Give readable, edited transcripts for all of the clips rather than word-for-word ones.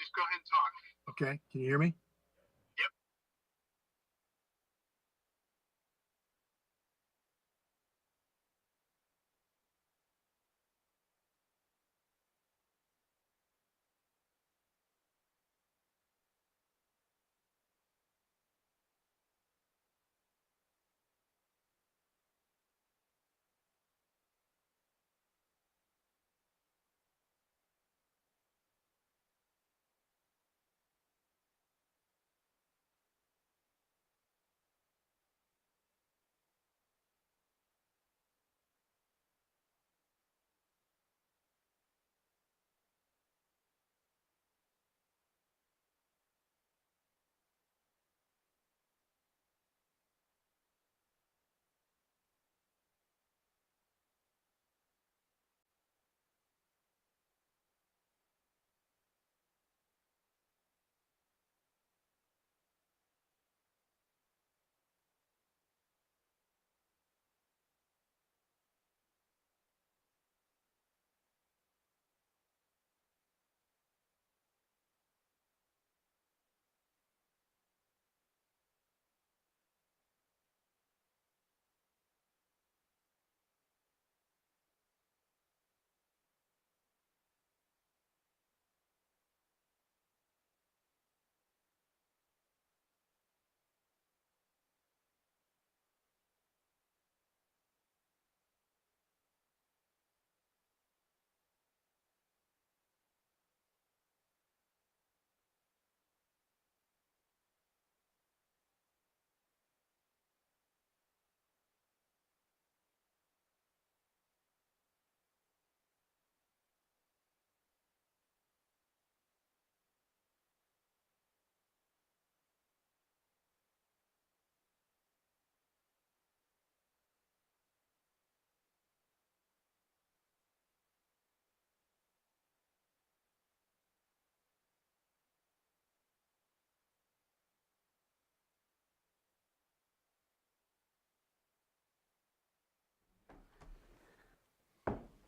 just go ahead and talk. Okay, can you hear me? Yep.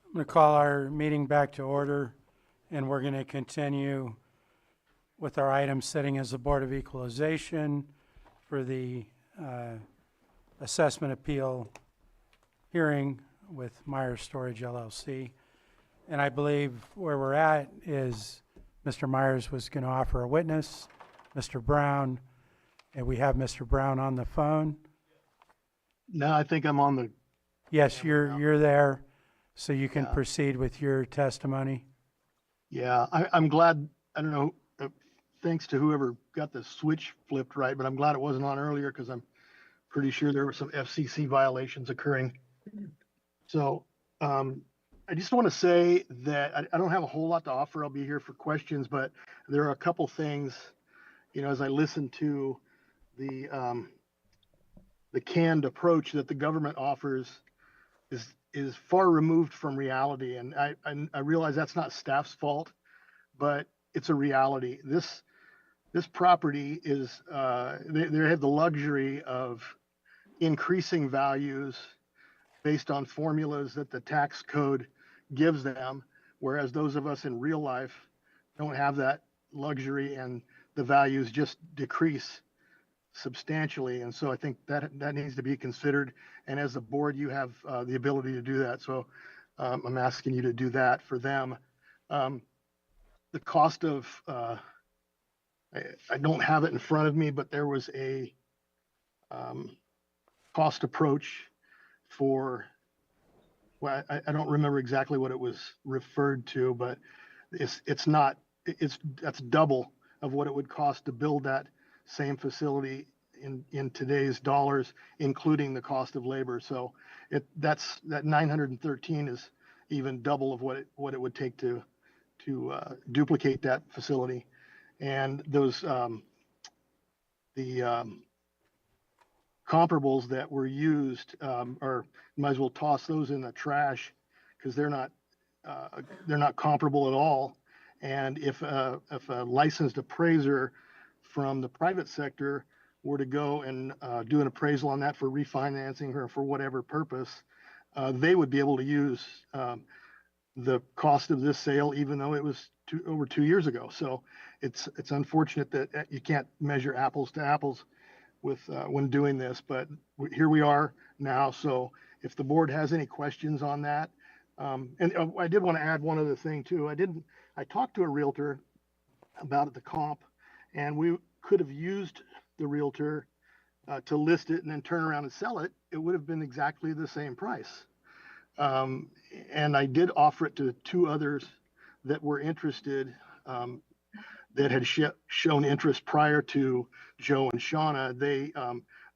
I'm going to call our meeting back to order, and we're going to continue with our item sitting as the Board of Equalization for the assessment appeal hearing with Myers Storage LLC. And I believe where we're at is Mr. Myers was going to offer a witness, Mr. Brown, and we have Mr. Brown on the phone. No, I think I'm on the. Yes, you're there, so you can Yeah. proceed with your testimony. Yeah, I'm glad. I don't know. Thanks to whoever got the switch flipped right, but I'm glad it wasn't on earlier because I'm pretty sure there were some FCC violations occurring. So I just want to say that I don't have a whole lot to offer. I'll be here for questions, but there are a couple things, as I listen to the canned approach that the government offers is far removed from reality. And I realize that's not staff's fault, but it's a reality. This property is they have the luxury of increasing values based on formulas that the tax code gives them, whereas those of us in real life don't have that luxury, and the values just decrease substantially. And so I think that needs to be considered. And as a board, you have the ability to do that. So I'm asking you to do that for them. The cost of, I don't have it in front of me, but there was a cost approach for, well, I don't remember exactly what it was referred to, but that's double of what it would cost to build that same facility in today's dollars, including the cost of labor. So that 913 is even double of what it would take to duplicate that facility. And those comparables that were used, or might as well toss those in the trash because they're not comparable at all. And if a licensed appraiser from the private sector were to go and do an appraisal on that for refinancing or for whatever purpose, they would be able to use the cost of this sale, even though it was over 2 years ago. So it's unfortunate that you can't measure apples to apples with when doing this, but here we are now. So if the board has any questions on that, and I did want to add one other thing too. I talked to a realtor about the comp, and we could have used the realtor to list it and then turn around and sell it. It would have been exactly the same price. Um, and I did offer it to two others that were interested, that had shown interest prior to Joe and Shauna.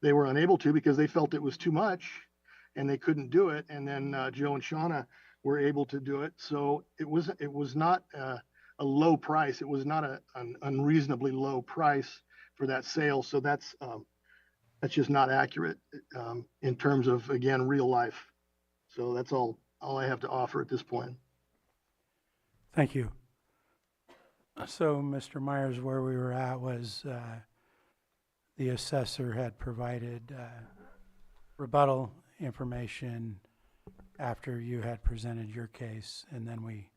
They were unable to because they felt it was too much and they couldn't do it. And then Joe and Shauna were able to do it. So it was not a low price. It was not an unreasonably low price for that sale. So that's just not accurate in terms of, again, real life. So that's all I have to offer at this point. Thank you. So, Mr. Myers, where we were at was the assessor had provided rebuttal information after you had presented your case, and then we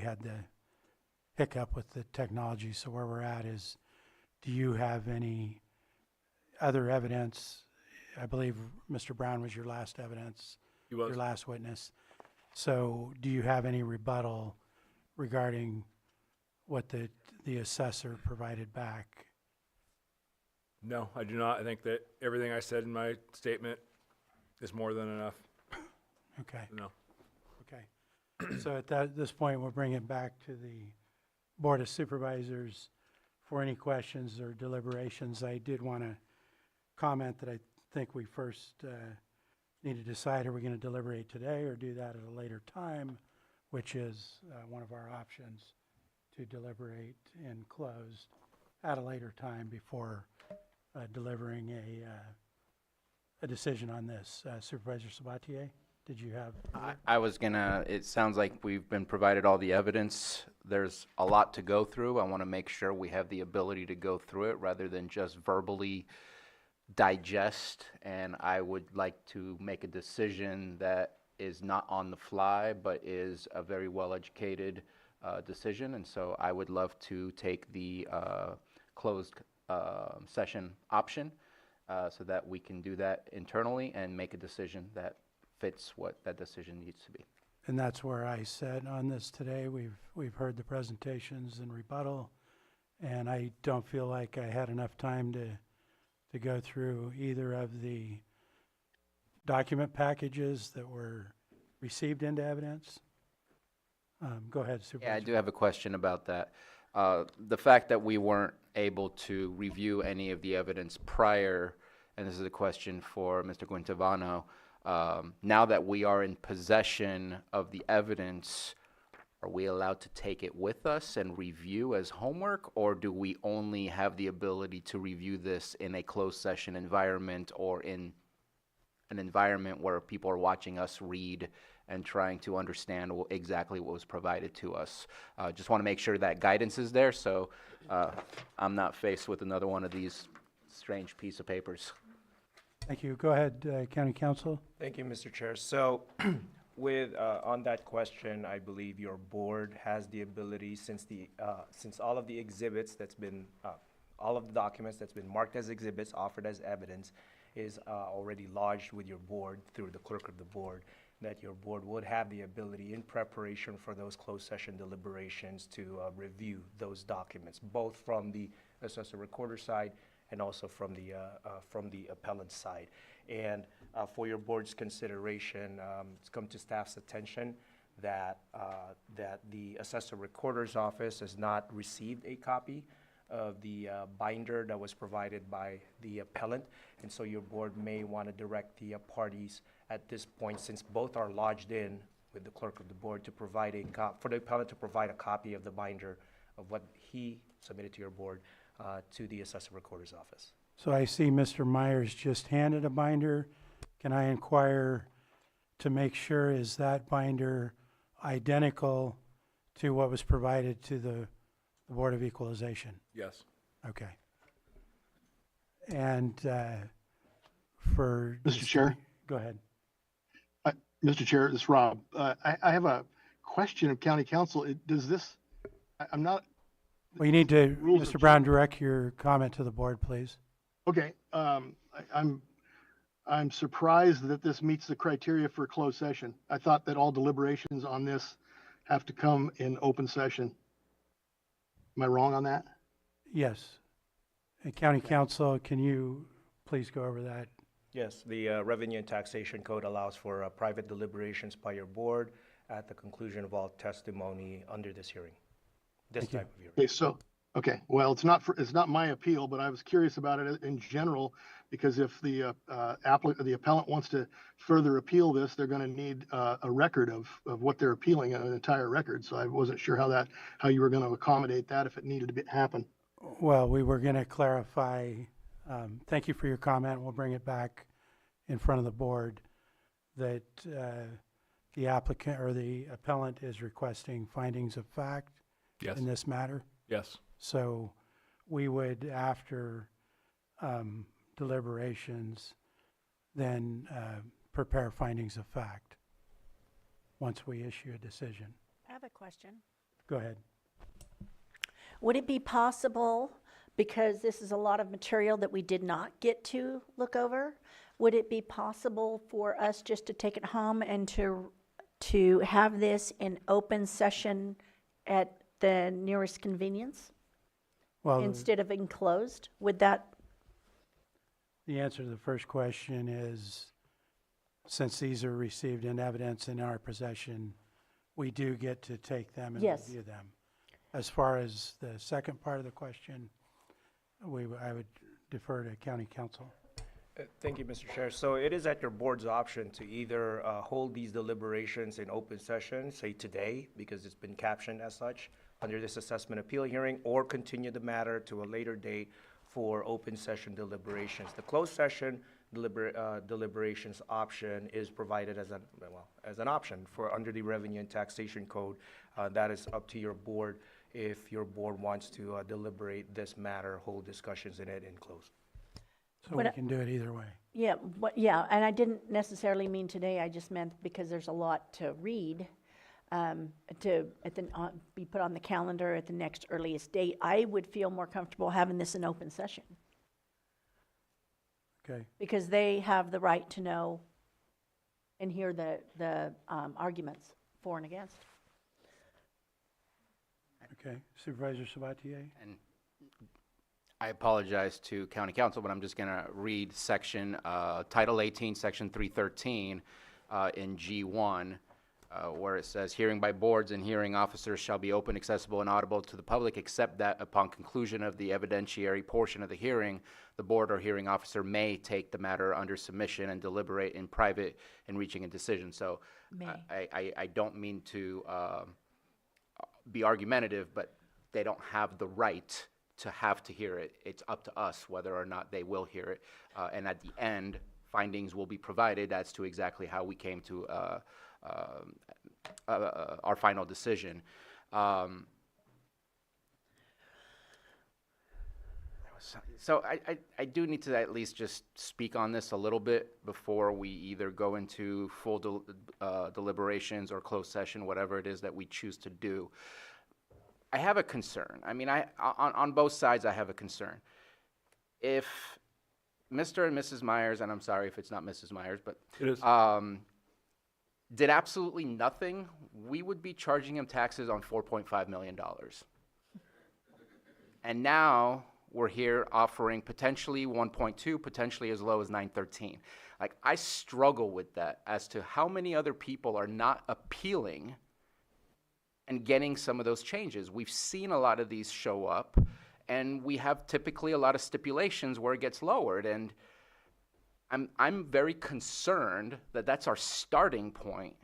had the hiccup with the technology. So where we're at is, do you have any other evidence? I believe Mr. Brown was your last evidence. He was. Your last witness. So do you have any rebuttal regarding what the assessor provided back? No, I do not. I think that everything I said in my statement is more than enough. Okay, No. okay. So at this point, we'll bring it back to the Board of Supervisors for any questions or deliberations. I did want to comment that I think we first need to decide, are we going to deliberate today or do that at a later time, which is one of our options, to deliberate in closed at a later time before delivering a decision on this. Supervisor Sabatier, did you have? I was gonna, it sounds like we've been provided all the evidence. There's a lot to go through. I want to make sure we have the ability to go through it rather than just verbally digest. And I would like to make a decision that is not on the fly, but is a very well-educated decision. And so I would love to take the closed session option so that we can do that internally and make a decision that fits what that decision needs to be. And that's where I said on this today, we've heard the presentations and rebuttal, and I don't feel like I had enough time to go through either of the document packages that were received into evidence. Go ahead, Supervisor. Yeah, I do have a question about that. The fact that we weren't able to review any of the evidence prior, and this is a question for Mr. Guintavano, now that we are in possession of the evidence, are we allowed to take it with us and review as homework, or do we only have the ability to review this in a closed session environment or in an environment where people are watching us read and trying to understand exactly what was provided to us? Just want to make sure that guidance is there, so I'm not faced with another one of these strange piece of papers. Thank you. Go ahead, County Counsel. Thank you, Mr. Chair. So with, on that question, I believe your board has the ability, since all of the exhibits that's been, all of the documents that's been marked as exhibits, offered as evidence, is already lodged with your board through the clerk of the board, that your board would have the ability in preparation for those closed session deliberations to review those documents, both from the assessor recorder side and also from the appellant side. And for your board's consideration, it's come to staff's attention that the assessor recorder's office has not received a copy of the binder that was provided by the appellant. And so your board may want to direct the parties at this point, since both are lodged in with the clerk of the board, to provide for the appellant to provide a copy of the binder of what he submitted to your board to the assessor recorder's office. So I see Mr. Myers just handed a binder. Can I inquire to make sure, is that binder identical to what was provided to the Board of Equalization? Yes. Okay. And for... Mr. Chair? Go ahead. Mr. Chair, this is Rob. I have a question of County Council. Does this, I'm not Well, you need to, Rules have Mr. Brown, direct your comment to the board, please. Okay, I'm surprised that this meets the criteria for a closed session. I thought that all deliberations on this have to come in open session. Am I wrong on that? Yes. And County Council, can you please go over that? Yes, the Revenue and Taxation Code allows for private deliberations by your board at the conclusion of all testimony under this hearing, this Thank you. type of hearing. Okay, so, okay, well, it's not my appeal, but I was curious about it in general, because if the appellant wants to further appeal this, they're gonna need a record of what they're appealing, an entire record. So I wasn't sure how you were gonna accommodate that if it needed to happen. Well, we were going to clarify, thank you for your comment. We'll bring it back in front of the board that the applicant or the appellant is requesting findings of fact Yes, in this matter. yes. So we would, after deliberations, then prepare findings of fact once we issue a decision. I have a question. Go ahead. Would it be possible, because this is a lot of material that we did not get to look over, would it be possible for us just to take it home and to have this in open session at the nearest convenience Well, instead of enclosed? Would that, the answer to the first question is, since these are received in evidence in our possession, we do get to take them and Yes. review them. As far as the second part of the question, I would defer to County Council. Thank you, Mr. Chair. So it is at your board's option to either hold these deliberations in open session, say today, because it's been captioned as such, under this assessment appeal hearing, or continue the matter to a later date for open session deliberations. The closed session deliberations option is provided as an option for under the Revenue and Taxation Code. That is up to your board if your board wants to deliberate this matter, hold discussions in it and close. So What we I- can do it either way. yeah, and I didn't necessarily mean today, I just meant because there's a lot to read, be put on the calendar at the next earliest date. I would feel more comfortable having this in open session, Okay. because they have the right to know and hear the arguments for and against. Okay. Supervisor Sabatier? And I apologize to County Council, but I'm just going to read section, Title 18, Section 313 in G1, where it says, hearing by boards and hearing officers shall be open, accessible, and audible to the public, except that upon conclusion of the evidentiary portion of the hearing, the board or hearing officer may take the matter under submission and deliberate in private in reaching a decision. So I don't mean to be argumentative, but they don't have the right to have to hear it. It's up to us whether or not they will hear it. And at the end, findings will be provided as to exactly how we came to our final decision. So I do need to at least just speak on this a little bit before we either go into full deliberations or closed session, whatever it is that we choose to do. I have a concern. I mean, on both sides, I have a concern. If Mr. and Mrs. Myers, and I'm sorry if it's not Mrs. Myers, but It is. did absolutely nothing, we would be charging him taxes on $4.5 million. And now we're here offering potentially 1.2, potentially as low as 913. Like, I struggle with that as to how many other people are not appealing and getting some of those changes. We've seen a lot of these show up, and we have typically a lot of stipulations where it gets lowered. And I'm very concerned that that's our starting point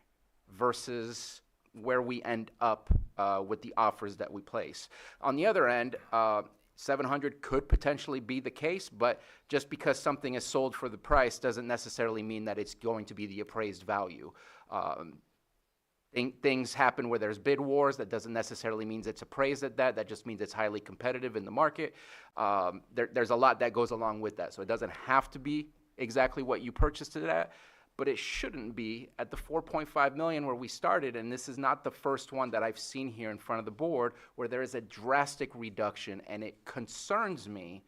versus where we end up with the offers that we place. On the other end, 700 could potentially be the case, but just because something is sold for the price doesn't necessarily mean that it's going to be the appraised value. Things happen where there's bid wars. That doesn't necessarily mean it's appraised at that. That just means it's highly competitive in the market. There's a lot that goes along with that. So it doesn't have to be exactly what you purchased it at, but it shouldn't be at the 4.5 million where we started, and this is not the first one that I've seen here in front of the board where there is a drastic reduction, and it concerns me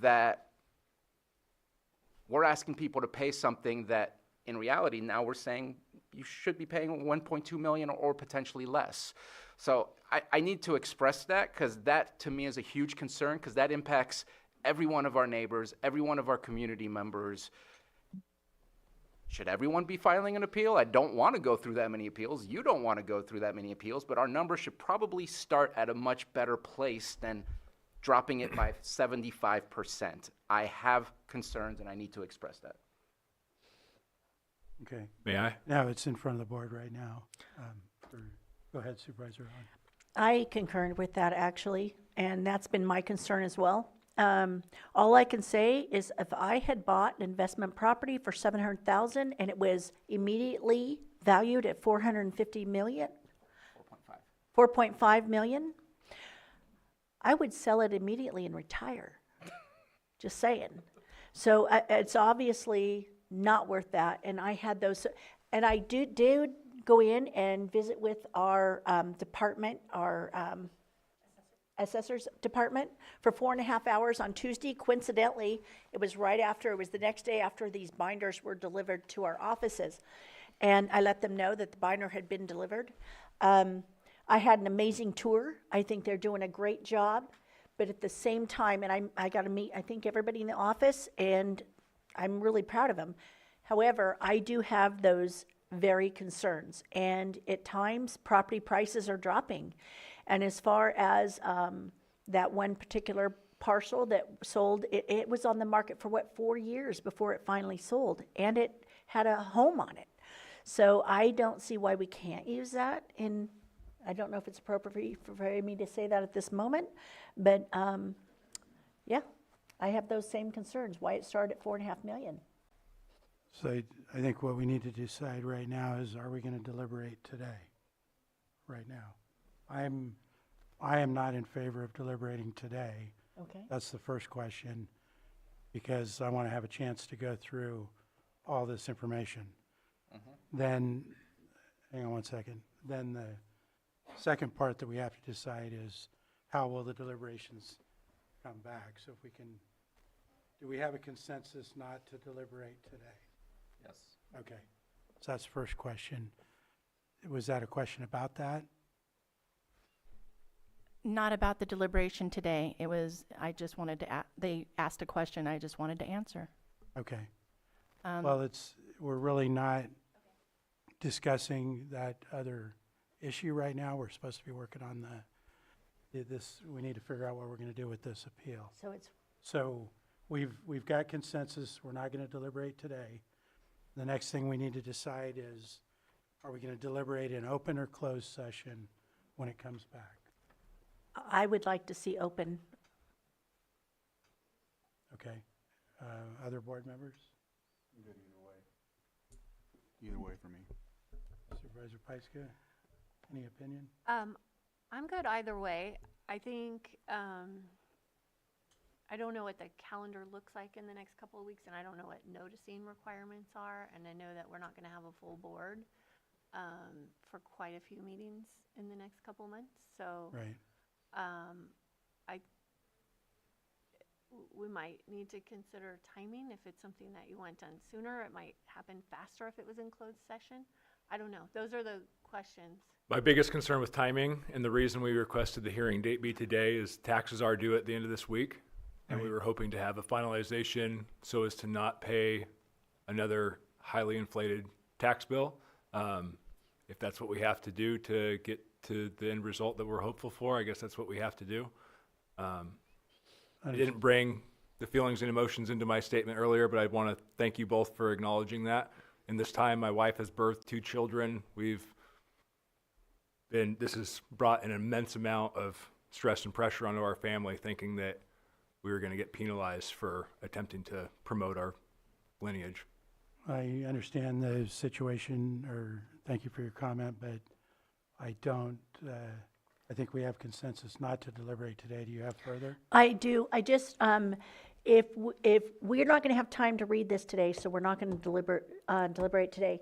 that we're asking people to pay something that in reality now we're saying you should be paying 1.2 million or potentially less. So I need to express that, because that to me is a huge concern, because that impacts every one of our neighbors, every one of our community members. Should everyone be filing an appeal? I don't want to go through that many appeals. You don't want to go through that many appeals, but our numbers should probably start at a much better place than dropping it by 75%. I have concerns, and I need to express that. Okay. May I? Now it's in front of the board right now. Go ahead, Supervisor Hahn. I concurred with that, actually, and that's been my concern as well. All I can say is if I had bought an investment property for 700,000 and it was immediately valued at 450 million, 4.5 million, I would sell it immediately and retire. Just saying. So it's obviously not worth that. And I had those, and I did go in and visit with our department, our assessor's department for 4.5 hours on Tuesday. Coincidentally, it was the next day after these binders were delivered to our offices. And I let them know that the binder had been delivered. I had an amazing tour. I think they're doing a great job. But at the same time, and I got to meet, I think, everybody in the office, and I'm really proud of them. However, I do have those very concerns. And at times, property prices are dropping. And as far as that one particular parcel that sold, it was on the market for 4 years before it finally sold, and it had a home on it. So I don't see why we can't use that. And I don't know if it's appropriate for me to say that at this moment, but yeah, I have those same concerns, why it started at 4.5 million. So I think what we need to decide right now is, are we going to deliberate today? Right now. I am not in favor of deliberating today. Okay. That's the first question, because I want to have a chance to go through all this information. Then, hang on one second. Then the second part that we have to decide is, how will the deliberations come back? So if we can, do we have a consensus not to deliberate today? Yes. Okay. So that's the first question. Was that a question about that? Not about the deliberation today. It was, I just wanted to, they asked a question, I just wanted to answer. Okay. Well, we're really not discussing that other issue right now. We're supposed to be working on we need to figure out what we're going to do with this appeal. So we've got consensus. We're not going to deliberate today. The next thing we need to decide is, are we going to deliberate in open or closed session when it comes back? I would like to see open. Okay. Other board members? I'm good either way. Either way for me. Supervisor Pyska, any opinion? I'm good either way. I think, I don't know what the calendar looks like in the next couple of weeks, and I don't know what noticing requirements are, and I know that we're not gonna have a full board, for quite a few meetings in the next couple of months, so. Right. We might need to consider timing. If it's something that you want done sooner, it might happen faster if it was in closed session. I don't know. Those are the questions. My biggest concern with timing, and the reason we requested the hearing date be today, is taxes are due at the end of this week. And we were hoping to have a finalization so as to not pay another highly inflated tax bill. If that's what we have to do to get to the end result that we're hopeful for, I guess that's what we have to do. I didn't bring the feelings and emotions into my statement earlier, but I want to thank you both for acknowledging that. In this time, my wife has birthed 2 children. This has brought an immense amount of stress and pressure onto our family, thinking that we were going to get penalized for attempting to promote our lineage. I understand the situation, or thank you for your comment, but I don't, I think we have consensus not to deliberate today. Do you have further? I do. I just, if we're not gonna have time to read this today, so we're not gonna deliberate today,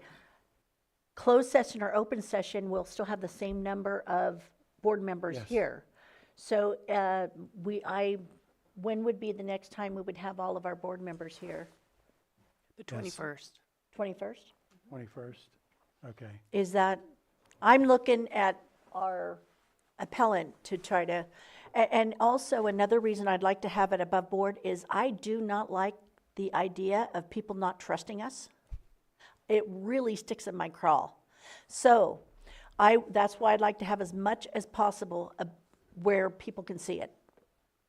closed session or open session, we'll still have the same number of board members Yes. here. So, when would be the next time we would have all of our board members here? The 21st. 21st? 21st? Okay. Is that, I'm looking at our appellant to try to, and also another reason I'd like to have it above board is I do not like the idea of people not trusting us. It really sticks in my craw. So that's why I'd like to have as much as possible where people can see it.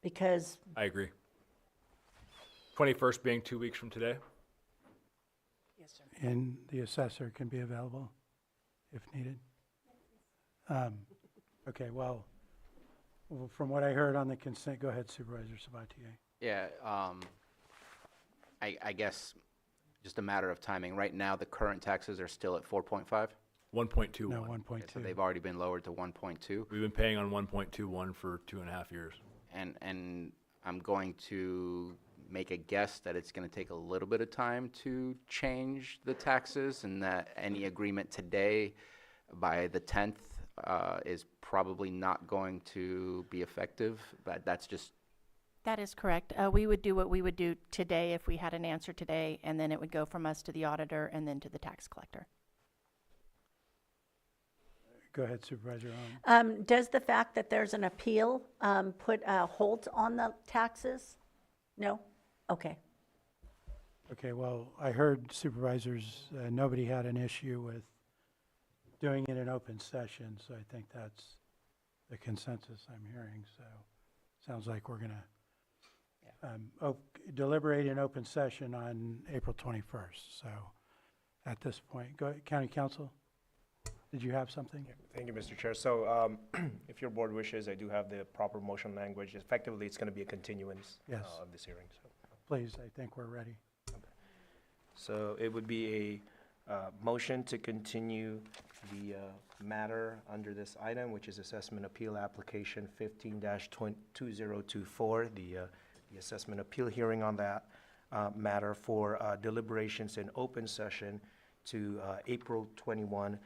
Because, I agree. 21st being 2 weeks from today? And the assessor can be available if needed. Okay, well, from what I heard on the consent, go ahead Supervisor Sabatier. Yeah, I guess just a matter of timing. Right now, the current taxes are still at 4.5. 1.21. No, Okay, 1.2. so they've already been lowered to 1.2. We've been paying on 1.21 for 2.5 years. And I'm going to make a guess that it's going to take a little bit of time to change the taxes, and that any agreement today by the 10th is probably not going to be effective. But that's just, That is correct. We would do what we would do today if we had an answer today, and then it would go from us to the auditor and then to the tax collector. Go ahead Supervisor Owen. does the fact that there's an appeal put a halt on the taxes? No? Okay. Okay, well, I heard supervisors, nobody had an issue with doing it in open session, so I think that's the consensus I'm hearing, so sounds like we're gonna deliberate in open session on April 21st, so at this point, go ahead, County Council, did you have something? Thank you, Mr. Chair. So if your board wishes, I do have the proper motion language. Effectively, it's going to be a continuance Yes. of this hearing. So. Please, I think we're ready. So it would be a motion to continue the matter under this item, which is Assessment Appeal Application 15-2024, the assessment appeal hearing on that matter for deliberations in open session to April 21,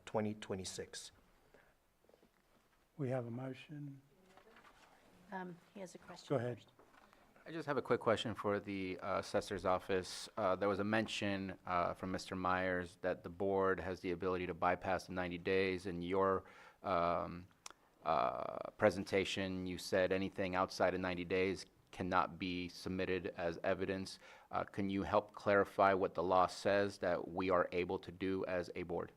2026. We have a motion. He has a question. Go ahead. I just have a quick question for the assessor's office. There was a mention from Mr. Myers that the board has the ability to bypass the 90 days. In your presentation, you said anything outside of 90 days cannot be submitted as evidence. Can you help clarify what the law says that we are able to do as a board?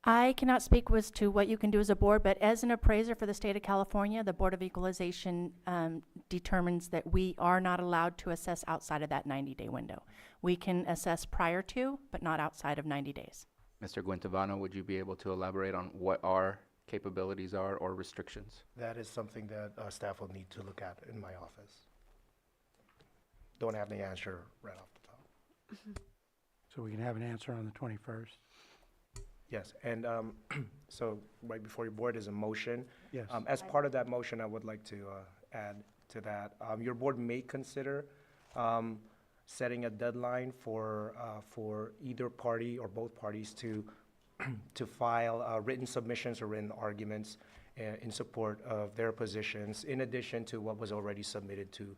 I cannot speak as to what you can do as a board, but as an appraiser for the state of California, the Board of Equalization determines that we are not allowed to assess outside of that 90-day window. We can assess prior to, but not outside of 90 days. Mr. Guintavano, would you be able to elaborate on what our capabilities are or restrictions? That is something that staff will need to look at in my office. Don't have the answer right off the top. So we can have an answer on the 21st? Yes, and so right before your board is a motion. Yes. As part of that motion, I would like to add to that. Your board may consider setting a deadline for either party or both parties to file written submissions or written arguments in support of their positions, in addition to what was already submitted to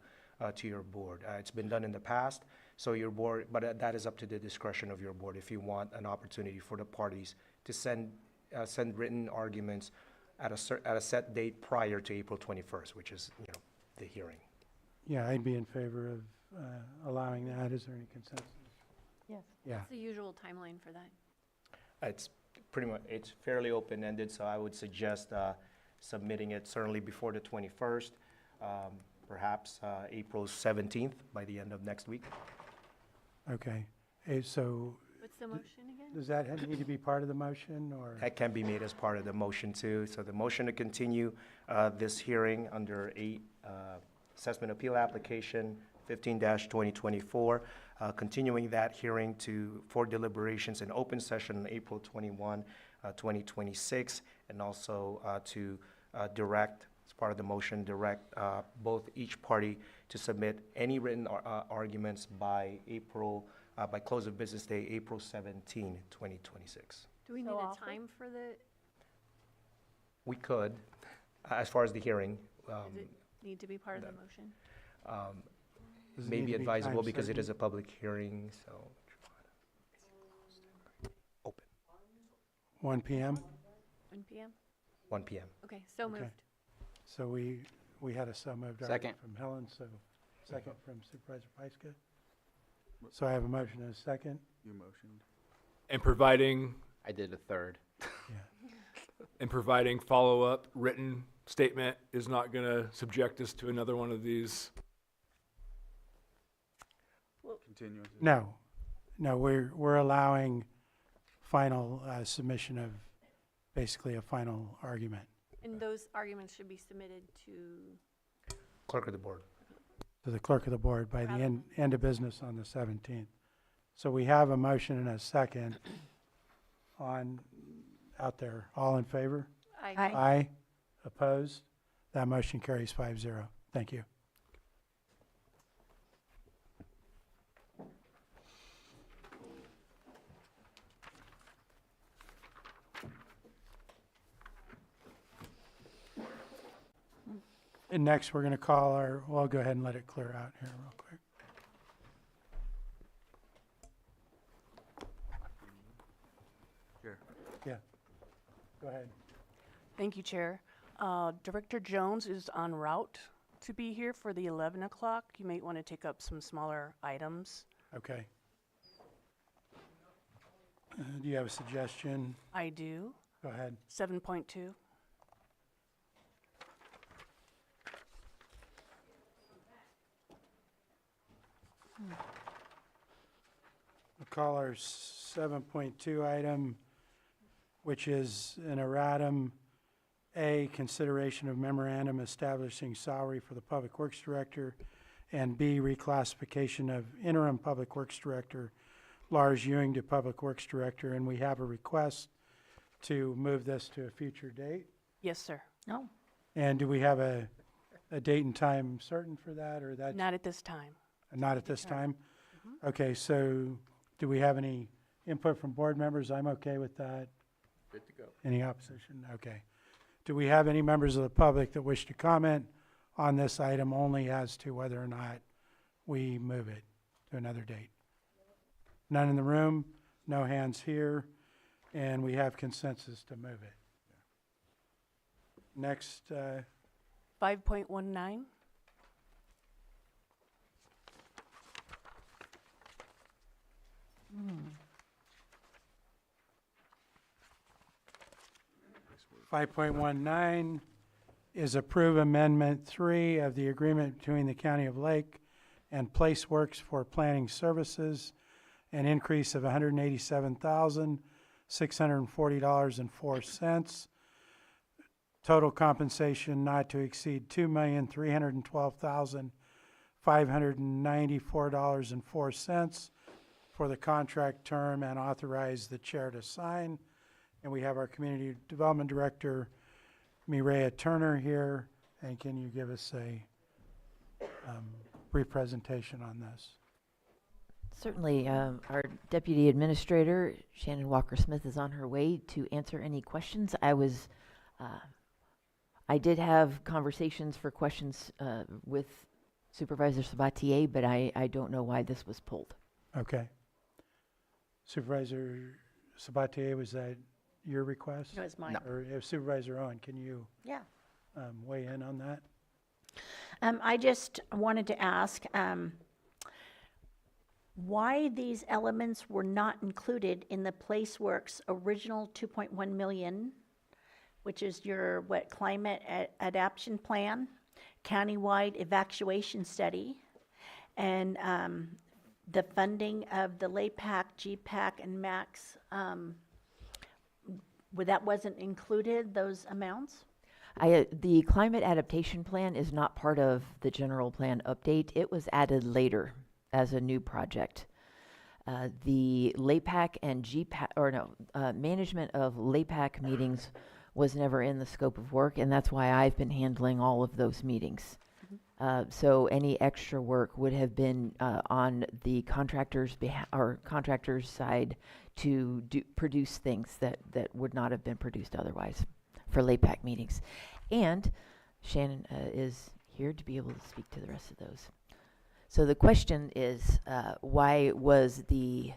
your board. It's been done in the past, so your board, but that is up to the discretion of your board if you want an opportunity for the parties to send written arguments at a set date prior to April 21st, which is, the hearing. Yeah, I'd be in favor of allowing that. Is there any consensus? Yes. Yeah. What's the usual timeline for that? It's pretty much, it's fairly open-ended, so I would suggest submitting it certainly before the 21st, perhaps April 17th by the end of next week. Okay. So What's the motion again? does that need to be part of the motion or? That can be made as part of the motion too. So the motion to continue this hearing under Assessment Appeal Application 15-2024, continuing that hearing for deliberations in open session on April 21, 2026, and also to direct as part of the motion, direct each party to submit any written arguments by by close of business day, April 17, 2026. Do we need So a offer? time for the, We could, as far as the hearing, does it need to be part of the motion? Does it may need be to be advisable time because it certain? is a public hearing, so. Open, 1 PM? 1 PM? 1 PM. Okay, so Okay. moved. So we had a so moved already Second. from Helen, so second from Supervisor Pyska. So I have a motion and a second. You motioned. And providing, I did a third. follow-up written statement is not gonna subject us to another one of these. Continue. No, we're allowing final submission of basically a final argument And those arguments should be submitted to, Clerk of the board. to the clerk of the board by the end of business on the 17th. So we have a motion and a second out there. All in favor? I, Aye. Opposed? That motion carries 5-0. Thank you. And next, we're going to call well, I'll go ahead and let it clear out here real quick. Here. Yeah. Go ahead. Thank you, Chair. Director Jones is en route to be here for the 11 o'clock. You might want to take up some smaller items. Okay. Do you have a suggestion? I do. Go ahead. 7.2. We'll call our 7.2 item, which is an erratum. A, consideration of memorandum establishing salary for the Public Works Director, and B, reclassification of interim Public Works Director Lars Ewing to Public Works Director, and we have a request to move this to a future date. Yes, sir. No, And do we have a date and time certain for that, or that's? Not at this time. Not at this time? Okay, so do we have any input from board members? I'm okay with that. Good to go. Any opposition? Okay. Do we have any members of the public that wish to comment on this item only as to whether or not we move it to another date? None in the room, no hands here, and we have consensus to move it. Next, 5.19. Hmm. 5.19 is approve Amendment 3 of the agreement between the County of Lake and Place Works for Planning Services, an increase of $187,640.04. Total compensation not to exceed $2,312,594.04 for the contract term, and authorize the chair to sign. And we have our Community Development Director, Mireya Turner, here. And can you give us a brief presentation on this? Certainly. Our Deputy Administrator, Shannon Walker-Smith, is on her way to answer any questions. I did have conversations for questions with Supervisor Sabatier, but I don't know why this was pulled. Okay. Supervisor Sabatier, was that your request? it was mine. Or Supervisor Owen, can you Yeah. weigh in on that? I just wanted to ask, why these elements were not included in the PlaceWorks original 2.1 million, which is your, climate adaptation plan, countywide evacuation study, and the funding of the LAPAC, GPAC, and MAX, that wasn't included, those amounts? The climate adaptation plan is not part of the general plan update. It was added later as a new project. The LAPAC and GPAC, management of LAPAC meetings was never in the scope of work, and that's why I've been handling all of those meetings. So any extra work would have been on the contractor's or contractor's side to produce things that would not have been produced otherwise for LAPAC meetings. And Shannon is here to be able to speak to the rest of those. So the question is, why was the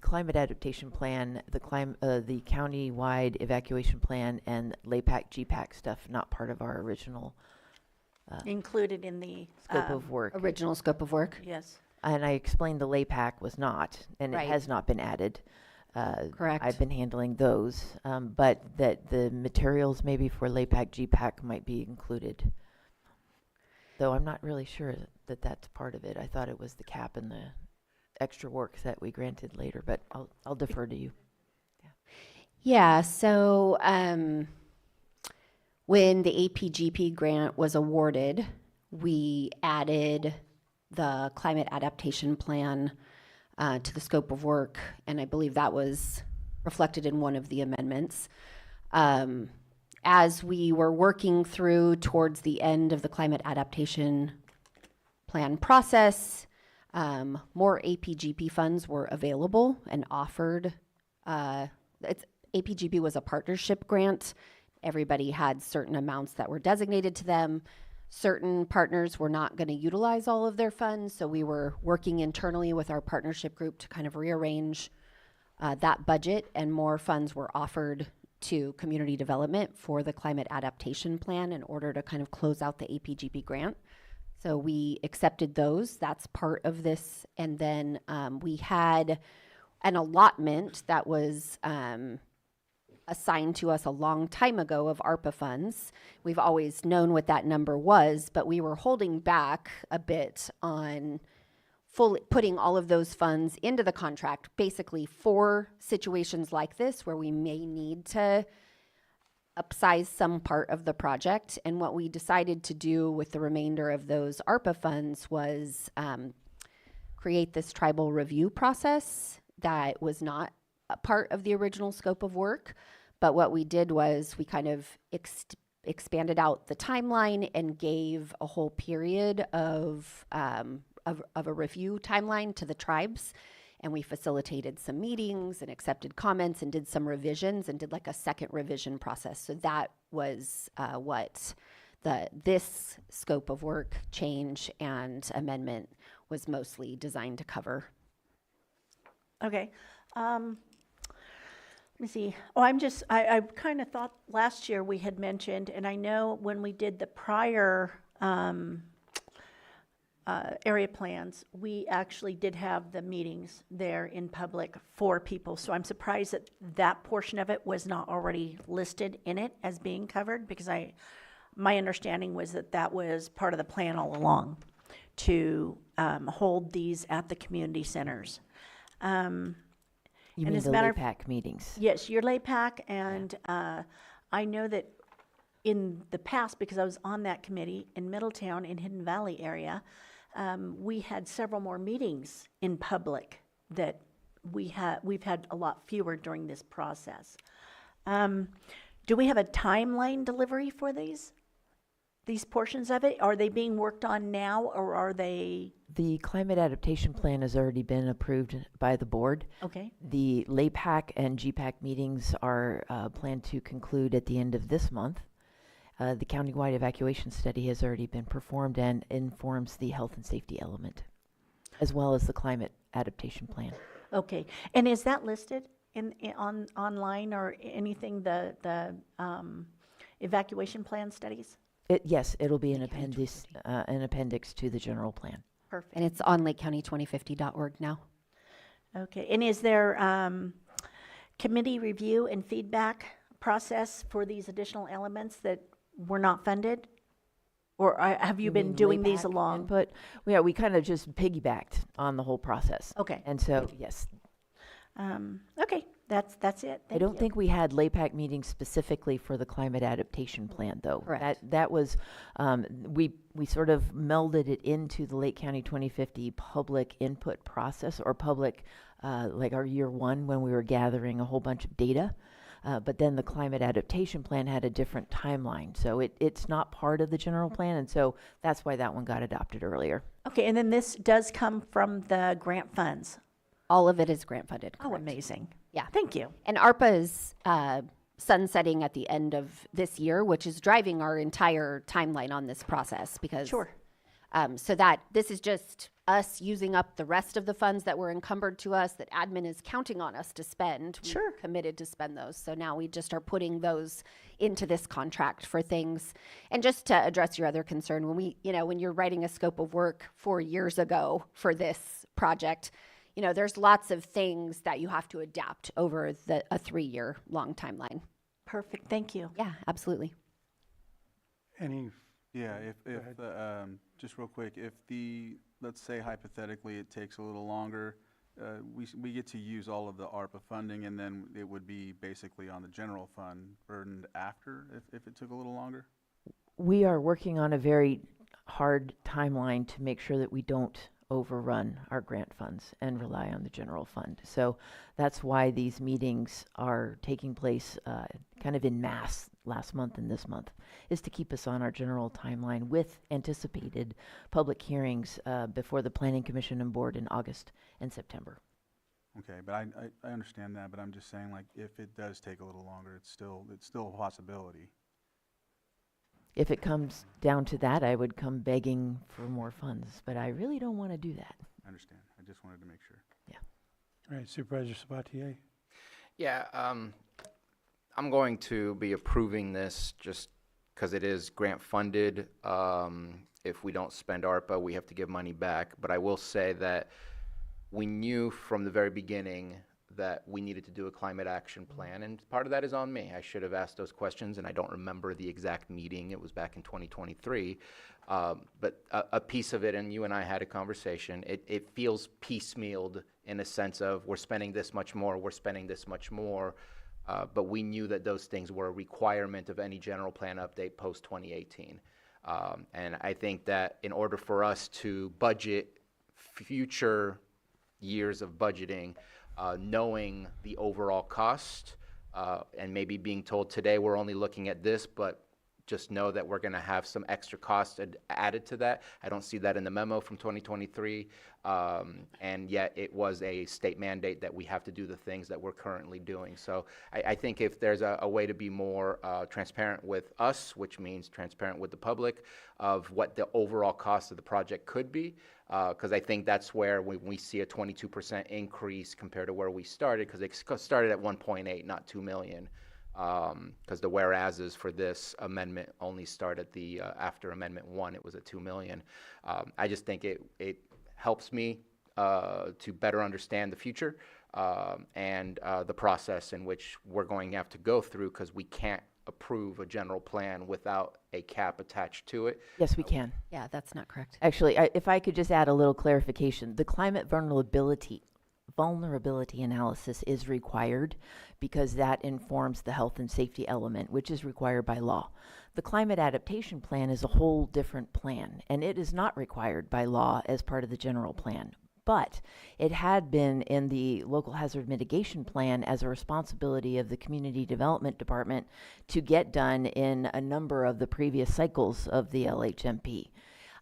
climate adaptation plan, the county-wide evacuation plan, and LAPAC, GPAC stuff not part of our original Included in the scope of work? Original scope of work. Yes. And I explained the LAPAC was not, and Right. it has not been added. Correct. I've been handling those, but that the materials maybe for LAPAC, GPAC might be included. Though I'm not really sure that that's part of it. I thought it was the cap and the extra work that we granted later, but I'll defer to you. Yeah, so when the APGP grant was awarded, we added the climate adaptation plan to the scope of work, and I believe that was reflected in one of the amendments. As we were working through towards the end of the climate adaptation plan process, more APGP funds were available and offered. APGP was a partnership grant. Everybody had certain amounts that were designated to them. Certain partners were not going to utilize all of their funds, so we were working internally with our partnership group to kind of rearrange that budget, and more funds were offered to community development for the climate adaptation plan in order to kind of close out the APGP grant. So we accepted those. That's part of this. And then we had an allotment that was assigned to us a long time ago of ARPA funds. We've always known what that number was, but we were holding back a bit on fully putting all of those funds into the contract, basically for situations like this where we may need to upsize some part of the project. And what we decided to do with the remainder of those ARPA funds was create this tribal review process that was not a part of the original scope of work. But what we did was we kind of expanded out the timeline and gave a whole period of a review timeline to the tribes. And we facilitated some meetings and accepted comments and did some revisions and did like a second revision process. So that was what this scope of work change and amendment was mostly designed to cover. Okay. Let me see. Oh, I kind of thought last year we had mentioned, and I know when we did the prior area plans, we actually did have the meetings there in public for people. So I'm surprised that that portion of it was not already listed in it as being covered, because my understanding was that that was part of the plan all along, to hold these at the community centers. You And mean as the a matter of- LAPAC meetings? Yes, your LAPAC, and I know that in the past, because I was on that committee in Middletown in Hidden Valley area, we had several more meetings in public that we've had a lot fewer during this process. Do we have a timeline delivery for these portions of it? Are they being worked on now, or are they? The climate adaptation plan has already been approved by the board. Okay. The LAPAC and GPAC meetings are planned to conclude at the end of this month. The countywide evacuation study has already been performed and informs the health and safety element, as well as the climate adaptation plan. Okay, and is that listed on online or anything, the evacuation plan studies? Yes, it'll be an appendix to the general plan. Perfect. And it's on lakecounty2050.org now. Okay, and is there committee review and feedback process for these additional elements that were not funded? Or have you been mean doing these LAPAC along? input? Yeah, we kind of just piggybacked on the whole process. Okay, And so, yes, okay, that's it. I don't think we had LAPAC meetings specifically for the climate adaptation plan, though. Correct. That was, we sort of melded it into the Lake County 2050 public input process, or public, like our year one, when we were gathering a whole bunch of data. But then the climate adaptation plan had a different timeline. So it's not part of the general plan. And so that's why that one got adopted earlier. Okay, and then this does come from the grant funds. All of it is grant funded. Oh, correct. amazing. Yeah. Thank you. And ARPA is sunsetting at the end of this year, which is driving our entire timeline on this process because Sure. so that this is just us using up the rest of the funds that were encumbered to us that admin is counting on us to spend. We Sure. committed to spend those. So now we just are putting those into this contract for things. And just to address your other concern, when you're writing a scope of work 4 years ago for this project, there's lots of things that you have to adapt over a 3-year long timeline. Perfect. Thank you. Yeah, absolutely. Any, Yeah, if ahead. just real quick, if let's say hypothetically it takes a little longer, we get to use all of the ARPA funding, and then it would be basically on the general fund burdened after if it took a little longer? We are working on a very hard timeline to make sure that we don't overrun our grant funds and rely on the general fund. So that's why these meetings are taking place kind of in mass last month and this month, is to keep us on our general timeline with anticipated public hearings before the Planning Commission and Board in August and September. Okay, but I understand that, but I'm just saying, like, if it does take a little longer, it's still a possibility. If it comes down to that, I would come begging for more funds, but I really don't want to do that. I understand. I just wanted to make sure. all right, Supervisor Sabatier? Yeah, I'm going to be approving this just because it is grant funded. If we don't spend ARPA, we have to give money back. But I will say that we knew from the very beginning that we needed to do a climate action plan, and part of that is on me. I should have asked those questions, and I don't remember the exact meeting. It was back in 2023. But a piece of it, and you and I had a conversation, it feels piecemealed in a sense of we're spending this much more, we're spending this much more, but we knew that those things were a requirement of any general plan update post-2018. And I think that in order for us to budget future years of budgeting, knowing the overall cost, and maybe being told today we're only looking at this, but just know that we're going to have some extra costs added to that. I don't see that in the memo from 2023, and yet it was a state mandate that we have to do the things that we're currently doing. So I think if there's a way to be more transparent with us, which means transparent with the public, of what the overall cost of the project could be, because I think that's where we see a 22% increase compared to where we started, because it started at 1.8, not 2 million. Because the whereases for this amendment only start at the after Amendment 1, it was at 2 million. I just think it helps me to better understand the future and the process in which we're going to have to go through, because we can't approve a general plan without a cap attached to it. Yes, we can. Yeah, that's not correct. Actually, if I could just add a little clarification, the climate vulnerability analysis is required because that informs the health and safety element, which is required by law. The climate adaptation plan is a whole different plan, and it is not required by law as part of the general plan. But it had been in the local hazard mitigation plan as a responsibility of the community development department to get done in a number of the previous cycles of the LHMP.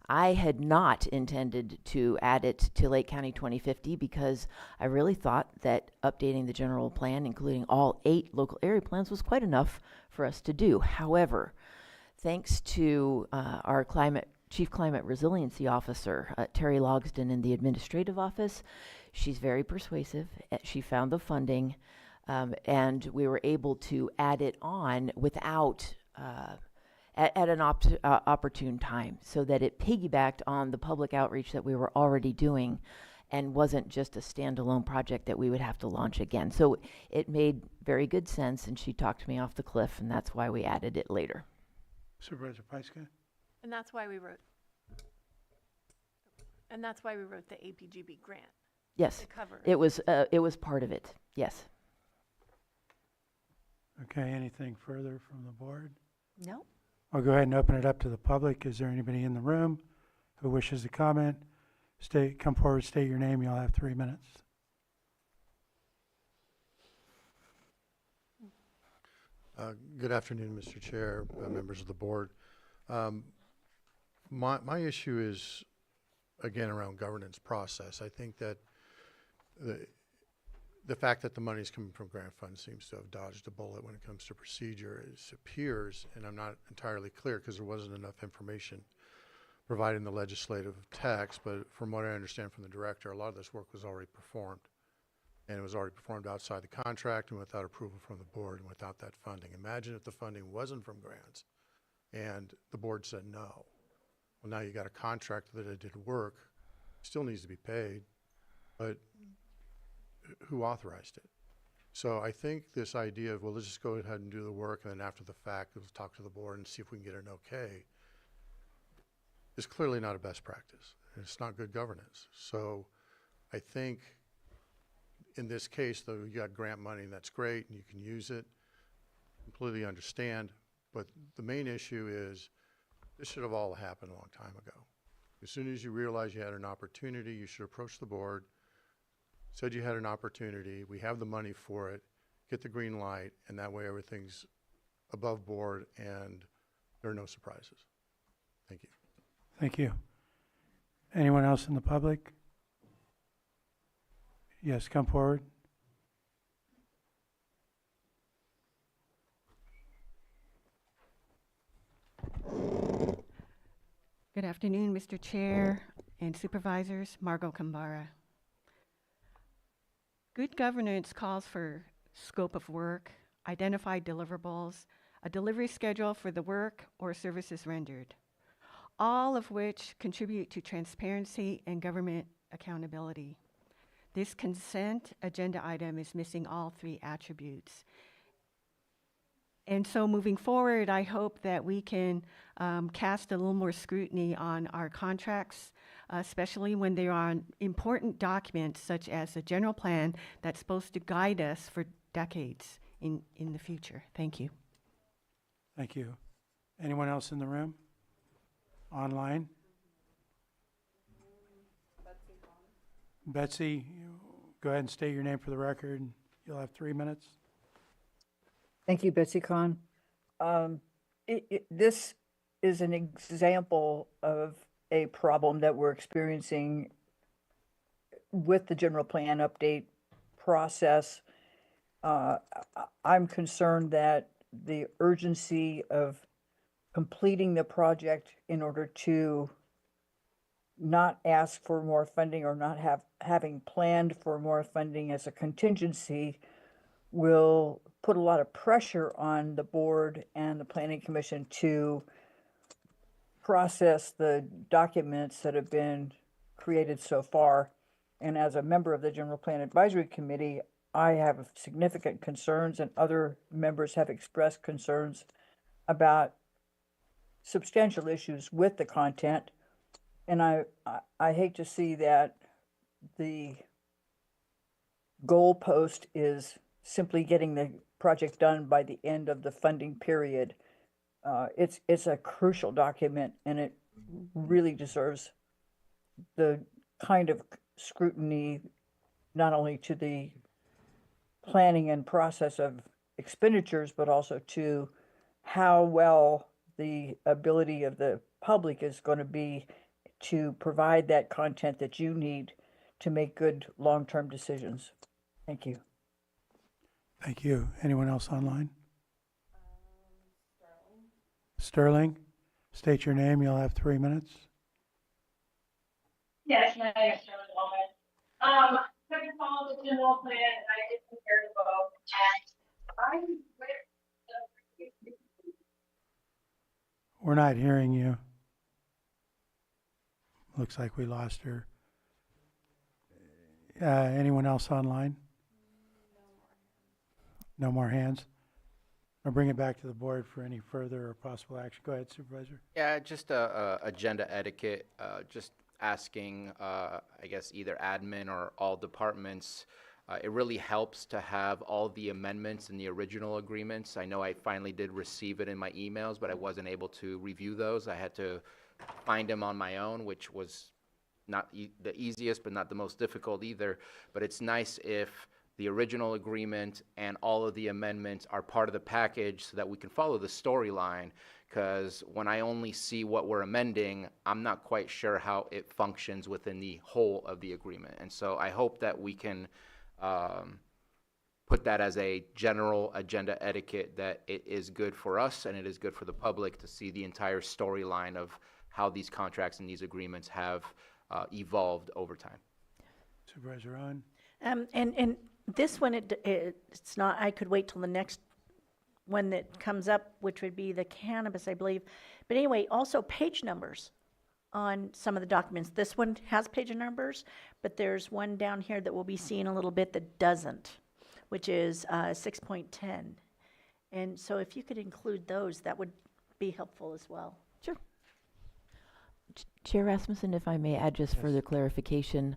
I had not intended to add it to Lake County 2050 because I really thought that updating the general plan, including all 8 local area plans, was quite enough for us to do. However, thanks to our Chief Climate Resiliency Officer, Terry Logsdon in the administrative office, she's very persuasive. She found the funding, and we were able to add it on without at an opportune time, so that it piggybacked on the public outreach that we were already doing and wasn't just a standalone project that we would have to launch again. So it made very good sense, and she talked me off the cliff, and that's why we added it later. Supervisor Pyska? And that's why we wrote the APGB grant Yes, to cover it was part of it. Yes. Okay, anything further from the board? No? I'll go ahead and open it up to the public. Is there anybody in the room who wishes to comment? Come forward, state your name. You'll have 3 minutes. Good afternoon, Mr. Chair, members of the board. My issue is, again, around governance process. I think that the fact that the money is coming from grant funds seems to have dodged a bullet when it comes to procedure. It appears, and I'm not entirely clear because there wasn't enough information provided in the legislative text, but from what I understand from the director, a lot of this work was already performed. And it was already performed outside the contract and without approval from the board and without that funding. Imagine if the funding wasn't from grants and the board said no. Well, now you got a contractor that did work, still needs to be paid, but who authorized it? So I think this idea of, well, let's just go ahead and do the work and then after the fact, we'll talk to the board and see if we can get an okay, is clearly not a best practice. It's not good governance. So I think in this case, though, you got grant money and that's great and you can use it, completely understand, but the main issue is this should have all happened a long time ago. As soon as you realize you had an opportunity, you should approach the board, said you had an opportunity, we have the money for it, get the green light, and that way everything's above board and there are no surprises. Thank you. Thank you. Anyone else in the public? Yes, come forward. Good afternoon, Mr. Chair and Supervisors. Margot Kambara. Good governance calls for scope of work, identified deliverables, a delivery schedule for the work or services rendered, all of which contribute to transparency and government accountability. This consent agenda item is missing all three attributes. And so moving forward, I hope that we can cast a little more scrutiny on our contracts, especially when they're on important documents such as the general plan that's supposed to guide us for decades in the future. Thank you. Thank you. Anyone else in the room? Online? Betsy, go ahead and state your name for the record. You'll have 3 minutes. Thank you, Betsy Kahn. This is an example of a problem that we're experiencing with the general plan update process. I'm concerned that the urgency of completing the project in order to not ask for more funding or not having planned for more funding as a contingency will put a lot of pressure on the board and the planning commission to process the documents that have been created so far. And as a member of the General Plan Advisory Committee, I have significant concerns, and other members have expressed concerns about substantial issues with the content. And I hate to see that the goalpost is simply getting the project done by the end of the funding period. It's a crucial document, and it really deserves the kind of scrutiny, not only to the planning and process of expenditures, but also to how well the ability of the public is going to be to provide that content that you need to make good long-term decisions. Thank you. Thank you. Anyone else online? Sterling, state your name. You'll have 3 minutes. Yes, my name is Sterling Wellman. Second call the general plan, and I did prepare to vote. And We're not hearing you. Looks like we lost her. Anyone else online? No more hands? I'll bring it back to the board for any further or possible action. Go ahead, Supervisor. Yeah, just agenda etiquette, just asking, I guess, either admin or all departments. It really helps to have all the amendments in the original agreements. I know I finally did receive it in my emails, but I wasn't able to review those. I had to find them on my own, which was not the easiest, but not the most difficult either. But it's nice if the original agreement and all of the amendments are part of the package so that we can follow the storyline. Because when I only see what we're amending, I'm not quite sure how it functions within the whole of the agreement. And so I hope that we can put that as a general agenda etiquette, that it is good for us and it is good for the public to see the entire storyline of how these contracts and these agreements have evolved over time. Supervisor Rowan? And this one, it's not, I could wait till the next one that comes up, which would be the cannabis, I believe. But anyway, also page numbers on some of the documents. This one has page numbers, but there's one down here that we'll be seeing a little bit that doesn't, which is 6.10. And so if you could include those, that would be helpful as well. Sure. Chair Rasmussen, if I may add just further clarification,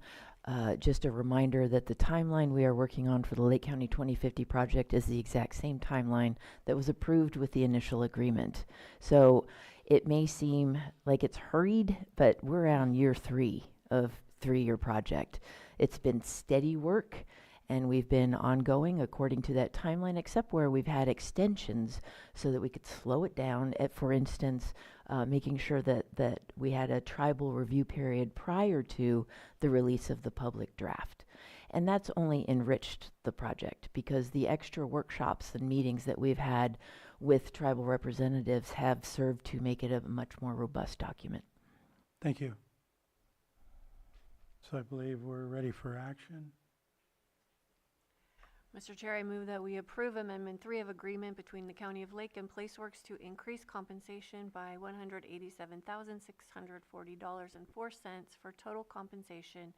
just a reminder that the timeline we are working on for the Lake County 2050 project is the exact same timeline that was approved with the initial agreement. So it may seem like it's hurried, but we're on year 3 of 3-year project. It's been steady work, and we've been ongoing according to that timeline, except where we've had extensions so that we could slow it down. For instance, making sure that we had a tribal review period prior to the release of the public draft. And that's only enriched the project because the extra workshops and meetings that we've had with tribal representatives have served to make it a much more robust document. Thank you. So I believe we're ready for action. Mr. Chair, I move that we approve Amendment 3 of Agreement between the County of Lake and Placeworks to increase compensation by $187,640.04 for total compensation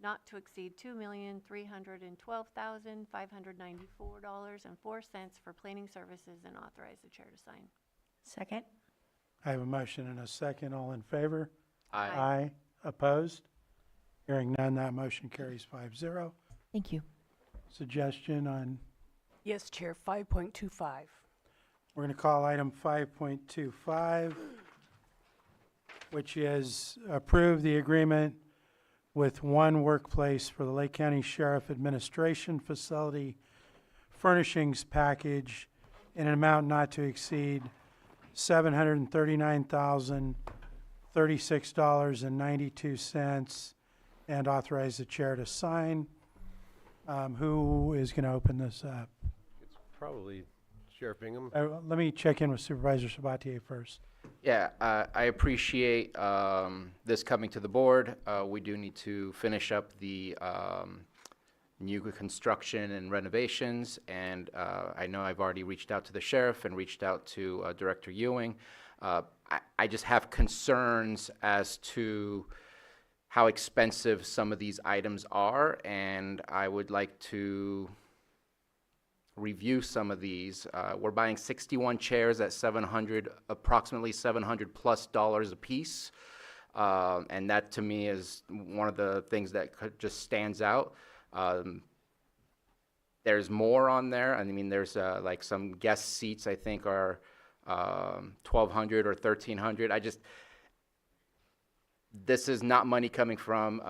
not to exceed $2,312,594.04 for planning services, and authorize the chair to sign. Second? I have a motion and a second. All in favor? Aye. Aye. Opposed? Hearing none, that motion carries 5-0. Thank you. Suggestion on, Yes, Chair, 5.25. we're going to call item 5.25, which is approve the agreement with One Workplace for the Lake County Sheriff Administration Facility Furnishings Package in an amount not to exceed $739,036.92, and authorize the chair to sign. Who is going to open this up? It's probably Sheriff Bingham. Let me check in with Supervisor Sabatier first. Yeah, I appreciate this coming to the board. We do need to finish up the new construction and renovations, and I know I've already reached out to the sheriff and reached out to Director Ewing. I just have concerns as to how expensive some of these items are, and I would like to review some of these. We're buying 61 chairs at approximately $700+ a piece, and that to me is one of the things that just stands out. There's more on there. I mean, there's like some guest seats I think are $1,200 or $1,300. This is not money coming from,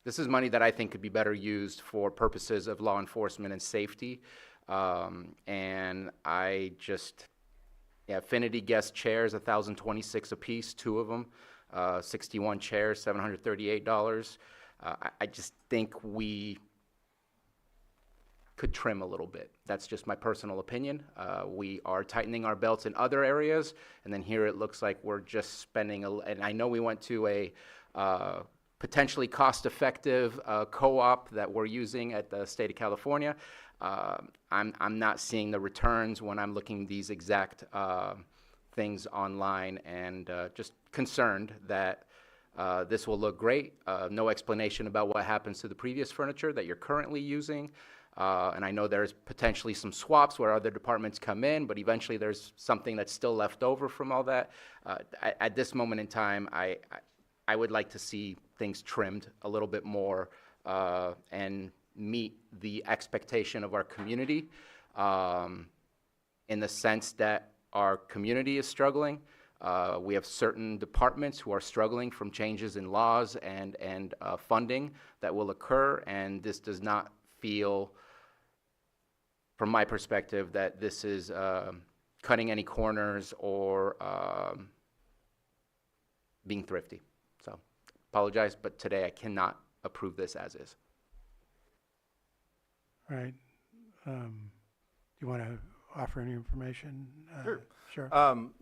this is money that I think could be better used for purposes of law enforcement and safety. And I just, Affinity guest chairs, $1,026 a piece, 2 of them, 61 chairs, $738. I just think we could trim a little bit. That's just my personal opinion. We are tightening our belts in other areas, and then here it looks like we're just spending, and I know we went to a potentially cost-effective co-op that we're using at the state of California. I'm not seeing the returns when I'm looking these exact things online, and just concerned that this will look great. No explanation about what happens to the previous furniture that you're currently using. And I know there's potentially some swaps where other departments come in, but eventually there's something that's still left over from all that. At this moment in time, I would like to see things trimmed a little bit more and meet the expectation of our community in the sense that our community is struggling. We have certain departments who are struggling from changes in laws and funding that will occur, and this does not feel, from my perspective, that this is cutting any corners or being thrifty. So, apologize, but today I cannot approve this as is. All right. Do you want to offer any information? Sure. Sure.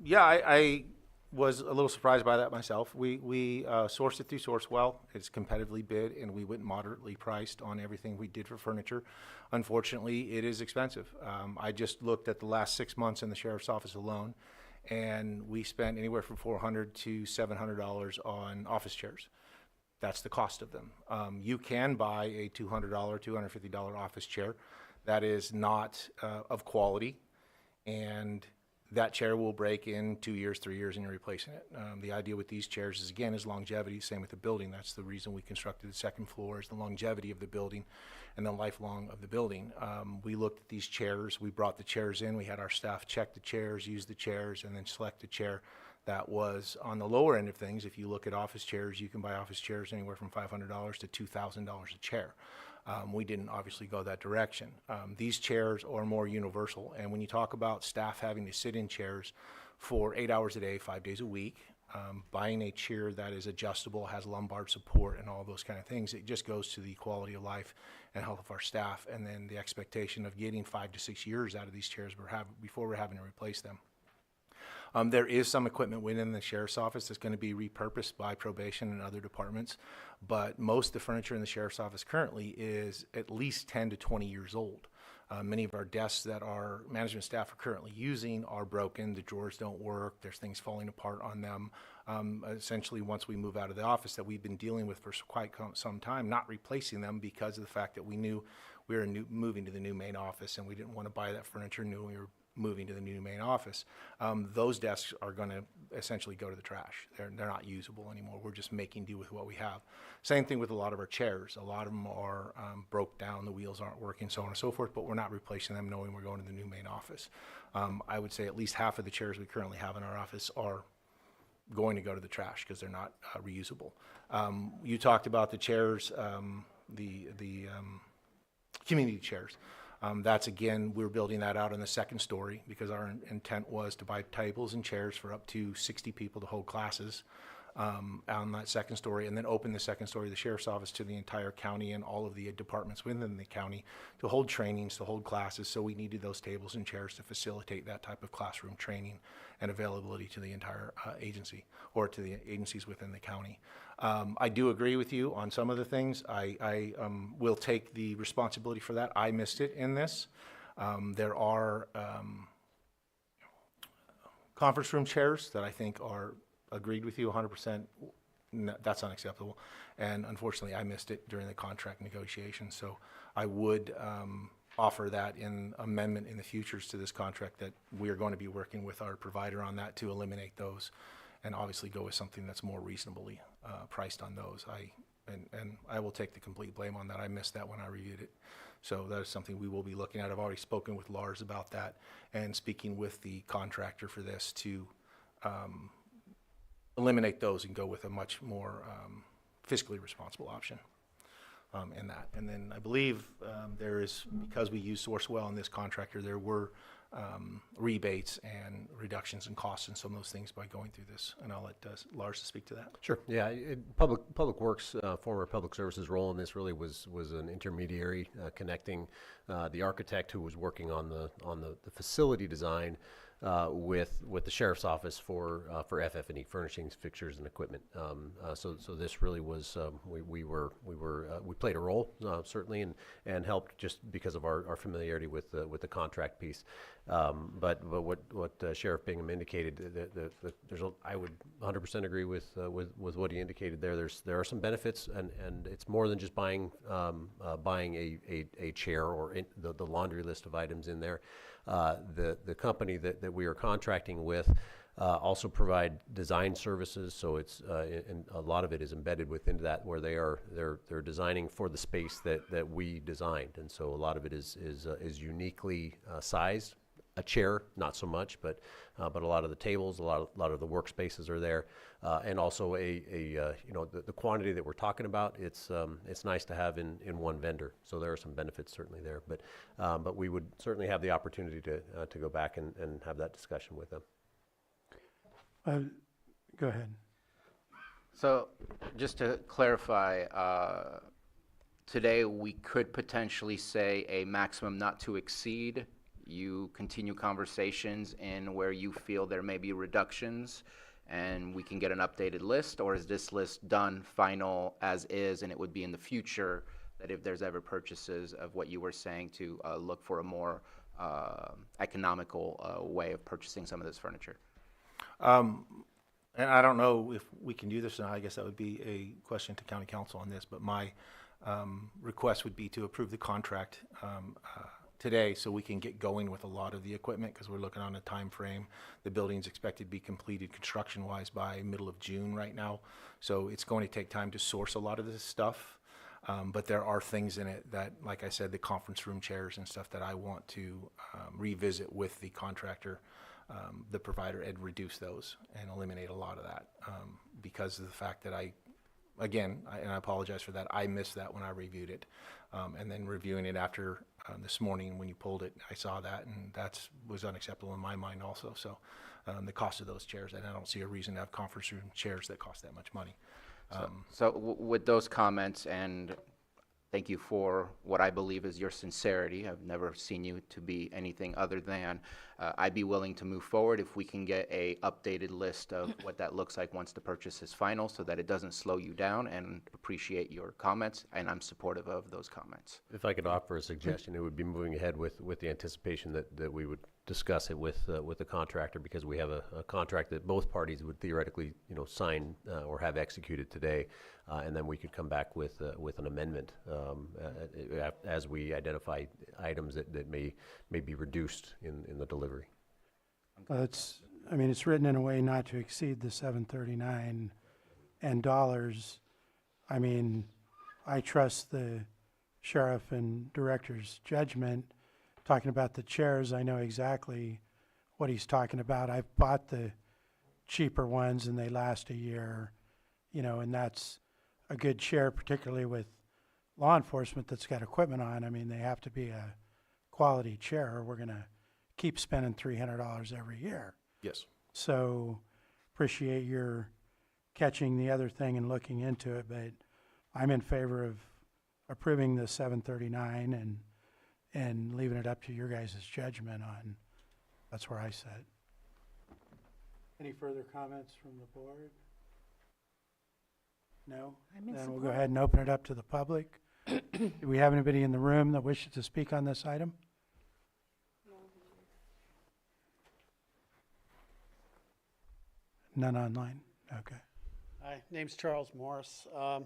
Yeah, I was a little surprised by that myself. We sourced it through Sourcewell. It's competitively bid, and we went moderately priced on everything we did for furniture. Unfortunately, it is expensive. I just looked at the last 6 months in the sheriff's office alone, and we spent anywhere from $400 to $700 on office chairs. That's the cost of them. You can buy a $200, $250 office chair that is not of quality, and that chair will break in 2 years, 3 years, and you're replacing it. The idea with these chairs is, again, is longevity. Same with the building. That's the reason we constructed the second floor, is the longevity of the building and the lifelong of the building. We looked at these chairs. We brought the chairs in. We had our staff check the chairs, use the chairs, and then select a chair that was on the lower end of things. If you look at office chairs, you can buy office chairs anywhere from $500 to $2,000 a chair. We didn't obviously go that direction. These chairs are more universal, and when you talk about staff having to sit in chairs for 8 hours a day, 5 days a week, buying a chair that is adjustable, has lumbar support, and all those kind of things, it just goes to the quality of life and health of our staff, and then the expectation of getting 5 to 6 years out of these chairs before we're having to replace them. There is some equipment within the sheriff's office that's going to be repurposed by probation and other departments, but most of the furniture in the sheriff's office currently is at least 10 to 20 years old. Many of our desks that our management staff are currently using are broken. The drawers don't work. There's things falling apart on them. Essentially, once we move out of the office that we've been dealing with for quite some time, not replacing them because of the fact that we knew we were moving to the new main office, and we didn't want to buy that furniture, knew we were moving to the new main office. Those desks are going to essentially go to the trash. They're not usable anymore. We're just making do with what we have. Same thing with a lot of our chairs. A lot of them are broke down, the wheels aren't working, so on and so forth, but we're not replacing them knowing we're going to the new main office. I would say at least half of the chairs we currently have in our office are going to go to the trash because they're not reusable. You talked about the chairs, the community chairs. That's, again, we're building that out in the second story because our intent was to buy tables and chairs for up to 60 people to hold classes on that second story, and then open the second story of the sheriff's office to the entire county and all of the departments within the county to hold trainings, to hold classes. So we needed those tables and chairs to facilitate that type of classroom training and availability to the entire agency or to the agencies within the county. I do agree with you on some of the things. I will take the responsibility for that. I missed it in this. There are conference room chairs that I think are agreed with you 100%. That's unacceptable. And unfortunately, I missed it during the contract negotiation. So I would offer that in amendment in the futures to this contract that we are going to be working with our provider on that to eliminate those and obviously go with something that's more reasonably priced on those. And I will take the complete blame on that. I missed that when I reviewed it. So that is something we will be looking at. I've already spoken with Lars about that and speaking with the contractor for this to eliminate those and go with a much more fiscally responsible option in that. And then I believe there is, because we use Sourcewell in this contractor, there were rebates and reductions in costs and some of those things by going through this. And I'll let Lars speak to that. Sure. Yeah. Public Works, former Public Services role in this really was an intermediary connecting the architect who was working on the facility design with the sheriff's office for FF&E, furnishings, fixtures, and equipment. So this really was we played a role certainly and helped just because of our familiarity with the contract piece. But what Sheriff Bingham indicated, I would 100% agree with what he indicated there. There are some benefits, and it's more than just buying a chair or the laundry list of items in there. The company that we are contracting with also provide design services, so it's and a lot of it is embedded within that, where they're designing for the space that we designed, and so a lot of it is uniquely sized A chair, not so much, but a lot of the tables, a lot of the workspaces are there, and also the quantity that we're talking about. It's nice to have in one vendor. So there are some benefits certainly there, but we would certainly have the opportunity to go back and have that discussion with them. Go ahead. So, just to clarify, today we could potentially say a maximum not to exceed. You continue conversations in where you feel there may be reductions, and we can get an updated list, or is this list done final as is, and it would be in the future that if there's ever purchases of what you were saying to look for a more economical way of purchasing some of this furniture? And I don't know if we can do this, and I guess that would be a question to county council on this, but my request would be to approve the contract today so we can get going with a lot of the equipment, because we're looking on a time frame. The building's expected to be completed construction-wise by middle of June right now, so it's going to take time to source a lot of this stuff. But there are things in it that, like I said, the conference room chairs and stuff that I want to revisit with the contractor, the provider, and reduce those and eliminate a lot of that because of the fact that I apologize for that, I missed that when I reviewed it. And then reviewing it after this morning when you pulled it, I saw that, and that was unacceptable in my mind also. So the cost of those chairs, and I don't see a reason to have conference room chairs that cost that much money. With those comments, and thank you for what I believe is your sincerity. I've never seen you to be anything other than, I'd be willing to move forward if we can get a updated list of what that looks like once the purchase is final, so that it doesn't slow you down, and appreciate your comments, and I'm supportive of those comments. If I could offer a suggestion, it would be moving ahead with the anticipation that we would discuss it with the contractor, because we have a contract that both parties would theoretically, sign or have executed today, and then we could come back with an amendment as we identify items that may be reduced in the delivery. Well, it's written in a way not to exceed the $739 and dollars. I mean, I trust the sheriff and director's judgment. Talking about the chairs, I know exactly what he's talking about. I've bought the cheaper ones and they last a year, and that's a good chair, particularly with law enforcement that's got equipment on. I mean, they have to be a quality chair, or we're going to keep spending $300 every year. Yes. So appreciate your catching the other thing and looking into it, but I'm in favor of approving the $739 and leaving it up to your guys' judgment on, that's where I sit. Any further comments from the board? No? Then we'll go ahead and open it up to the public. Do we have anybody in the room that wishes to speak on this item? None online? Okay. Hi, name's Charles Morris. I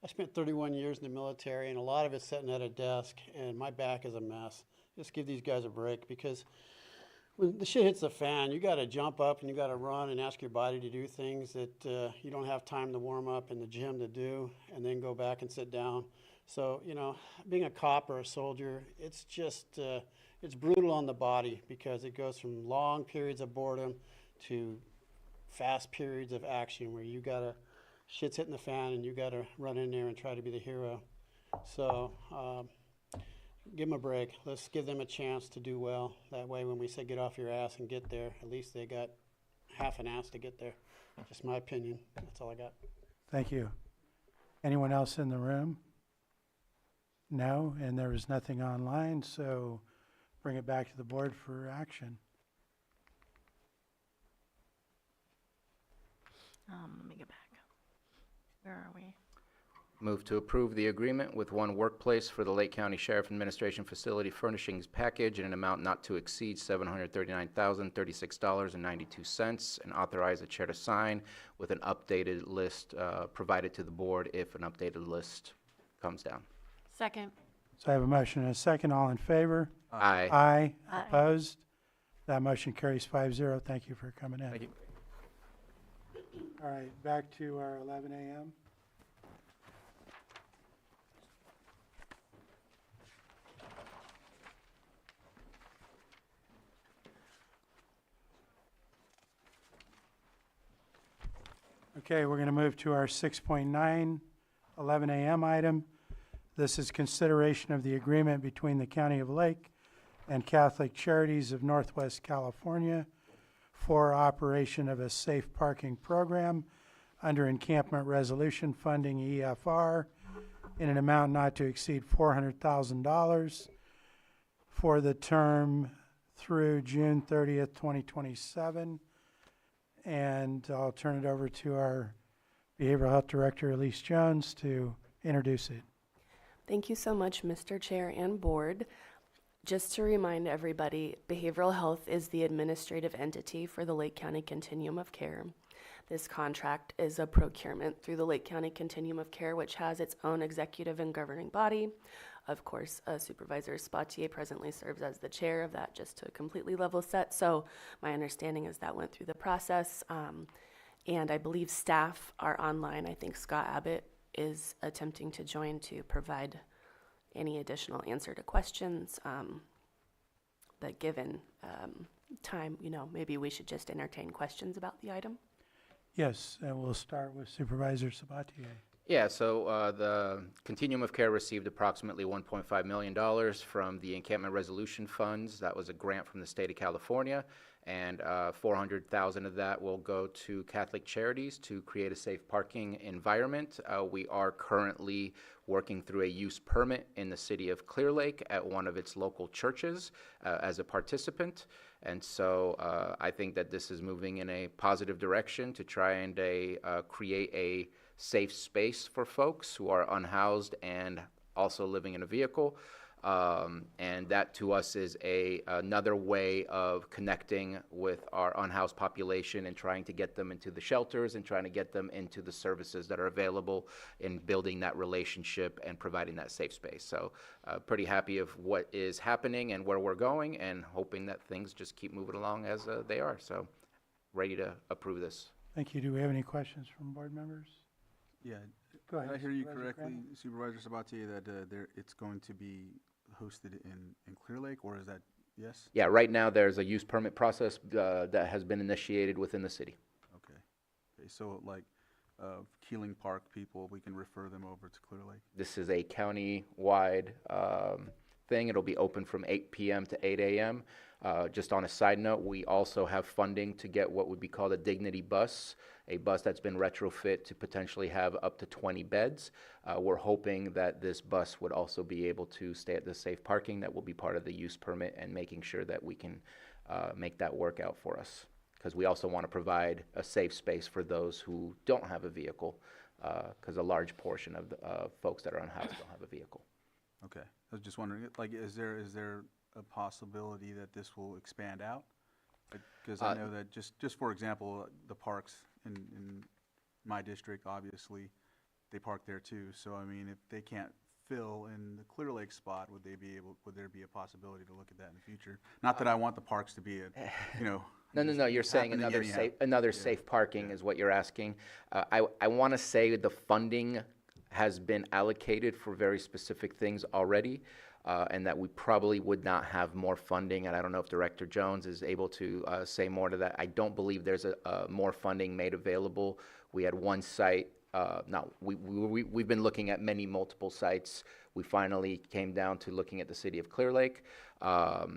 spent 31 years in the military, and a lot of it's sitting at a desk, and my back is a mess. Just give these guys a break, because when the shit hits the fan, you got to jump up and you got to run and ask your body to do things that you don't have time to warm up in the gym to do, and then go back and sit down. So, being a cop or a soldier, it's just, it's brutal on the body, because it goes from long periods of boredom to fast periods of action where you gotta, shit's hitting the fan and you gotta run in there and try to be the hero. So give them a break. Let's give them a chance to do well. That way when we say get off your ass and get there, at least they got half an ass to get there. Just my opinion. That's all I got. Thank you. Anyone else in the room? No, and there was nothing online, so bring it back to the board for action. Let me get back. Where are we? Move to approve the agreement with One Workplace for the Lake County Sheriff Administration Facility Furnishings Package in an amount not to exceed $739,036.92, and authorize the chair to sign with an updated list provided to the board if an updated list comes down. Second. So I have a motion and a second. All in favor? Aye. Aye. Aye. Opposed? That motion carries 5-0. Thank you for coming in. Thank you. All right, back to our 11 a.m. Okay, we're going to move to our 6.9, 11 a.m. item. This is consideration of the agreement between the County of Lake and Catholic Charities of Northwest California for operation of a safe parking program under Encampment Resolution Funding EFR in an amount not to exceed $400,000 for the term through June 30th, 2027. And I'll turn it over to our Behavioral Health Director, Elise Jones, to introduce it. Thank you so much, Mr. Chair and Board. Just to remind everybody, behavioral health is the administrative entity for the Lake County Continuum of Care. This contract is a procurement through the Lake County Continuum of Care, which has its own executive and governing body. Of course, Supervisor Spatier presently serves as the chair of that, just to completely level set. So my understanding is that went through the process. And I believe staff are online. I think Scott Abbott is attempting to join to provide any additional answer to questions. But given time, maybe we should just entertain questions about the item. Yes, and we'll start with Supervisor Sabatier. Yeah, so the Continuum of Care received approximately $1.5 million from the Encampment Resolution Funds. That was a grant from the state of California, and $400,000 of that will go to Catholic Charities to create a safe parking environment. We are currently working through a use permit in the city of Clear Lake at one of its local churches as a participant. And so I think that this is moving in a positive direction to try and create a safe space for folks who are unhoused and also living in a vehicle. And that to us is another way of connecting with our unhoused population and trying to get them into the shelters and trying to get them into the services that are available in building that relationship and providing that safe space. So pretty happy of what is happening and where we're going, and hoping that things just keep moving along as they are. So ready to approve this. Thank you. Do we have any questions from board members? Yeah. Go ahead, Did I hear you Supervisor correctly, Crandall? Supervisor Sabatier, that it's going to be hosted in Clear Lake, or is that yes? Yeah, right now there's a use permit process that has been initiated within the city. Okay. Okay, so like Keeling Park people, we can refer them over to Clear Lake? This is a county-wide thing. It'll be open from 8 p.m. to 8 a.m. Just on a side note, we also have funding to get what would be called a Dignity Bus, a bus that's been retrofit to potentially have up to 20 beds. We're hoping that this bus would also be able to stay at the safe parking that will be part of the use permit, and making sure that we can make that work out for us. Because we also want to provide a safe space for those who don't have a vehicle, because a large portion of the folks that are unhoused don't have a vehicle. Okay. I was just wondering, like, is there a possibility that this will expand out? Because I know that just for example, the parks in my district, obviously, they park there too. So I mean, if they can't fill in the Clear Lake spot, would there be a possibility to look at that in the future? Not that I want the parks to be No, you're saying another safe parking is what you're asking. I want to say the funding has been allocated for very specific things already. And that we probably would not have more funding. And I don't know if Director Jones is able to say more to that. I don't believe there's more funding made available. We had one site. We've been looking at multiple sites. We finally came down to looking at the city of Clear Lake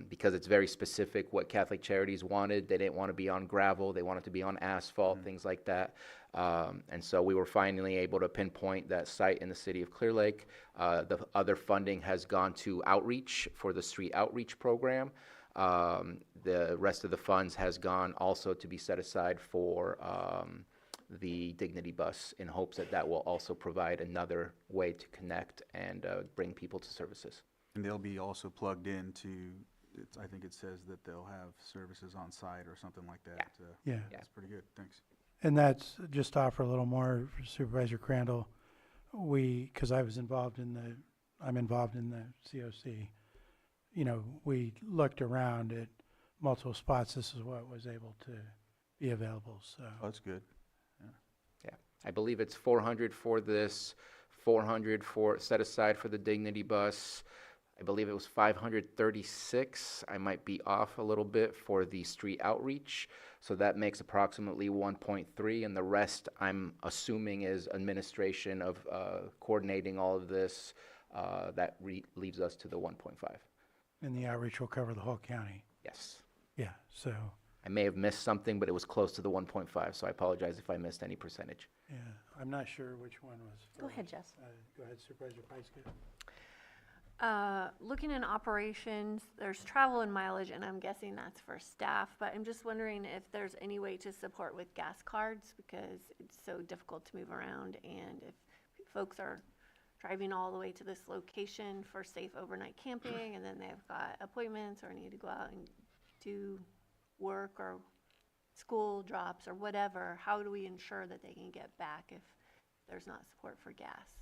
because it's very specific what Catholic Charities wanted. They didn't want to be on gravel. They wanted to be on asphalt, things like that. And so we were finally able to pinpoint that site in the city of Clear Lake. The other funding has gone to outreach for the street outreach program. The rest of the funds has gone also to be set aside for the Dignity Bus, in hopes that that will also provide another way to connect and bring people to services. And they'll be also plugged into, I think it says that they'll have services on site or something like that. Yeah. That's pretty good. Thanks. And that's, just to offer a little more for Supervisor Crandall, because I'm involved in the COC, we looked around at multiple spots. This is what was able to be available, so. Oh, that's good. Yeah, I believe it's 400 for this, 400 for set aside for the Dignity Bus, I believe it was 536. I might be off a little bit for the street outreach. So that makes approximately 1.3, and the rest I'm assuming is administration of coordinating all of this. That leaves us to the 1.5. And the outreach will cover the whole county. Yes. Yeah, so, I may have missed something, but it was close to the 1.5, so I apologize if I missed any percentage. yeah, I'm not sure which one was. Go ahead, Jess. Go ahead, Supervisor Pyska. Looking in operations, there's travel and mileage, and I'm guessing that's for staff, but I'm just wondering if there's any way to support with gas cards, because it's so difficult to move around, and if folks are driving all the way to this location for safe overnight camping, and then they've got appointments or need to go out and do work or school drops or whatever, how do we ensure that they can get back if there's not support for gas?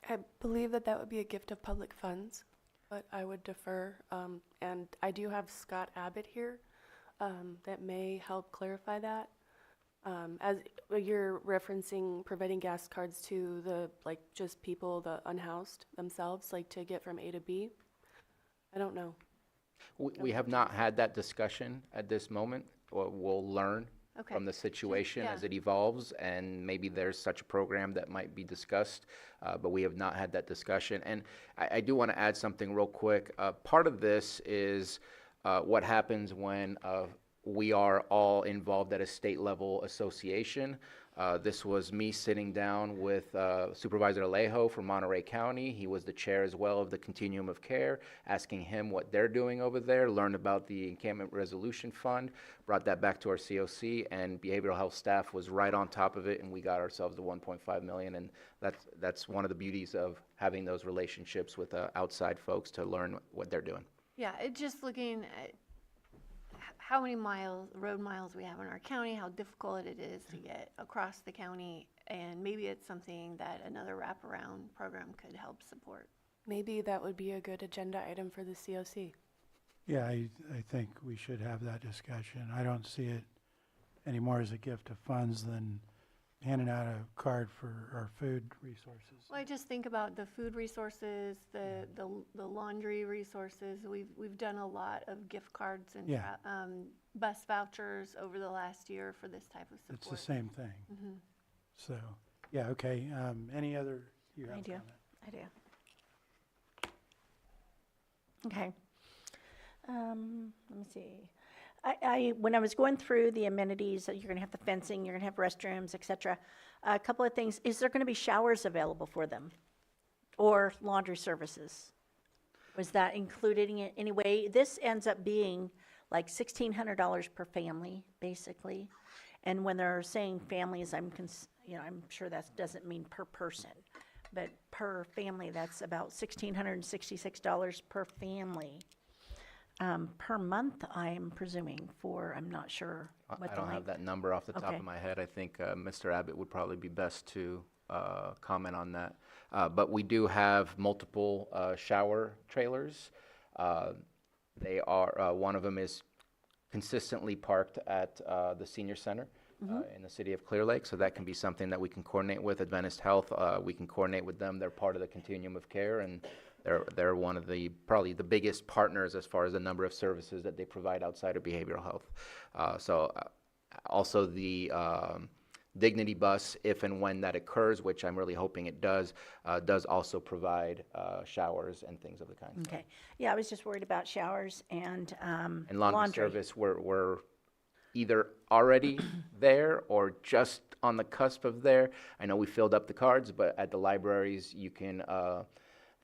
I believe that would be a gift of public funds, but I would defer. And I do have Scott Abbott here that may help clarify that. As you're referencing providing gas cards to the, like, just people, the unhoused themselves, like to get from A to B. I don't know. We have not had that discussion at this moment. We'll learn Okay. from the situation Yeah. as it evolves, and maybe there's such a program that might be discussed, but we have not had that discussion. And I do want to add something real quick. Part of this is what happens when we are all involved at a state level association. This was me sitting down with Supervisor Alejo from Monterey County. He was the chair as well of the Continuum of Care, asking him what they're doing over there, learned about the Encampment Resolution Fund, brought that back to our COC, and behavioral health staff was right on top of it, and we got ourselves the 1.5 million, and that's one of the beauties of having those relationships with outside folks to learn what they're doing. Yeah, it just looking at how many road miles we have in our county, how difficult it is to get across the county, and maybe it's something that another wraparound program could help support. Maybe that would be a good agenda item for the COC. Yeah, I think we should have that discussion. I don't see it anymore as a gift of funds than handing out a card for our food resources. Well, I just think about the food resources, the laundry resources. We've done a lot of gift cards and Yeah. bus vouchers over the last year for this type of support. It's the same thing. Mm-hmm. So, yeah, okay. Any other, you have a I do. comment? I do. Okay. Let me see. When I was going through the amenities, you're gonna have the fencing, you're gonna have restrooms, et cetera. A couple of things, is there gonna be showers available for them? Or laundry services? Was that included in it anyway? This ends up being like $1,600 per family, basically. And when they're saying families, I'm sure that doesn't mean per person. But per family, that's about $1,666 per family. Per month, I'm presuming I'm not sure what I the don't have length. that number off the top Okay. of my head. I think Mr. Abbott would probably be best to comment on that. But we do have multiple shower trailers. They are, one of them is consistently parked at the senior center in the city of Clear Lake, so that can be something that we can coordinate with Adventist Health. We can coordinate with them. They're part of the Continuum of Care, and they're one of probably the biggest partners as far as the number of services that they provide outside of behavioral health. Also the Dignity Bus, if and when that occurs, which I'm really hoping it does also provide showers and things of the kind. Okay, yeah, I was just worried about showers and And laundry service, we're either already there or just on the cusp of there. I know we filled up the cards, but at the libraries, you can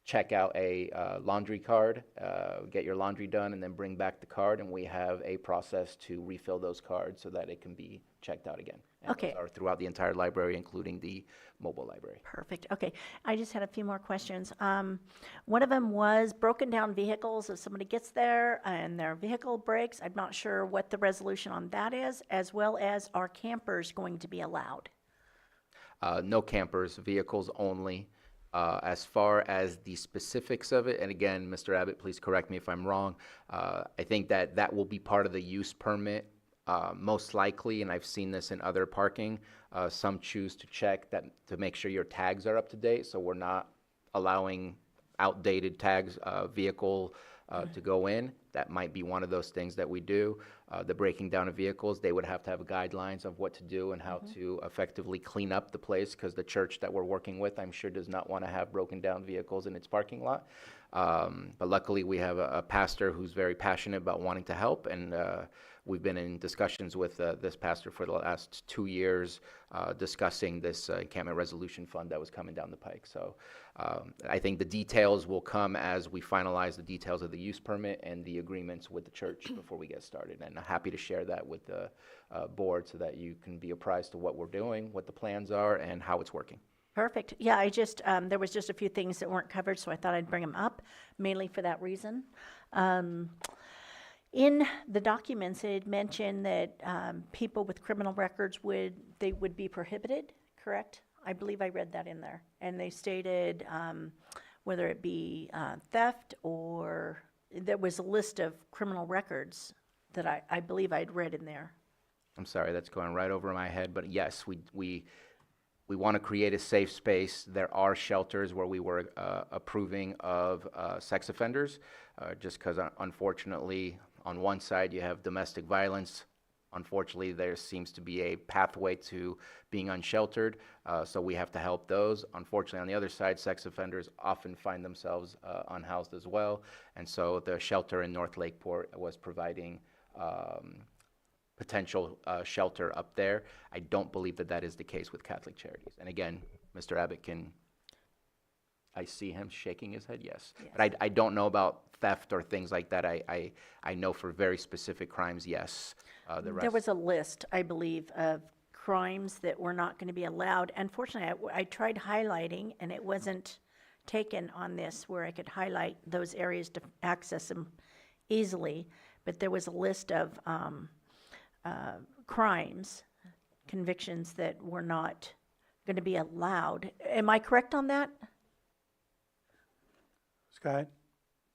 check out a laundry card, get your laundry done, and then bring back the card, and we have a process to refill those cards so that it can be checked out again. And Okay. those are throughout the entire library, including the mobile library. Perfect. Okay. I just had a few more questions. One of them was broken down vehicles. If somebody gets there and their vehicle breaks, I'm not sure what the resolution on that is, as well as are campers going to be allowed? No campers, vehicles only. As far as the specifics of it, and again, Mr. Abbott, please correct me if I'm wrong, I think that will be part of the use permit, most likely, and I've seen this in other parking. Some choose to check that to make sure your tags are up to date, so we're not allowing outdated tags, vehicle to go in. That might be one of those things that we do. The breaking down of vehicles, they would have to have guidelines of what to do and how to effectively clean up the place, because the church that we're working with, I'm sure, does not want to have broken down vehicles in its parking lot. But luckily, we have a pastor who's very passionate about wanting to help, and we've been in discussions with this pastor for the last 2 years, discussing this encampment resolution fund that was coming down the pike. So I think the details will come as we finalize the details of the use permit and the agreements with the church before we get started. And I'm happy to share that with the board so that you can be apprised of what we're doing, what the plans are, and how it's working. Perfect. Yeah, I just, there was just a few things that weren't covered, so I thought I'd bring them up, mainly for that reason. In the documents, it mentioned that people with criminal records would be prohibited, correct? I believe I read that in there. And they stated whether it be theft, or there was a list of criminal records that I believe I'd read in there. I'm sorry, that's going right over my head, but yes, we want to create a safe space. There are shelters where we were approving of sex offenders, just because unfortunately, on one side you have domestic violence. Unfortunately, there seems to be a pathway to being unsheltered, so we have to help those. Unfortunately, on the other side, sex offenders often find themselves unhoused as well, and so the shelter in North Lakeport was providing potential shelter up there. I don't believe that that is the case with Catholic Charities. And again, Mr. Abbott I see him shaking his head, yes. But I don't know about theft or things like that. I know for very specific crimes, yes. The rest. There was a list, I believe, of crimes that were not going to be allowed. Unfortunately, I tried highlighting, and it wasn't taken on this where I could highlight those areas to access them easily. But there was a list of crimes, convictions that were not going to be allowed. Am I correct on that? Scott,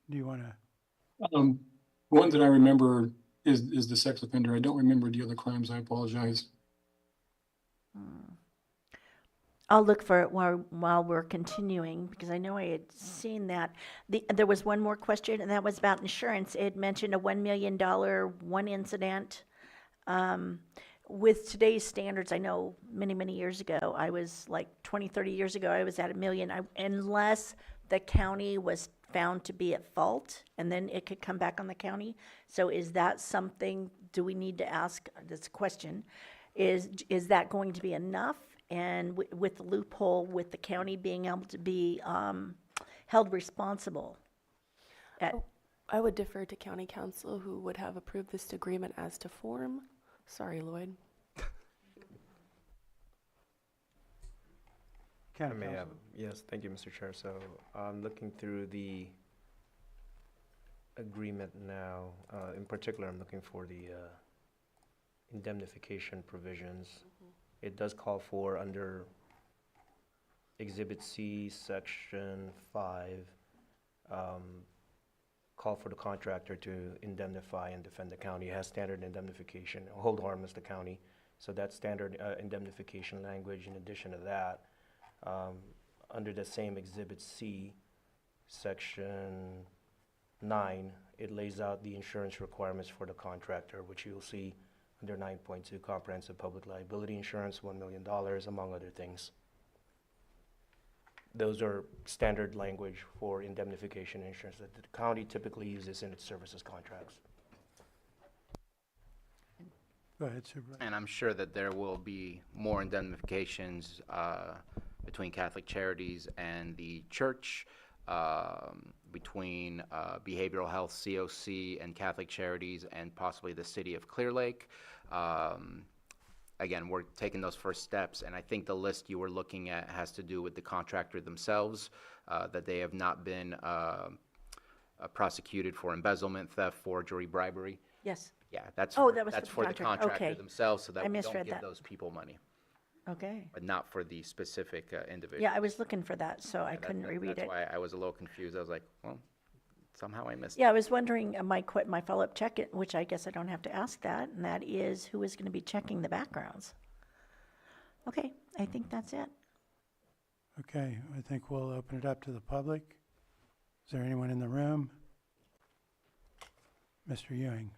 do you want to? One that I remember is the sex offender. I don't remember the other crimes. I apologize. I'll look for it while we're continuing, because I know I had seen that. There was one more question, and that was about insurance. It mentioned a $1 million one incident. With today's standards, I know many years ago, I was like 20, 30 years ago, I was at $1 million, unless the county was found to be at fault, and then it could come back on the county. So is that something, do we need to ask this question, is that going to be enough? And with the loophole, with the county being able to be held responsible? I would defer to county council, who would have approved this agreement as to form. Sorry, Lloyd. Yes, thank you, Mr. Chair. So I'm looking through the agreement now. In particular, I'm looking for the indemnification provisions. It does call for, under Exhibit C, Section 5, call for the contractor to indemnify and defend the county. It has standard indemnification, hold harmless the county. So that's standard indemnification language. In addition to that, under the same Exhibit C, Section 9, it lays out the insurance requirements for the contractor, which you'll see under 9.2, comprehensive public liability insurance, $1 million, among other things. Those are standard language for indemnification insurance that the county typically uses in its services contracts. Go ahead, Supervisor. And I'm sure that there will be more indemnifications between Catholic Charities and the church, between Behavioral Health COC and Catholic Charities, and possibly the city of Clear Lake. Again, we're taking those first steps, and I think the list you were looking at has to do with the contractor themselves, that they have not been prosecuted for embezzlement, theft, forgery, bribery. Yes. Yeah, that's Oh, for, that was that's for for the the contractor. contractor Okay. themselves, so that I we don't misread give that. those people money, Okay. but not for the specific individual. Yeah, I was looking for that, so I couldn't reread That's it. why I was a little confused. I was like, well, somehow I missed Yeah, I was wondering, my follow-up check, which I guess I don't have to ask that, and that is, who is going to be checking the backgrounds? Okay, I think that's it. Okay, I think we'll open it up to the public. Is there anyone in the room? Mr. Ewing.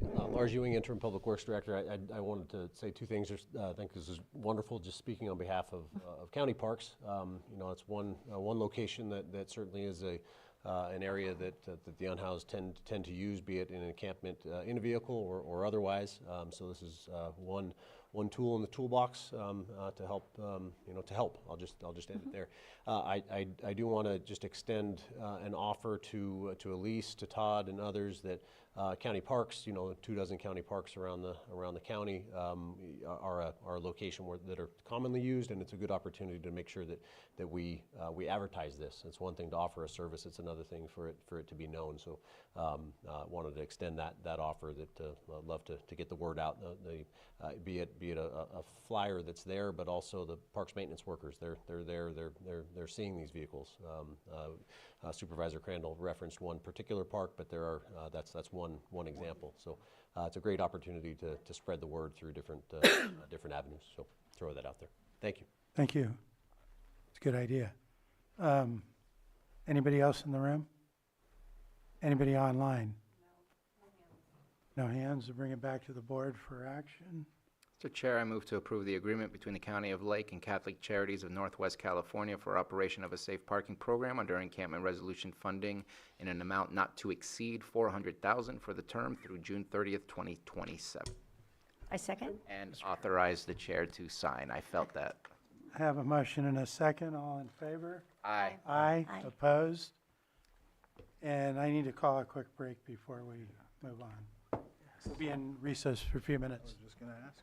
Lars Ewing, Interim Public Works Director. I wanted to say two things. I think this is wonderful, just speaking on behalf of county parks. You know, it's one location that certainly is an area that the unhoused tend to use, be it in an encampment in a vehicle or otherwise. So this is one tool in the toolbox to help. To help. I'll just end it there. I do want to just extend an offer to Elise, to Todd, and others that county parks, 24 county parks around the county, are a location that are commonly used, and it's a good opportunity to make sure that we advertise this. It's one thing to offer a service; it's another thing for it to be known. So, wanted to extend that offer. That I'd love to get the word out. Be it a flyer that's there, but also the parks maintenance workers. They're there. They're seeing these vehicles. Supervisor Crandall referenced one particular park, but there are that's one example. So it's a great opportunity to spread the word through different avenues. So throw that out there. Thank you. Thank you. It's a good idea. Anybody else in the room? Anybody online? No hands. To bring it back to the board for action. Mr. Chair, I move to approve the agreement between the County of Lake and Catholic Charities of Northwest California for operation of a safe parking program under encampment resolution funding in an amount not to exceed $400,000 for the term through June 30th, 2027. I second. And authorize the chair to sign. I felt that. I have a motion and a second. All in favor? Aye. Aye. Aye. Opposed? And I need to call a quick break before we move on. We'll be in recess for a few minutes. I was just going to ask.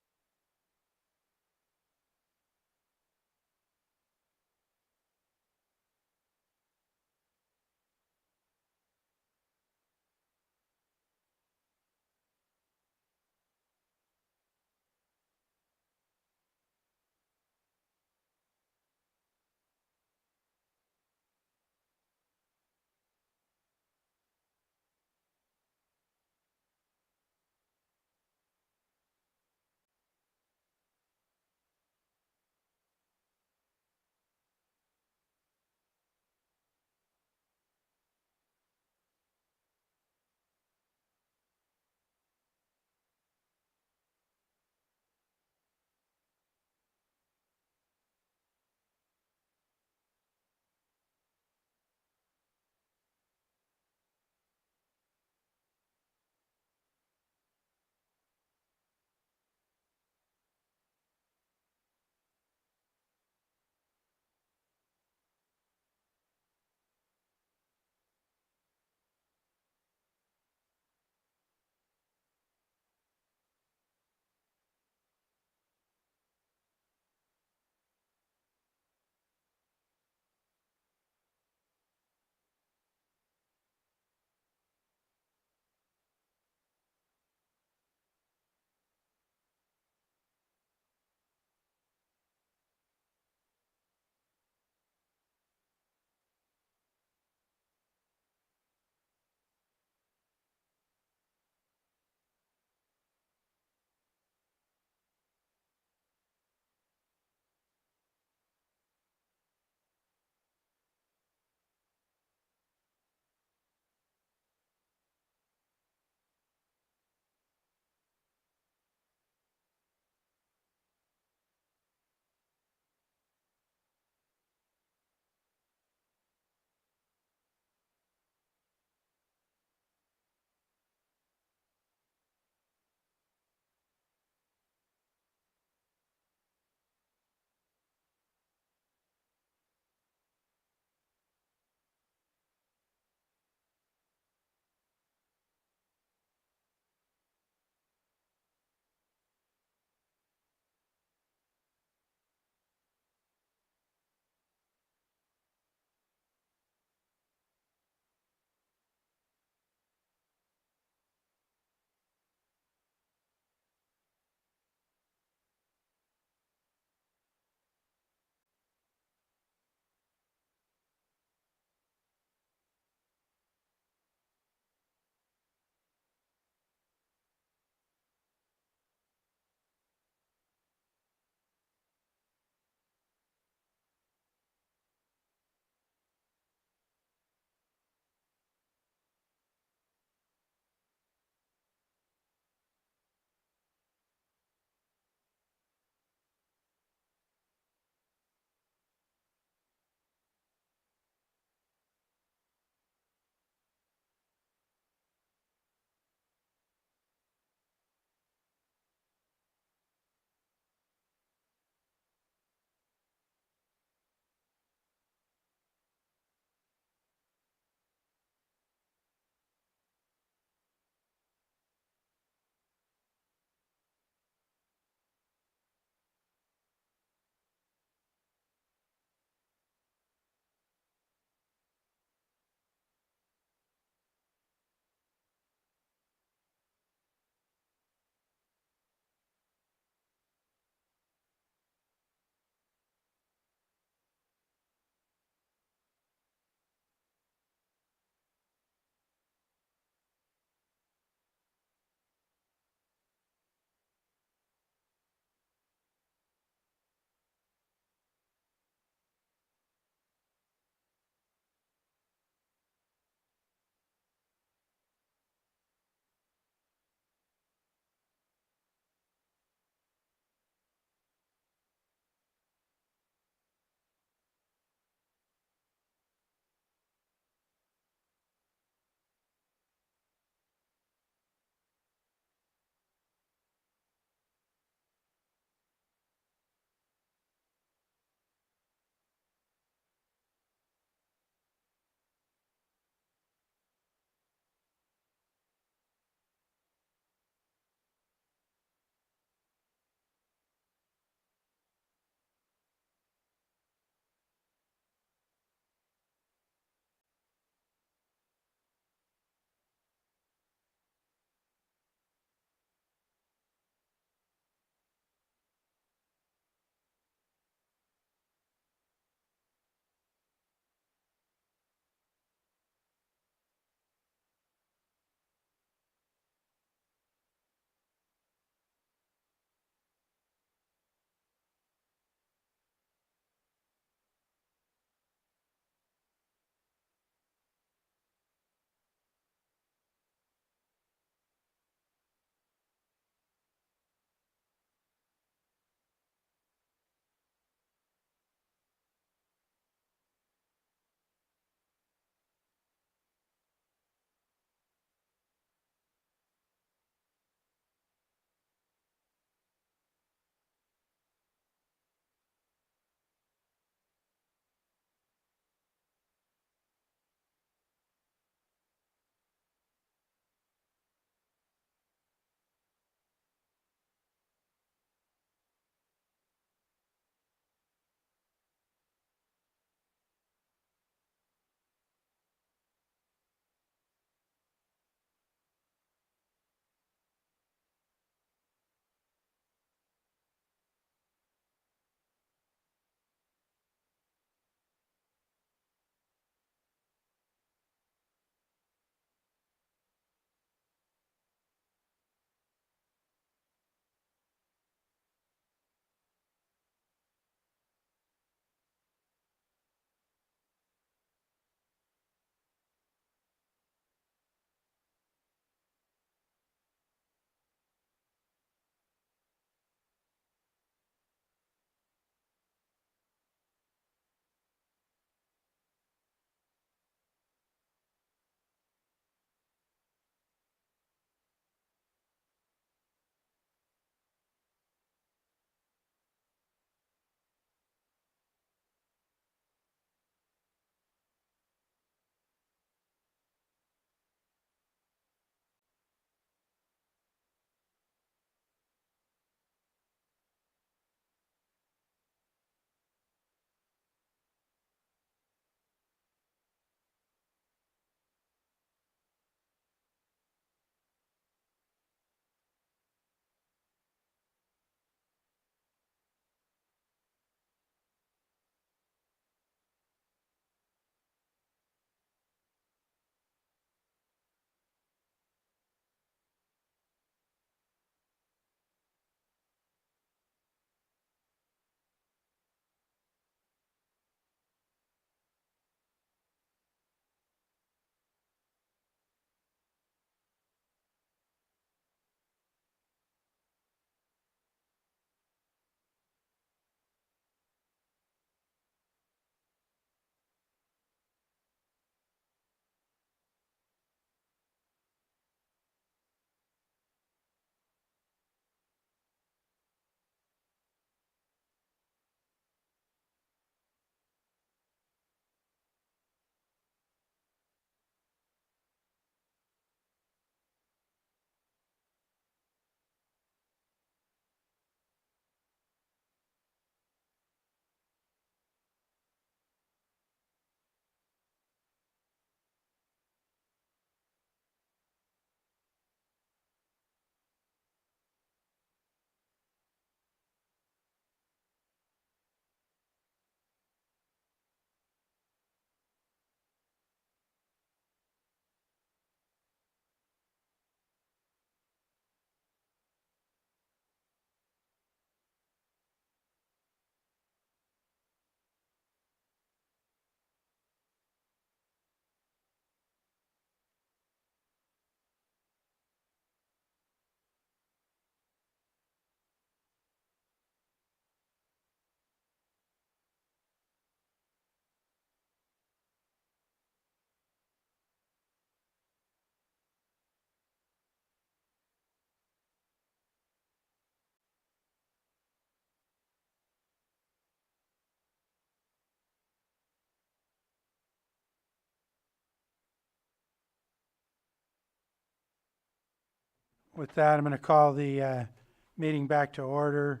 With that, I'm going to call the meeting back to order,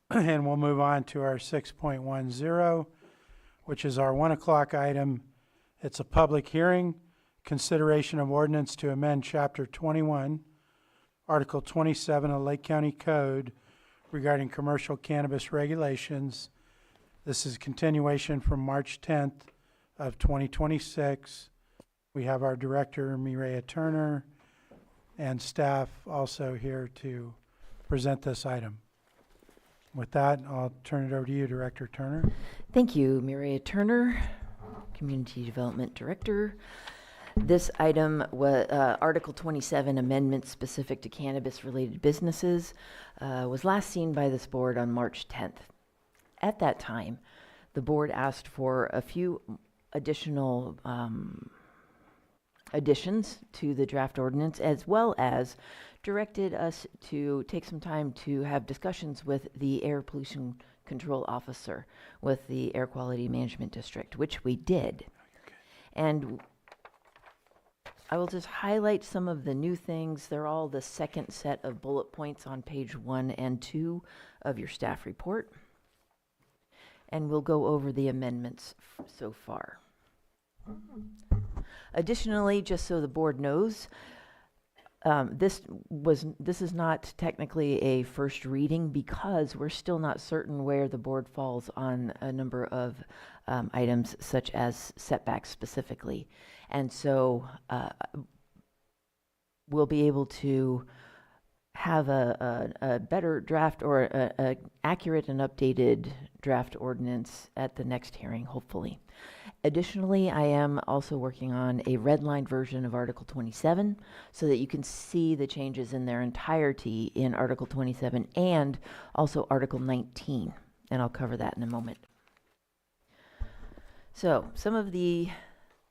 and we'll move on to our 6.10, which is our 1 o'clock item. It's a public hearing, consideration of ordinance to amend Chapter 21, Article 27 of Lake County Code regarding commercial cannabis regulations. This is continuation from March 10th of 2026. We have our director, Mireya Turner, and staff also here to present this item. With that, I'll turn it over to you, Director Turner. Thank you, Mireya Turner, Community Development Director. This item was Article 27, amendment specific to cannabis-related businesses, was last seen by this board on March 10th. At that time, the board asked for a few additional additions to the draft ordinance, as well as directed us to take some time to have discussions with the air pollution control officer with the Air Quality Management District, which we did. And I will just highlight some of the new things. They're all the second set of bullet points on page 1 and 2 of your staff report. And we'll go over the amendments so far. Additionally, just so the board knows, this is not technically a first reading because we're still not certain where the board falls on a number of items such as setbacks specifically. And so we'll be able to have a better draft or a accurate and updated draft ordinance at the next hearing, hopefully. Additionally, I am also working on a redlined version of Article 27 so that you can see the changes in their entirety in Article 27 and also Article 19, and I'll cover that in a moment. So, some of the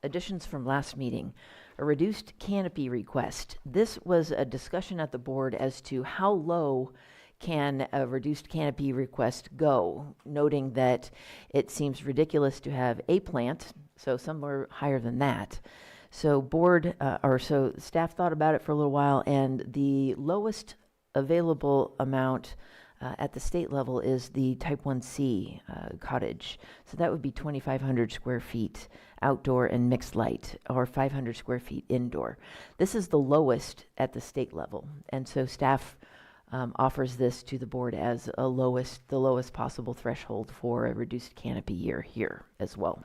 additions from last meeting. A reduced canopy request. This was a discussion at the board as to how low can a reduced canopy request go, noting that it seems ridiculous to have a plant, so somewhere higher than that. So so staff thought about it for a little while, and the lowest available amount at the state level is the Type 1C cottage. So that would be 2,500 square feet outdoor and mixed light, or 500 square feet indoor. This is the lowest at the state level, and so staff offers this to the board as the lowest possible threshold for a reduced canopy year here as well.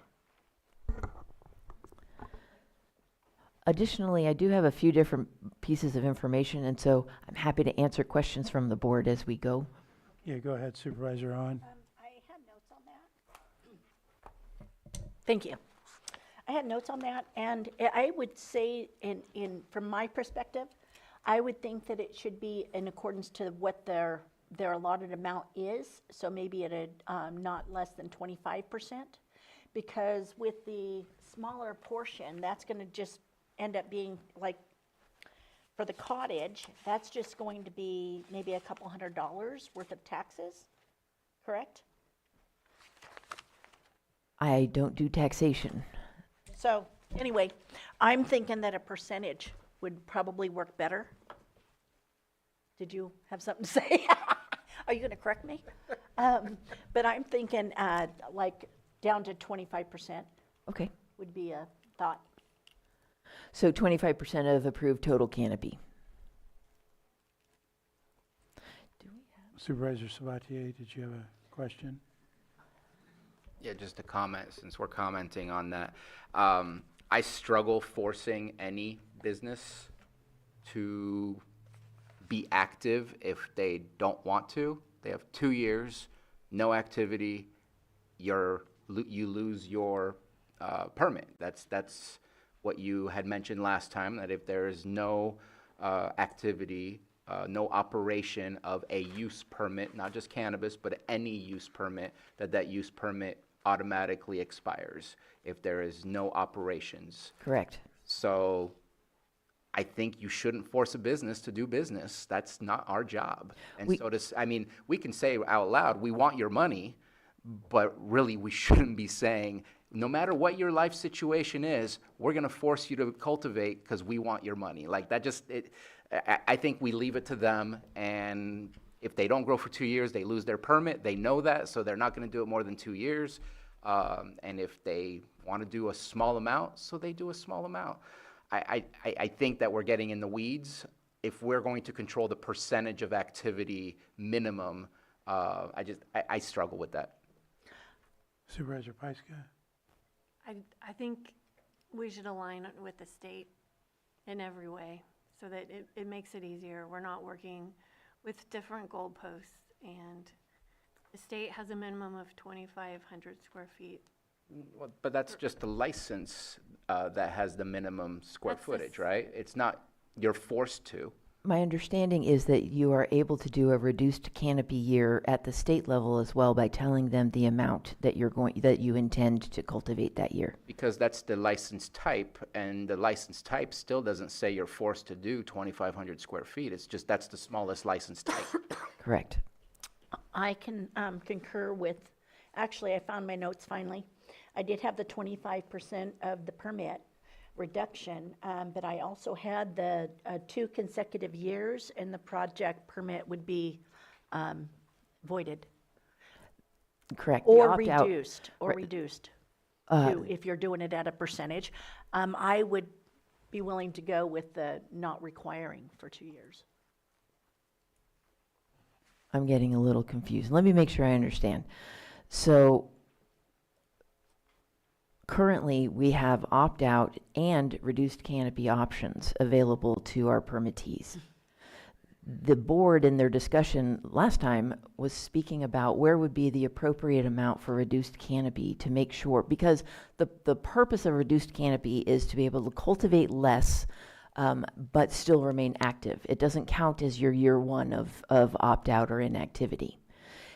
Additionally, I do have a few different pieces of information, and so I'm happy to answer questions from the board as we go. Yeah, go ahead, Supervisor On. I had notes on that. Thank you. I had notes on that, and I would say, from my perspective, I would think that it should be in accordance to what their allotted amount is, so maybe at a not less than 25%, because with the smaller portion, that's going to just end up being like, for the cottage, that's just going to be maybe a couple $100 worth of taxes, correct? I don't do taxation. So anyway, I'm thinking that a percentage would probably work better. Did you have something to say? Are you going to correct me? But I'm thinking like down to 25%. Okay. Would be a thought. So 25% of approved total canopy. Supervisor Sabatier, did you have a question? Yeah, just a comment, since we're commenting on that. I struggle forcing any business to be active if they don't want to. They have 2 years, no activity, you lose your permit. That's what you had mentioned last time, that if there is no activity, no operation of a use permit, not just cannabis, but any use permit, that use permit automatically expires if there is no operations. Correct. So I think you shouldn't force a business to do business. That's not our job. And we can say out loud, we want your money, but really we shouldn't be saying, no matter what your life situation is, we're going to force you to cultivate because we want your money. Like that I think we leave it to them, and if they don't grow for 2 years, they lose their permit. They know that, so they're not going to do it more than 2 years. And if they want to do a small amount, so they do a small amount. I think that we're getting in the weeds. If we're going to control the percentage of activity minimum, I struggle with that. Supervisor Pyska? I think we should align with the state in every way so that it makes it easier. We're not working with different goalposts, and the state has a minimum of 2,500 square feet. Well, but that's just the license that has the minimum square That's the footage, right? It's not, you're forced to. My understanding is that you are able to do a reduced canopy year at the state level as well by telling them the amount that that you intend to cultivate that year. Because that's the license type, and the license type still doesn't say you're forced to do 2,500 square feet. It's just that's the smallest license type. Correct. I can concur with, actually, I found my notes finally. I did have the 25% of the permit reduction, but I also had the 2 consecutive years, and the project permit would be voided. Correct. Or The opt-out- reduced, Right. reduced, Uh, too, if you're doing it at a percentage. I would be willing to go with the not requiring for 2 years. I'm getting a little confused. Let me make sure I understand. So currently, we have opt-out and reduced canopy options available to our permittees. The board, in their discussion last time, was speaking about where would be the appropriate amount for reduced canopy to make sure, because the purpose of reduced canopy is to be able to cultivate less, but still remain active. It doesn't count as your year one of opt-out or inactivity.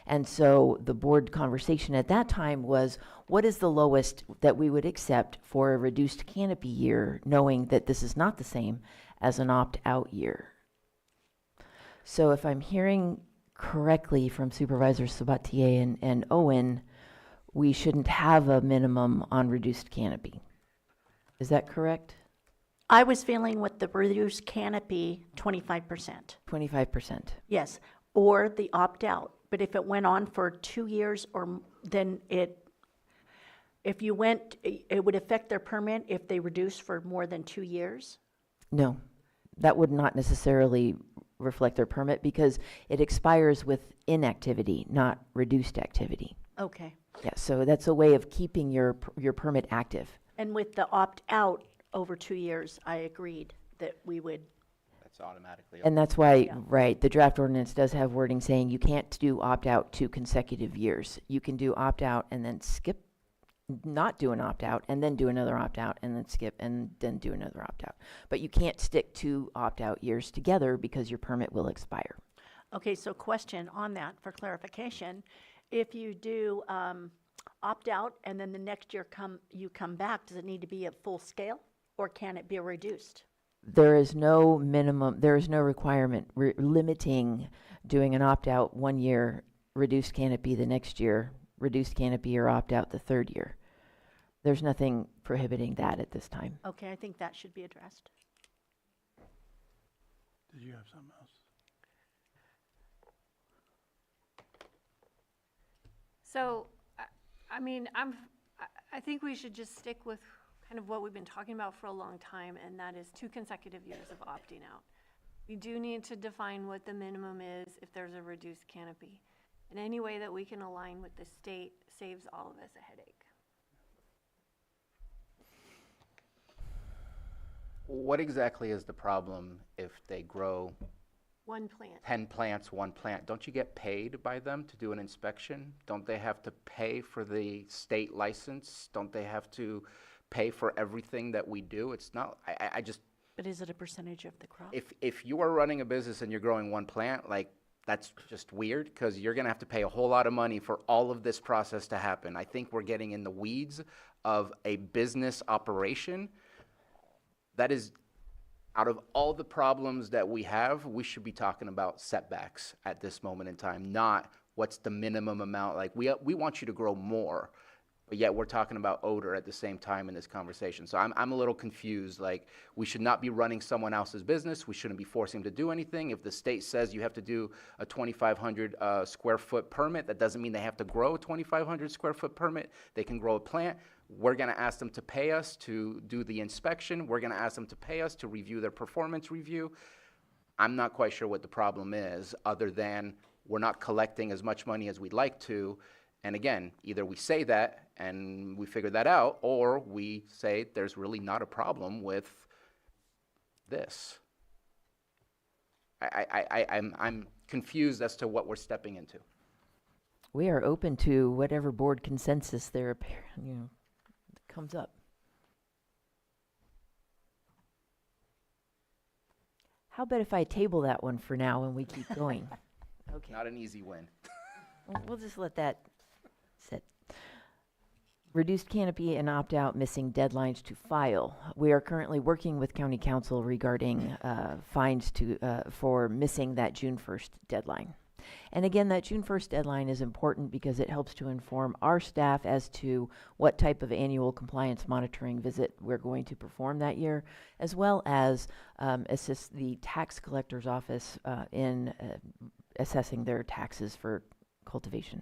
And so the board conversation at that time was, what is the lowest that we would accept for a reduced canopy year, knowing that this is not the same as an opt-out year? So if I'm hearing correctly from Supervisors Sabatier and Owen, we shouldn't have a minimum on reduced canopy. Is that correct? I was feeling with the reduced canopy, 25%. 25%. Yes, or the opt-out. But if it went on for 2 years, then if you went, it would affect their permit if they reduced for more than 2 years? No, that would not necessarily reflect their permit because it expires with inactivity, not reduced activity. Okay. Yeah, so that's a way of keeping your permit active. And with the opt-out over 2 years, I agreed that we would. That's automatically. And that's why, Yeah. right, the draft ordinance does have wording saying you can't do opt-out 2 consecutive years. You can do opt-out and then skip, not do an opt-out, and then do another opt-out, and then skip, and then do another opt-out. But you can't stick 2 opt-out years together because your permit will expire. Okay, so question on that for clarification. If you do opt-out and then the next year you come back, does it need to be at full scale, or can it be reduced? There is no minimum, there is no requirement limiting doing an opt-out 1 year, reduced canopy the next year, reduced canopy or opt-out the 3rd year. There's nothing prohibiting that at this time. Okay, I think that should be addressed. Did you have something else? So, I mean, I think we should just stick with kind of what we've been talking about for a long time, and that is 2 consecutive years of opting out. We do need to define what the minimum is if there's a reduced canopy. And any way that we can align with the state saves all of us a headache. What exactly is the problem if they grow 1 plant. 10 plants, 1 plant? Don't you get paid by them to do an inspection? Don't they have to pay for the state license? Don't they have to pay for everything that we do? It's not, I just. But is it a percentage of the crop? If you are running a business and you're growing 1 plant, like, that's just weird because you're going to have to pay a whole lot of money for all of this process to happen. I think we're getting in the weeds of a business operation. That is, out of all the problems that we have, we should be talking about setbacks at this moment in time, not what's the minimum amount. Like, we want you to grow more. but yet we're talking about odor at the same time in this conversation. So I'm a little confused. Like, we should not be running someone else's business. We shouldn't be forcing them to do anything. If the state says you have to do a 2,500 square foot permit, that doesn't mean they have to grow a 2,500 square foot permit. They can grow a plant. We're going to ask them to pay us to do the inspection. We're going to ask them to pay us to review their performance review. I'm not quite sure what the problem is, other than we're not collecting as much money as we'd like to. And again, either we say that and we figure that out, or we say there's really not a problem with this. I'm confused as to what we're stepping into. We are open to whatever board consensus there, comes up. How about if I table that one for now and we keep going? Okay. Not an easy win. We'll just let that sit. Reduced canopy and opt-out missing deadlines to file. We are currently working with County Council regarding fines for missing that June 1st deadline. And again, that June 1st deadline is important because it helps to inform our staff as to what type of annual compliance monitoring visit we're going to perform that year, as well as assist the tax collector's office in assessing their taxes for cultivation.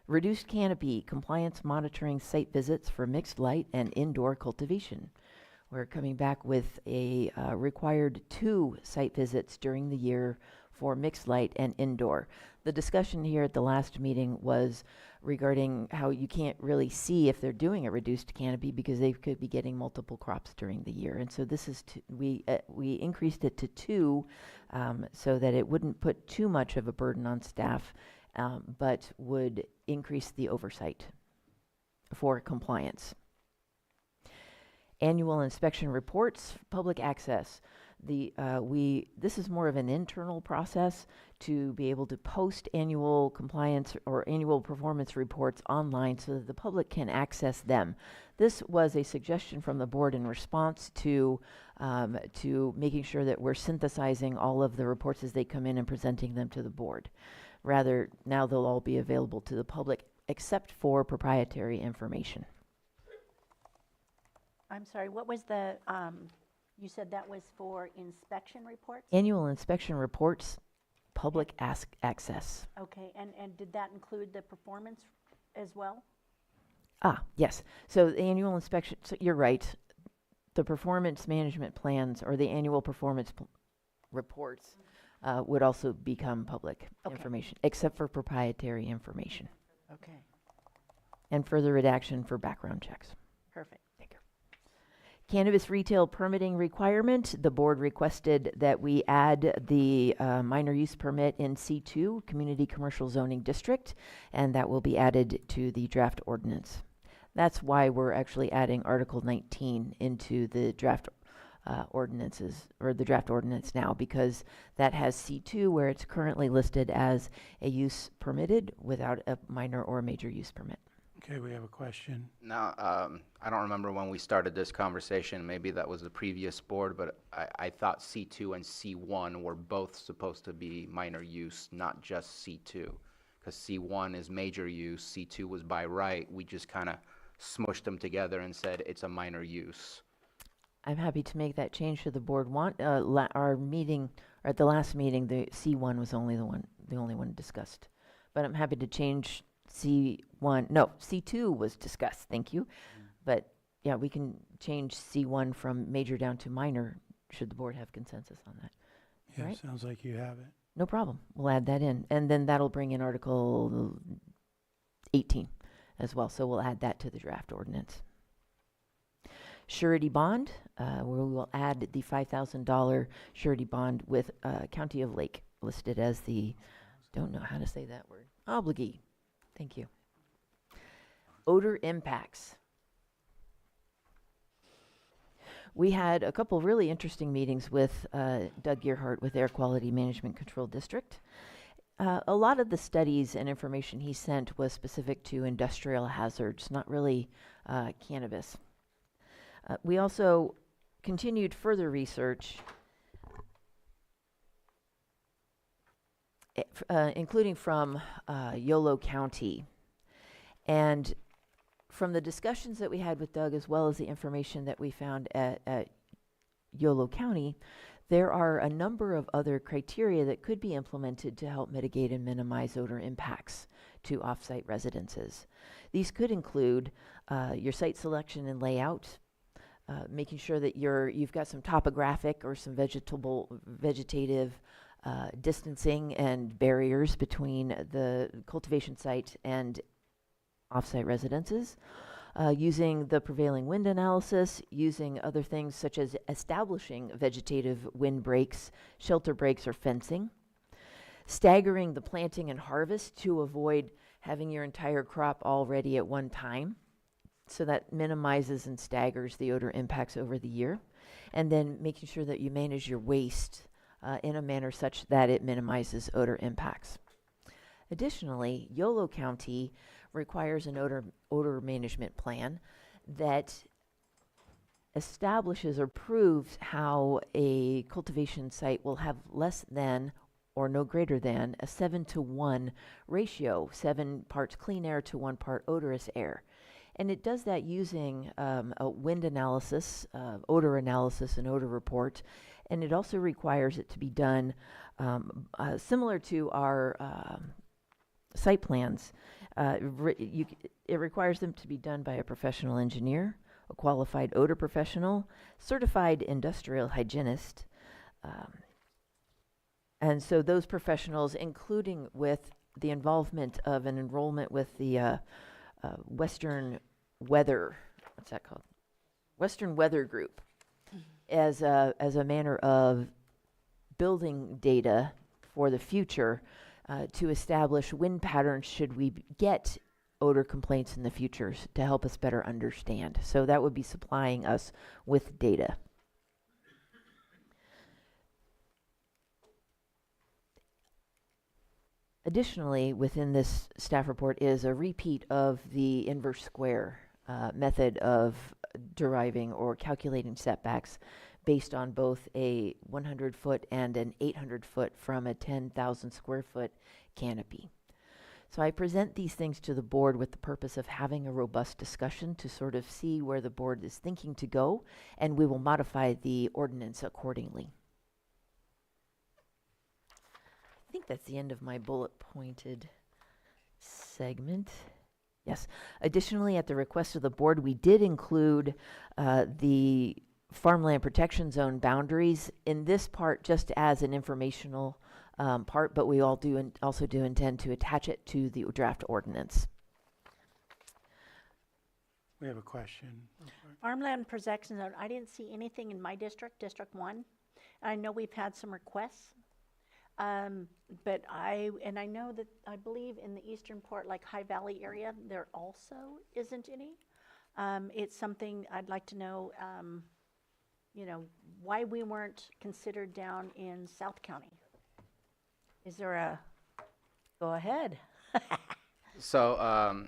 Reduced canopy compliance monitoring site visits for mixed light and indoor cultivation. We're coming back with a required 2 site visits during the year for mixed light and indoor. The discussion here at the last meeting was regarding how you can't really see if they're doing a reduced canopy because they could be getting multiple crops during the year. And so this is, we increased it to 2 so that it wouldn't put too much of a burden on staff, but would increase the oversight for compliance. Annual inspection reports, public access. This is more of an internal process to be able to post annual compliance or annual performance reports online so that the public can access them. This was a suggestion from the board in response to making sure that we're synthesizing all of the reports as they come in and presenting them to the board. Rather, now they'll all be available to the public except for proprietary information. I'm sorry, what was the, you said that was for inspection reports? Annual inspection reports, public access. Okay, and did that include the performance as well? Yes. So the annual inspection, so you're right. The performance management plans or the annual performance reports would also become public information, except for proprietary information. Okay, And further redaction for background checks. perfect. Cannabis retail permitting requirement, the board requested that we add the minor use permit in C2, Community Commercial Zoning District, and that will be added to the draft ordinance. That's why we're actually adding Article 19 into the draft ordinances, or the draft ordinance now, because that has C2 where it's currently listed as a use permitted without a minor or major use permit. Okay, we have a question. Now, I don't remember when we started this conversation. Maybe that was the previous board, but I thought C2 and C1 were both supposed to be minor use, not just C2. Because C1 is major use, C2 was by right. We just kind of smushed them together and said it's a minor use. I'm happy to make that change to the board want. Our meeting, or at the last meeting, the C1 was the only one discussed. But I'm happy to change C2 was discussed, thank you. But yeah, we can change C1 from major down to minor, should the board have consensus on that. Yeah, Right? sounds like you have it. No problem, we'll add that in. And then that'll bring in Article 18 as well, so we'll add that to the draft ordinance. Surety bond, we will add the $5,000 surety bond with County of Lake listed as the, don't know how to say that word, obligee. Thank you. Odor impacts. We had a couple really interesting meetings with Doug Gearhart with Air Quality Management Control District. A lot of the studies and information he sent was specific to industrial hazards, not really cannabis. We also continued further research, including from Yolo County. And from the discussions that we had with Doug, as well as the information that we found at Yolo County, there are a number of other criteria that could be implemented to help mitigate and minimize odor impacts to off-site residences. These could include your site selection and layout, making sure that you've got some topographic or some vegetative distancing and barriers between the cultivation site and off-site residences, using the prevailing wind analysis, using other things such as establishing vegetative wind breaks, shelter breaks, or fencing, staggering the planting and harvest to avoid having your entire crop all ready at one time. So that minimizes and staggers the odor impacts over the year. And then making sure that you manage your waste in a manner such that it minimizes odor impacts. Additionally, Yolo County requires an odor management plan that establishes or proves how a cultivation site will have less than or no greater than a 7-to-1 ratio, 7 parts clean air to 1 part odorous air. And it does that using a wind analysis, odor analysis, and odor report. And it also requires it to be done similar to our site plans. It requires them to be done by a professional engineer, a qualified odor professional, certified industrial hygienist. And so those professionals, including with the involvement of an enrollment with the Western Weather, what's that called? Western Weather Group, as a manner of building data for the future to establish wind patterns should we get odor complaints in the future to help us better understand. So that would be supplying us with data. Additionally, within this staff report is a repeat of the inverse square method of deriving or calculating setbacks based on both a 100-foot and an 800-foot from a 10,000 square foot canopy. So I present these things to the board with the purpose of having a robust discussion to sort of see where the board is thinking to go, and we will modify the ordinance accordingly. I think that's the end of my bullet pointed segment. Yes. Additionally, at the request of the board, we did include the farmland protection zone boundaries in this part just as an informational part, but we also do intend to attach it to the draft ordinance. We have a question. Farmland protection zone, I didn't see anything in my district, District 1. I know we've had some requests. But I know that I believe in the eastern part, like High Valley area, there also isn't any. It's something I'd like to know, why we weren't considered down in South County. Is there a, go ahead. So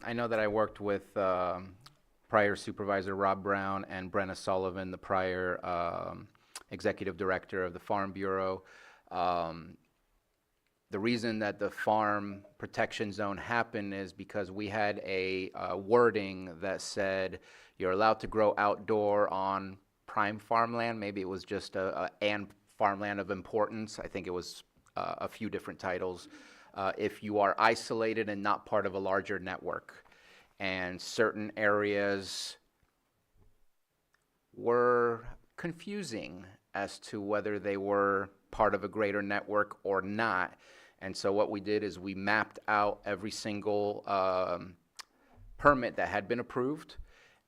I know that I worked with prior Supervisor Rob Brown and Brenna Sullivan, the prior Executive Director of the Farm Bureau. The reason that the farm protection zone happened is because we had a wording that said you're allowed to grow outdoor on prime farmland. Maybe it was just and farmland of importance. I think it was a few different titles. If you are isolated and not part of a larger network, and certain areas were confusing as to whether they were part of a greater network or not. And so what we did is we mapped out every single permit that had been approved,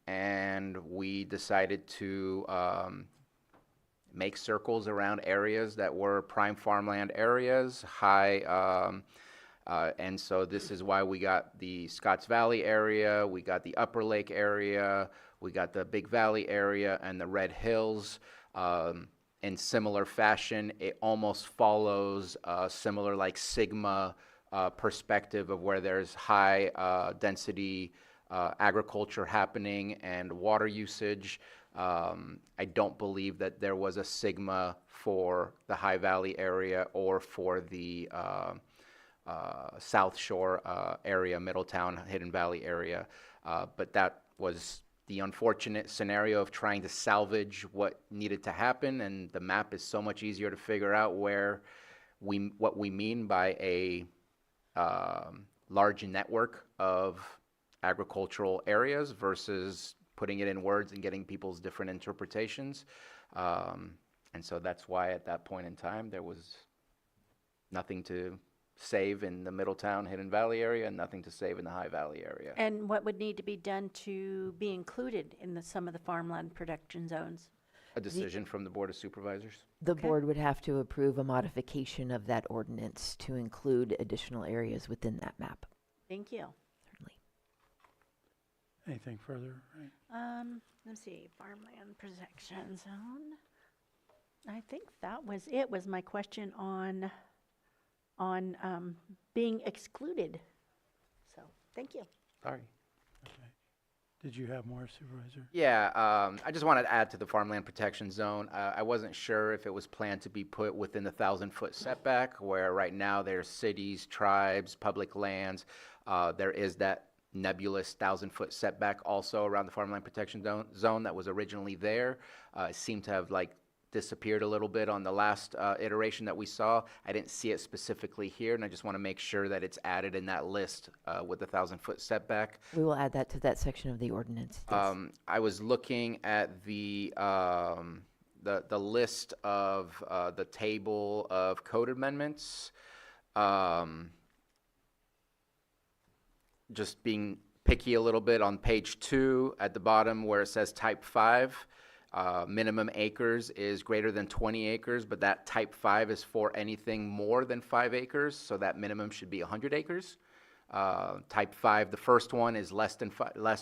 and we decided to make circles around areas that were prime farmland areas, and so this is why we got the Scotts Valley area, we got the Upper Lake area, we got the Big Valley area, and the Red Hills. In similar fashion, it almost follows a similar like Sigma perspective of where there's high density agriculture happening and water usage. I don't believe that there was a Sigma for the High Valley area or for the South Shore area, Middletown, Hidden Valley area. But that was the unfortunate scenario of trying to salvage what needed to happen, and the map is so much easier to figure out what we mean by a large network of agricultural areas versus putting it in words and getting people's different interpretations. And so that's why at that point in time, there was nothing to save in the Middletown, Hidden Valley area and nothing to save in the High Valley area. And what would need to be done to be included in some of the farmland protection zones? A decision from the Board of Supervisors. The board would have to approve a modification of that ordinance to include additional areas within that map. Thank you. Certainly. Anything further? Right. Let's see, farmland protection zone. I think that was it, was my question on being excluded. So, thank you. Sorry. Okay. Did you have more, Supervisor? Yeah, I just wanted to add to the farmland protection zone. I wasn't sure if it was planned to be put within the 1,000-foot setback, where right now there's cities, tribes, public lands. There is that nebulous 1,000-foot setback also around the farmland protection zone that was originally there. It seemed to have disappeared a little bit on the last iteration that we saw. I didn't see it specifically here, and I just want to make sure that it's added in that list with the 1,000-foot setback. We will add that to that section of the ordinance. Yes. I was looking at the list of the table of code amendments. Just being picky a little bit on page 2 at the bottom where it says type 5. Minimum acres is greater than 20 acres, but that type 5 is for anything more than 5 acres, so that minimum should be 100 acres. Type 5, the first one is less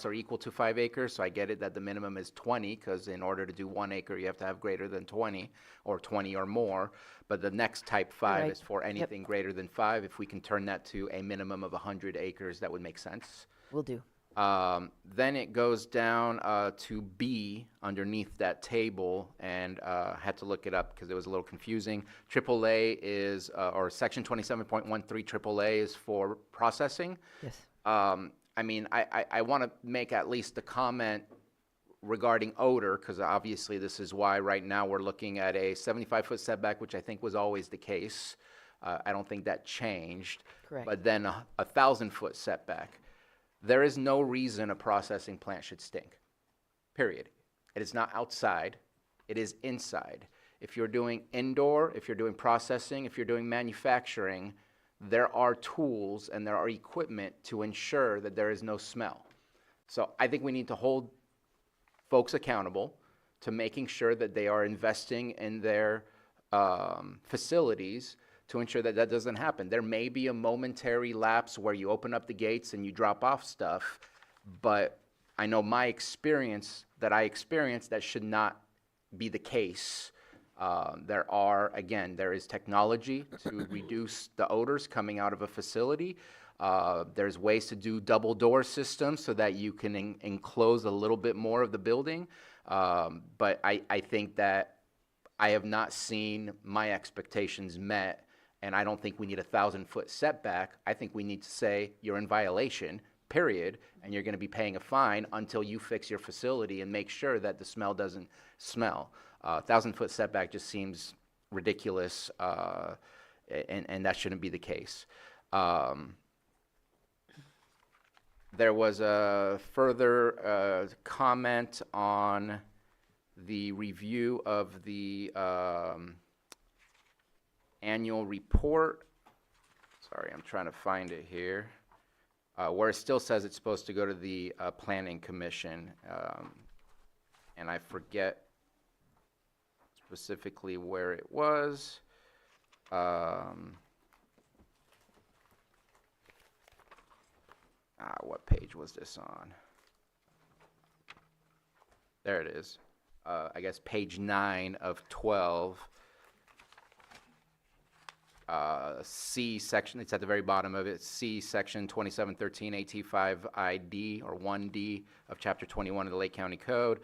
or equal to 5 acres, so I get it that the minimum is 20, because in order to do 1 acre, you have to have greater than 20, or 20 or more. But the next type 5 Right. is for anything greater than 5. If we can turn that to a minimum of 100 acres, that would make sense. Will do. Then it goes down to B underneath that table, and had to look it up because it was a little confusing. AAA is, or Section 27.13 AAA is for processing. Yes. I mean, I want to make at least a comment regarding odor, because obviously this is why right now we're looking at a 75-foot setback, which I think was always the case. I don't think that changed. Correct. But then a 1,000-foot setback. There is no reason a processing plant should stink, period. It is not outside, it is inside. If you're doing indoor, if you're doing processing, if you're doing manufacturing, there are tools and there are equipment to ensure that there is no smell. So I think we need to hold folks accountable to making sure that they are investing in their facilities to ensure that that doesn't happen. There may be a momentary lapse where you open up the gates and you drop off stuff, but I know my experience that I experienced, that should not be the case. There is technology to reduce the odors coming out of a facility. There's ways to do double door systems so that you can enclose a little bit more of the building. But I think that I have not seen my expectations met. And I don't think we need a 1,000-foot setback. I think we need to say you're in violation, period, and you're going to be paying a fine until you fix your facility and make sure that the smell doesn't smell. 1,000-foot setback just seems ridiculous, and that shouldn't be the case. There was a further comment on the review of the annual report. Sorry, I'm trying to find it here. Where it still says it's supposed to go to the Planning Commission. And I forget specifically where it was. What page was this on? There it is. I guess page 9 of 12. C section, it's at the very bottom of it, C section 2713 AT5ID or 1D of chapter 21 of the Lake County Code,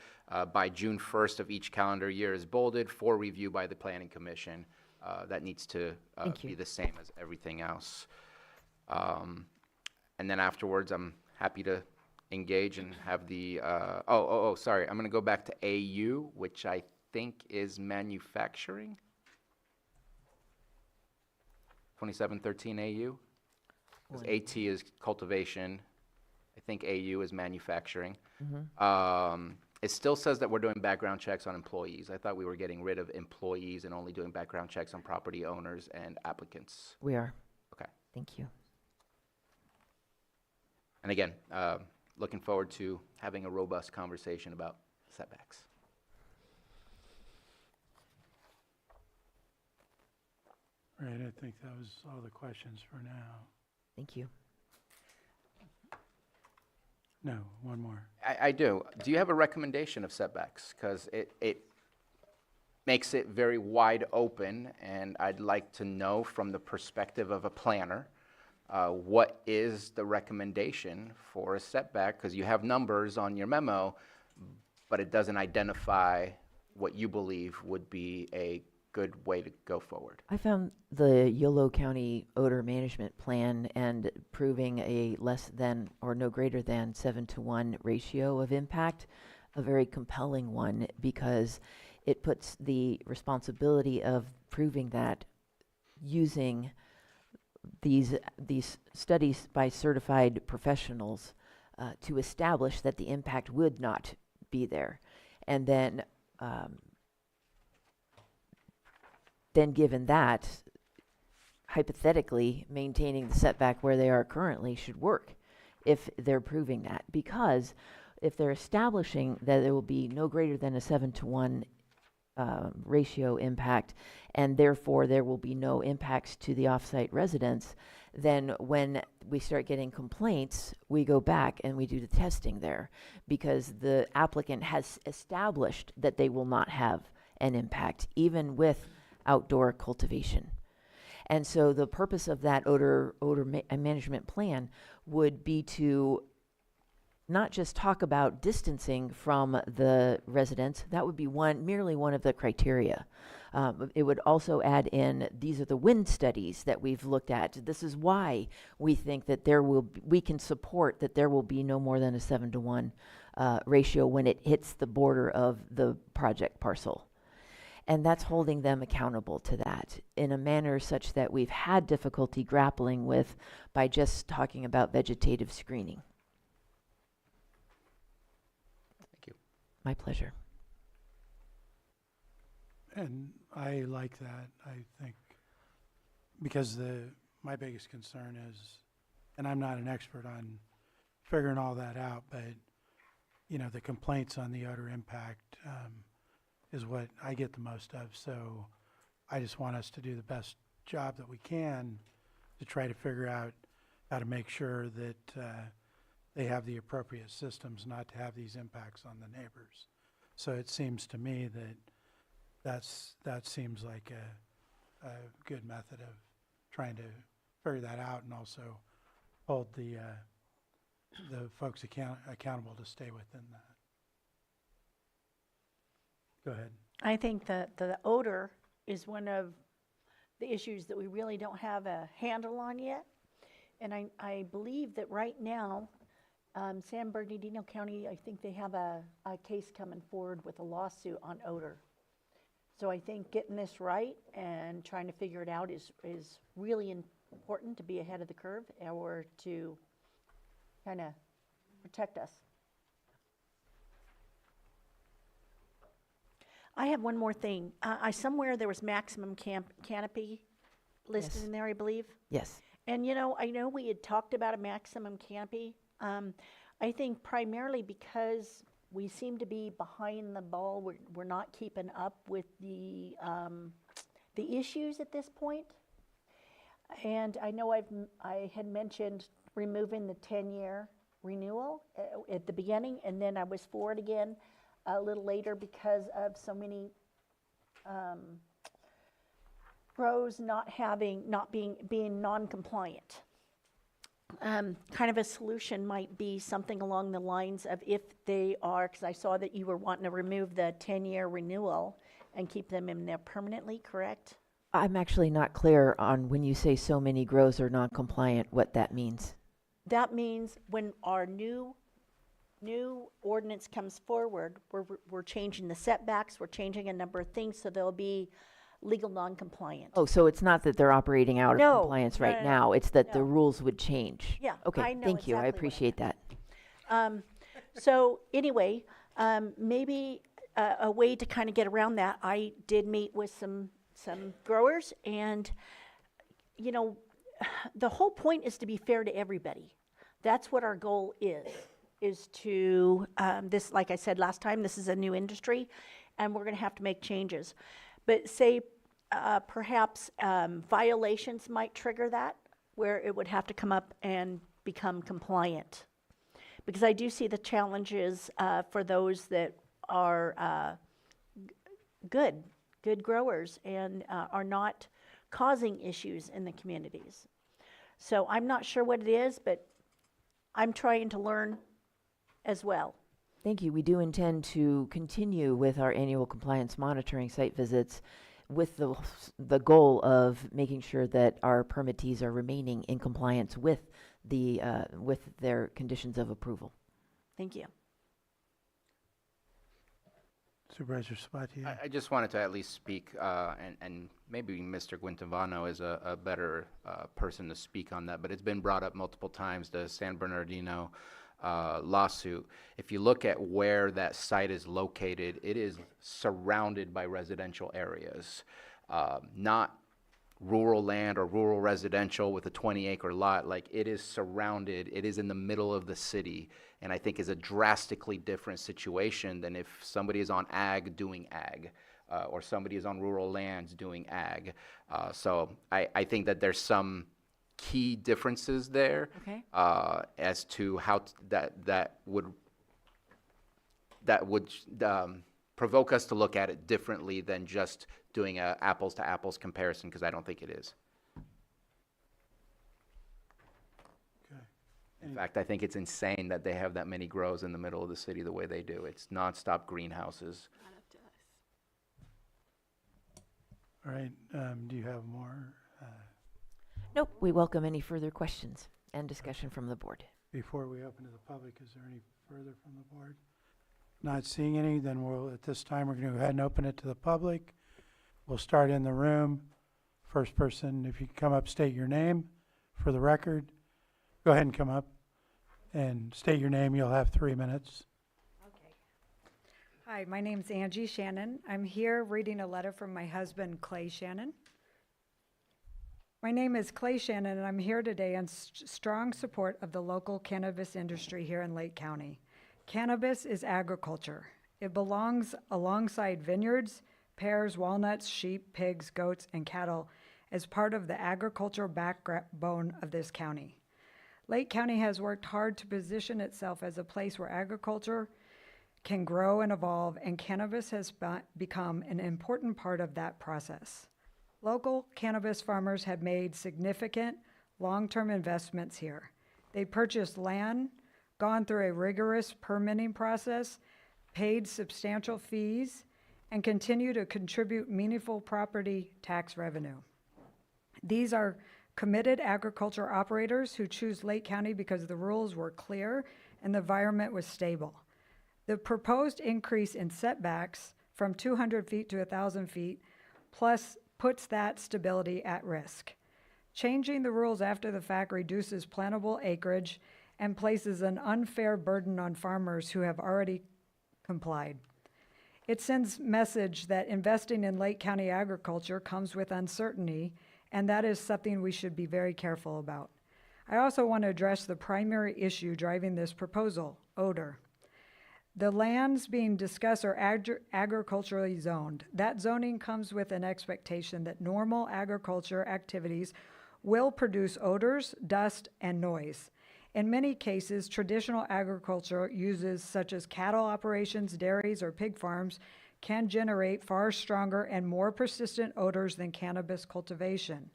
by June 1st of each calendar year is bolded for review by the Planning Commission. That needs to be the same as everything else. And then afterwards, I'm happy to engage and have the, sorry, I'm gonna go back to AU, which I think is manufacturing. 2713 AU. 'Cause AT is cultivation. I think AU is manufacturing. It still says that we're doing background checks on employees. I thought we were getting rid of employees and only doing background checks on property owners and applicants. We are. Okay. Thank you. And again, looking forward to having a robust conversation about setbacks. Right, I think that was all the questions for now. Thank you. No, one more. I do. Do you have a recommendation of setbacks? Because it makes it very wide open, and I'd like to know from the perspective of a planner, what is the recommendation for a setback? Because you have numbers on your memo, but it doesn't identify what you believe would be a good way to go forward. I found the Yolo County Odor Management Plan and proving a less than or no greater than 7-to-1 ratio of impact a very compelling one, because it puts the responsibility of proving that using these studies by certified professionals to establish that the impact would not be there. And then given that, hypothetically, maintaining the setback where they are currently should work if they're proving that. Because if they're establishing that there will be no greater than a 7-to-1 ratio impact, and therefore there will be no impacts to the off-site residents, then when we start getting complaints, we go back and we do the testing there, because the applicant has established that they will not have an impact, even with outdoor cultivation. And so the purpose of that odor management plan would be to not just talk about distancing from the residents. That would be merely one of the criteria. It would also add in, these are the wind studies that we've looked at. This is why we think that we can support that there will be no more than a 7-to-1 ratio when it hits the border of the project parcel. And that's holding them accountable to that in a manner such that we've had difficulty grappling with by just talking about vegetative screening. Thank you. My pleasure. And I like that, I think, because my biggest concern is, and I'm not an expert on figuring all that out, but, the complaints on the odor impact is what I get the most of. So I just want us to do the best job that we can to try to figure out how to make sure that they have the appropriate systems not to have these impacts on the neighbors. So it seems to me that seems like a good method of trying to figure that out, and also hold the folks accountable to stay within that. Go ahead. I think that the odor is one of the issues that we really don't have a handle on yet. And I believe that right now, San Bernardino County, I think they have a case coming forward with a lawsuit on odor. So I think getting this right and trying to figure it out is really important to be ahead of the curve, or to kind of protect us. I have one more thing. Somewhere there was maximum canopy listed Yes. in there, I believe. Yes. And I know we had talked about a maximum canopy. I think primarily because we seem to be behind the ball. We're not keeping up with the issues at this point. And I know I had mentioned removing the 10-year renewal at the beginning, and then I was for it again a little later because of so many grows being non-compliant. Kind of a solution might be something along the lines of, if they are, because I saw that you were wanting to remove the 10-year renewal and keep them in there permanently, correct? I'm actually not clear on when you say so many grows are non-compliant, what that means. That means when our new ordinance comes forward, we're changing the setbacks, we're changing a number of things, so they'll be legal non-compliant. Oh, so it's not that they're operating out of No, compliance no, right no, no, now, it's that the no. rules would change? Yeah, Okay, I know thank you, I exactly what I appreciate that. So anyway, maybe a way to kind of get around that, I did meet with some growers, and, you know, the whole point is to be fair to everybody. That's what our goal is to, this, like I said last time, this is a new industry, and we're gonna have to make changes. But say, perhaps violations might trigger that, where it would have to come up and become compliant. Because I do see the challenges for those that are good growers and are not causing issues in the communities. So I'm not sure what it is, but I'm trying to learn as well. Thank you. We do intend to continue with our annual compliance monitoring site visits with the goal of making sure that our permittees are remaining in compliance with their conditions of approval. Thank you. Supervisor Sabatier. I just wanted to at least speak, and maybe Mr. Guintavano is a better person to speak on that, but it's been brought up multiple times, the San Bernardino lawsuit. If you look at where that site is located, it is surrounded by residential areas, not rural land or rural residential with a 20-acre lot. Like, it is surrounded, it is in the middle of the city, and I think is a drastically different situation than if somebody is on ag doing ag, or somebody is on rural lands doing ag. So I think that there's some key differences there, Okay. as to how that would provoke us to look at it differently than just doing a apples to apples comparison, because I don't think it is. In fact, I think it's insane that they have that many grows in the middle of the city the way they do. It's nonstop greenhouses. Not up to us. All right, do you have more? Nope, we welcome any further questions and discussion from the board. Before we open to the public, is there any further from the board? Not seeing any, then at this time, we're going to go ahead and open it to the public. We'll start in the room. First person, if you can come up, state your name for the record. Go ahead and come up and state your name. You'll have 3 minutes. Okay. Hi, my name's Angie Shannon. I'm here reading a letter from my husband, Clay Shannon. My name is Clay Shannon, and I'm here today in strong support of the local cannabis industry here in Lake County. Cannabis is agriculture. It belongs alongside vineyards, pears, walnuts, sheep, pigs, goats, and cattle as part of the agricultural backbone of this county. Lake County has worked hard to position itself as a place where agriculture can grow and evolve, and cannabis has become an important part of that process. Local cannabis farmers have made significant long-term investments here. They purchased land, gone through a rigorous permitting process, paid substantial fees, and continue to contribute meaningful property tax revenue. These are committed agriculture operators who choose Lake County because the rules were clear and the environment was stable. The proposed increase in setbacks from 200 feet to 1,000 feet plus puts that stability at risk. Changing the rules after the fact reduces plantable acreage and places an unfair burden on farmers who have already complied. It sends message that investing in Lake County agriculture comes with uncertainty, and that is something we should be very careful about. I also want to address the primary issue driving this proposal, odor. The lands being discussed are agriculturally zoned. That zoning comes with an expectation that normal agriculture activities will produce odors, dust, and noise. In many cases, traditional agriculture uses such as cattle operations, dairies, or pig farms can generate far stronger and more persistent odors than cannabis cultivation.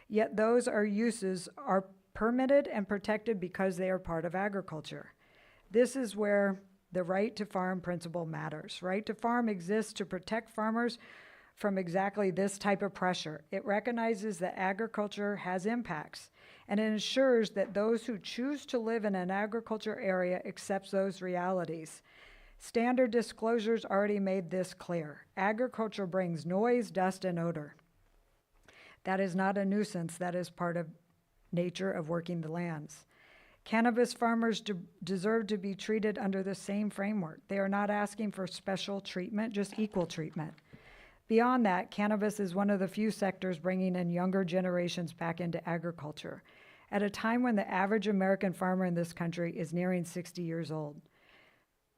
Yet those uses are permitted and protected because they are part of agriculture. This is where the right to farm principle matters. Right to farm exists to protect farmers from exactly this type of pressure. It recognizes that agriculture has impacts, and it ensures that those who choose to live in an agriculture area accepts those realities. Standard disclosures already made this clear. Agriculture brings noise, dust, and odor. That is not a nuisance. That is part of nature of working the lands. Cannabis farmers deserve to be treated under the same framework. They are not asking for special treatment, just equal treatment. Beyond that, cannabis is one of the few sectors bringing in younger generations back into agriculture at a time when the average American farmer in this country is nearing 60 years old.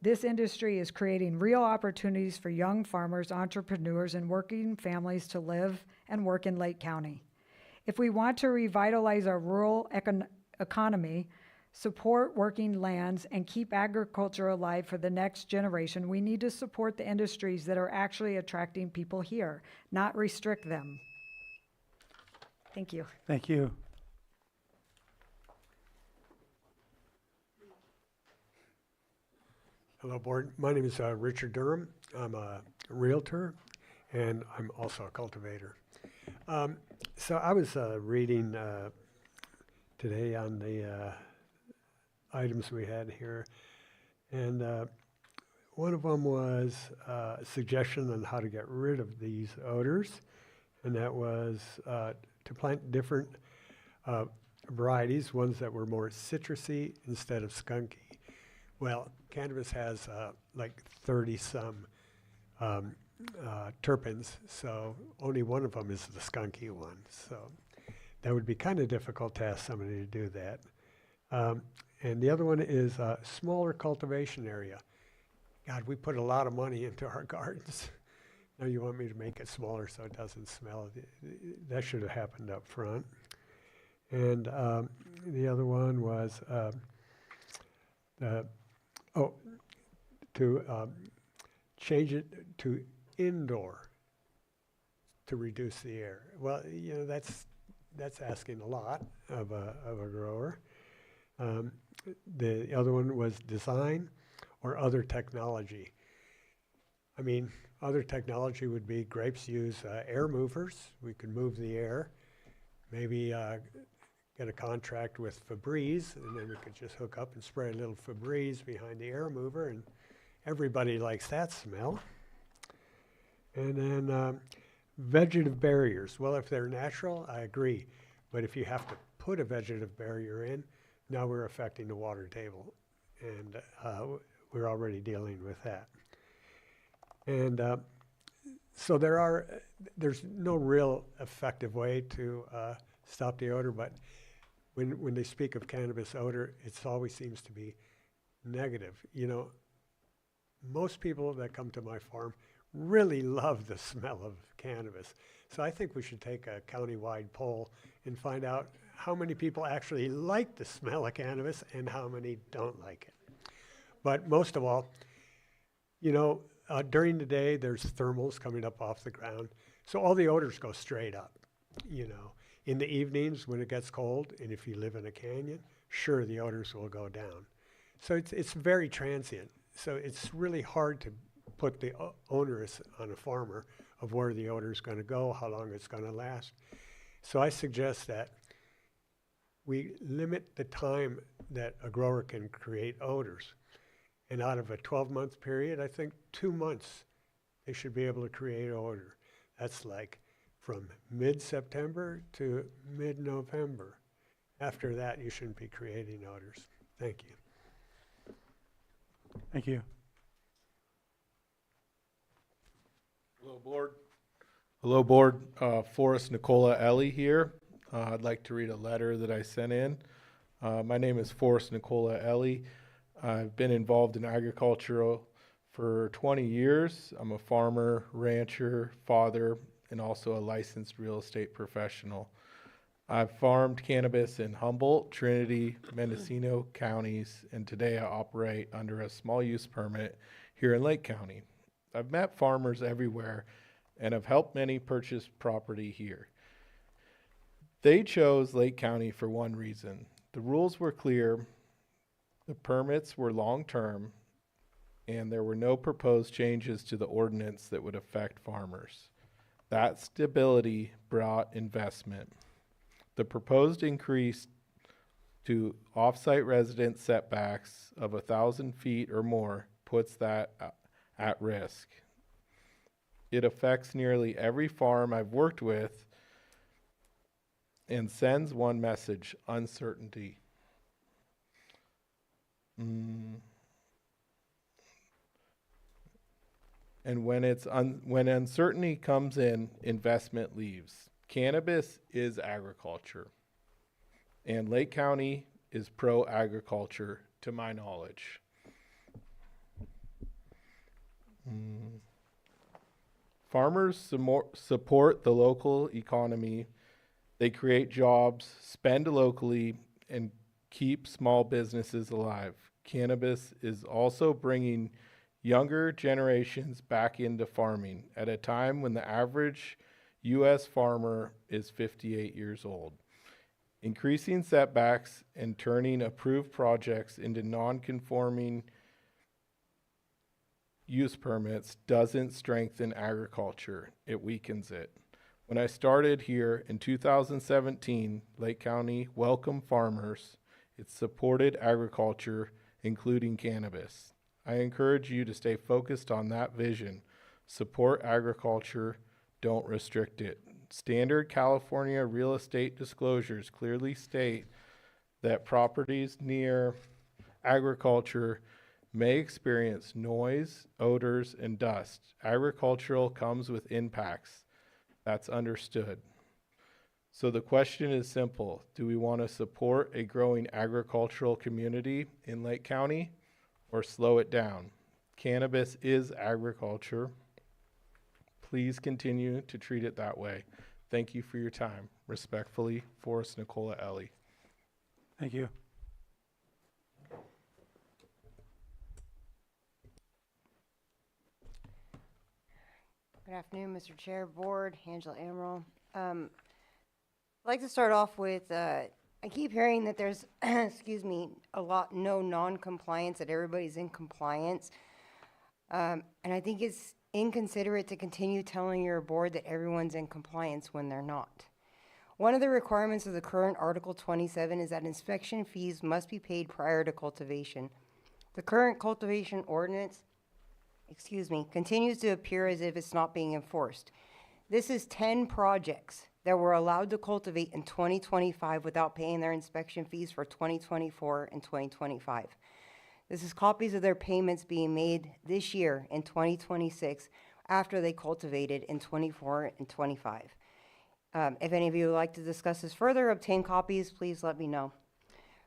This industry is creating real opportunities for young farmers, entrepreneurs, and working families to live and work in Lake County. If we want to revitalize our rural economy, support working lands, and keep agriculture alive for the next generation, we need to support the industries that are actually attracting people here, not restrict them. Thank you. Thank you. Hello, Board. My name is Richard Durham. I'm a realtor, and I'm also a cultivator. So I was reading today on the items we had here, and one of them was a suggestion on how to get rid of these odors, and that was to plant different varieties, ones that were more citrusy instead of skunky. Well, cannabis has like 30-some terpenes, so only one of them is the skunky one. So that would be kind of difficult to ask somebody to do that. And the other one is a smaller cultivation area. God, we put a lot of money into our gardens. Now you want me to make it smaller so it doesn't smell. That should have happened up front. And the other one was to change it to indoor to reduce the air. Well, you know, that's asking a lot of a grower. The other one was design or other technology. I mean, other technology would be grapes use air movers. We could move the air. Maybe get a contract with Febreze, and then we could just hook up and spray a little Febreze behind the air mover, and everybody likes that smell. And then vegetative barriers. Well, if they're natural, I agree. But if you have to put a vegetative barrier in, now we're affecting the water table. And we're already dealing with that. And so there's no real effective way to stop the odor, but when they speak of cannabis odor, it always seems to be negative. You know, most people that come to my farm really love the smell of cannabis. So I think we should take a county-wide poll and find out how many people actually like the smell of cannabis and how many don't like it. But most of all, you know, during the day, there's thermals coming up off the ground. So all the odors go straight up, you know. In the evenings when it gets cold, and if you live in a canyon, sure, the odors will go down. So it's very transient. So it's really hard to put the onus on a farmer of where the odor is going to go, how long it's going to last. So I suggest that we limit the time that a grower can create odors. And out of a 12-month period, I think 2 months they should be able to create odor. That's like from mid-September to mid-November. After that, you shouldn't be creating odors. Thank you. Thank you. Hello, Board. Hello, Board. Forrest Nicola Ellie here. I'd like to read a letter that I sent in. My name is Forrest Nicola Ellie. I've been involved in agriculture for 20 years. I'm a farmer, rancher, father, and also a licensed real estate professional. I've farmed cannabis in Humboldt, Trinity, Mendocino counties, and today I operate under a small use permit here in Lake County. I've met farmers everywhere and have helped many purchase property here. They chose Lake County for one reason. The rules were clear, the permits were long-term, and there were no proposed changes to the ordinance that would affect farmers. That stability brought investment. The proposed increase to off-site resident setbacks of 1,000 feet or more puts that at risk. It affects nearly every farm I've worked with and sends one message: uncertainty. And when uncertainty comes in, investment leaves. Cannabis is agriculture, and Lake County is pro-agriculture, to my knowledge. Farmers support the local economy. They create jobs, spend locally, and keep small businesses alive. Cannabis is also bringing younger generations back into farming at a time when the average U.S. farmer is 58 years old. Increasing setbacks and turning approved projects into non-conforming use permits doesn't strengthen agriculture, it weakens it. When I started here in 2017, Lake County welcomed farmers. It supported agriculture, including cannabis. I encourage you to stay focused on that vision. Support agriculture, don't restrict it. Standard California real estate disclosures clearly state that properties near agriculture may experience noise, odors, and dust. Agricultural comes with impacts. That's understood. So the question is simple. Do we want to support a growing agricultural community in Lake County or slow it down? Cannabis is agriculture. Please continue to treat it that way. Thank you for your time. Respectfully, Forrest Nicola Ellie. Thank you. Good afternoon, Mr. Chair, Board, Angela Amaral. I'd like to start off with, I keep hearing that there's, excuse me, no non-compliance, that everybody's in compliance. And I think it's inconsiderate to continue telling your board that everyone's in compliance when they're not. One of the requirements of the current Article 27 is that inspection fees must be paid prior to cultivation. The current cultivation ordinance, continues to appear as if it's not being enforced. This is 10 projects that were allowed to cultivate in 2025 without paying their inspection fees for 2024 and 2025. This is copies of their payments being made this year in 2026 after they cultivated in 24 and 25. If any of you would like to discuss this further, obtain copies, please let me know.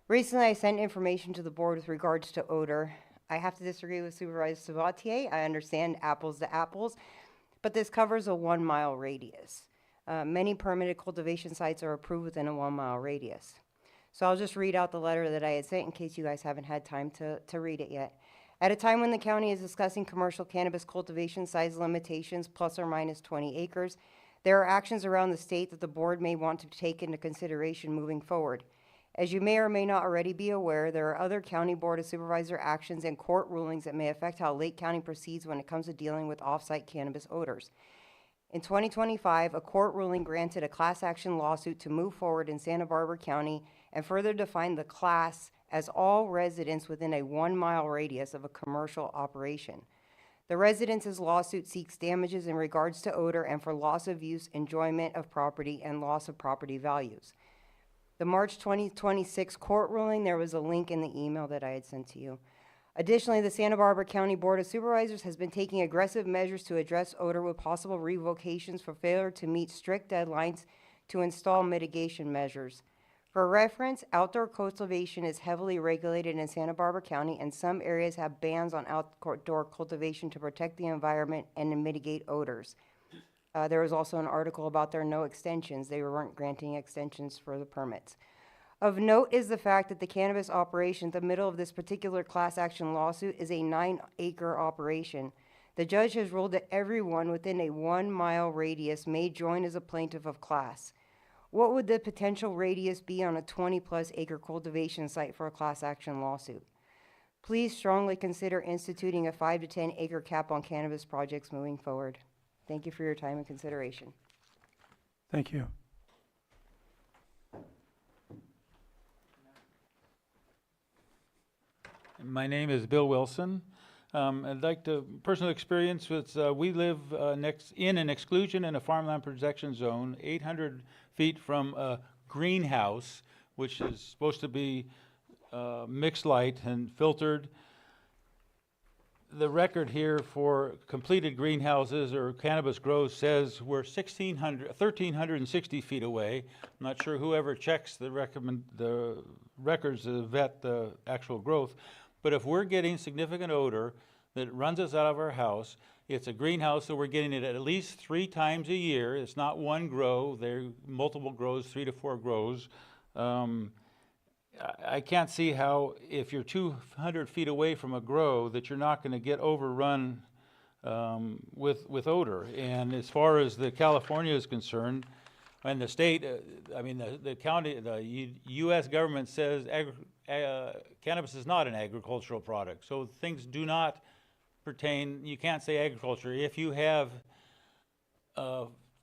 Recently, I sent information to the board with regards to odor. I have to disagree with Supervisor Sabatier. I understand apples to apples, but this covers a 1 mile radius. Many permitted cultivation sites are approved within a 1 mile radius. So I'll just read out the letter that I had sent in case you guys haven't had time to read it yet. At a time when the county is discussing commercial cannabis cultivation size limitations plus or minus 20 acres, there are actions around the state that the board may want to take into consideration moving forward. As you may or may not already be aware, there are other County Board of Supervisor actions and court rulings that may affect how Lake County proceeds when it comes to dealing with off-site cannabis odors. In 2025, a court ruling granted a class action lawsuit to move forward in Santa Barbara County and further defined the class as all residents within a 1 mile radius of a commercial operation. The residents' lawsuit seeks damages in regards to odor and for loss of use, enjoyment of property, and loss of property values. The March 2026 court ruling, there was a link in the email that I had sent to you. Additionally, the Santa Barbara County Board of Supervisors has been taking aggressive measures to address odor with possible revocations for failure to meet strict deadlines to install mitigation measures. For reference, outdoor cultivation is heavily regulated in Santa Barbara County, and some areas have bans on outdoor cultivation to protect the environment and to mitigate odors. There was also an article about their no extensions. They weren't granting extensions for the permits. Of note is the fact that the cannabis operation, the middle of this particular class action lawsuit, is a 9-acre operation. The judge has ruled that everyone within a 1 mile radius may join as a plaintiff of class. What would the potential radius be on a 20-plus acre cultivation site for a class action lawsuit? Please strongly consider instituting a 5 to 10 acre cap on cannabis projects moving forward. Thank you for your time and consideration. Thank you. My name is Bill Wilson. I'd like to, personal experience with, we live in an exclusion in a farmland protection zone, 800 feet from a greenhouse, which is supposed to be mixed light and filtered. The record here for completed greenhouses or cannabis grows says we're 1,360 feet away. I'm not sure whoever checks the records to vet the actual growth, but if we're getting significant odor that runs us out of our house, it's a greenhouse, so we're getting it at least 3 times a year. It's not one grow, they're multiple grows, 3 to 4 grows. I can't see how, if you're 200 feet away from a grow, that you're not going to get overrun with odor. And as far as the California is concerned, and the state, the county, the U.S. government says cannabis is not an agricultural product. So things do not pertain, you can't say agriculture. If you have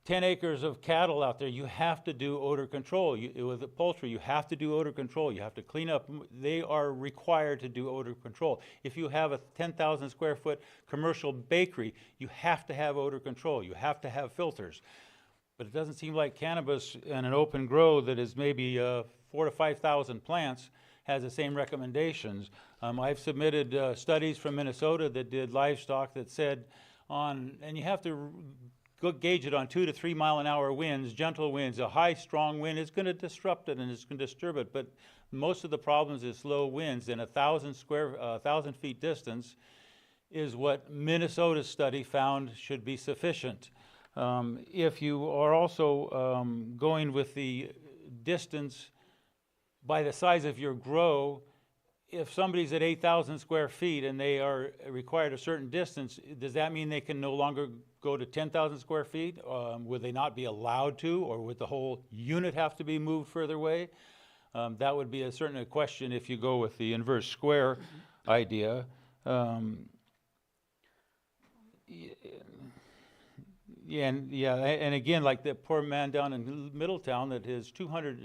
10 acres of cattle out there, you have to do odor control. With the poultry, you have to do odor control. You have to clean up. They are required to do odor control. If you have a 10,000 square foot commercial bakery, you have to have odor control. You have to have filters. But it doesn't seem like cannabis in an open grow that is maybe 4,000 to 5,000 plants has the same recommendations. I've submitted studies from Minnesota that did livestock that said and you have to gauge it on 2 to 3 mile an hour winds, gentle winds. A high, strong wind is going to disrupt it and it's going to disturb it. But most of the problems is slow winds, and 1,000 feet distance is what Minnesota's study found should be sufficient. If you are also going with the distance by the size of your grow, if somebody's at 8,000 square feet and they are required a certain distance, does that mean they can no longer go to 10,000 square feet? Would they not be allowed to, or would the whole unit have to be moved further away? That would be a certain question if you go with the inverse square idea. And again, like the poor man down in Middletown that his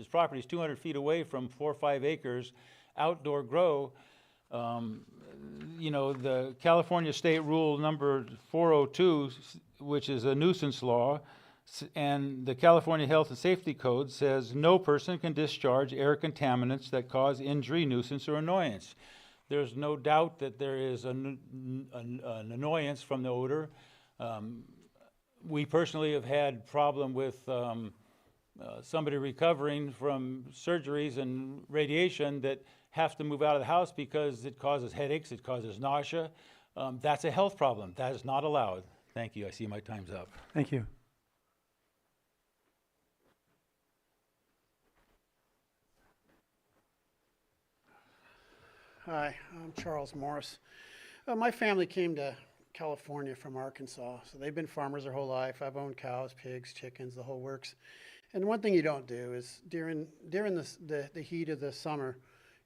property is 200 feet away from 4 or 5 acres, outdoor grow. The California State Rule number 402, which is a nuisance law, and the California Health and Safety Code says no person can discharge air contaminants that cause injury, nuisance, or annoyance. There's no doubt that there is an annoyance from the odor. We personally have had problem with somebody recovering from surgeries and radiation that have to move out of the house because it causes headaches, it causes nausea. That's a health problem. That is not allowed. Thank you. I see my time's up. Thank you. Hi, I'm Charles Morris. My family came to California from Arkansas, so they've been farmers their whole life. I've owned cows, pigs, chickens, the whole works. And one thing you don't do is during the heat of the summer,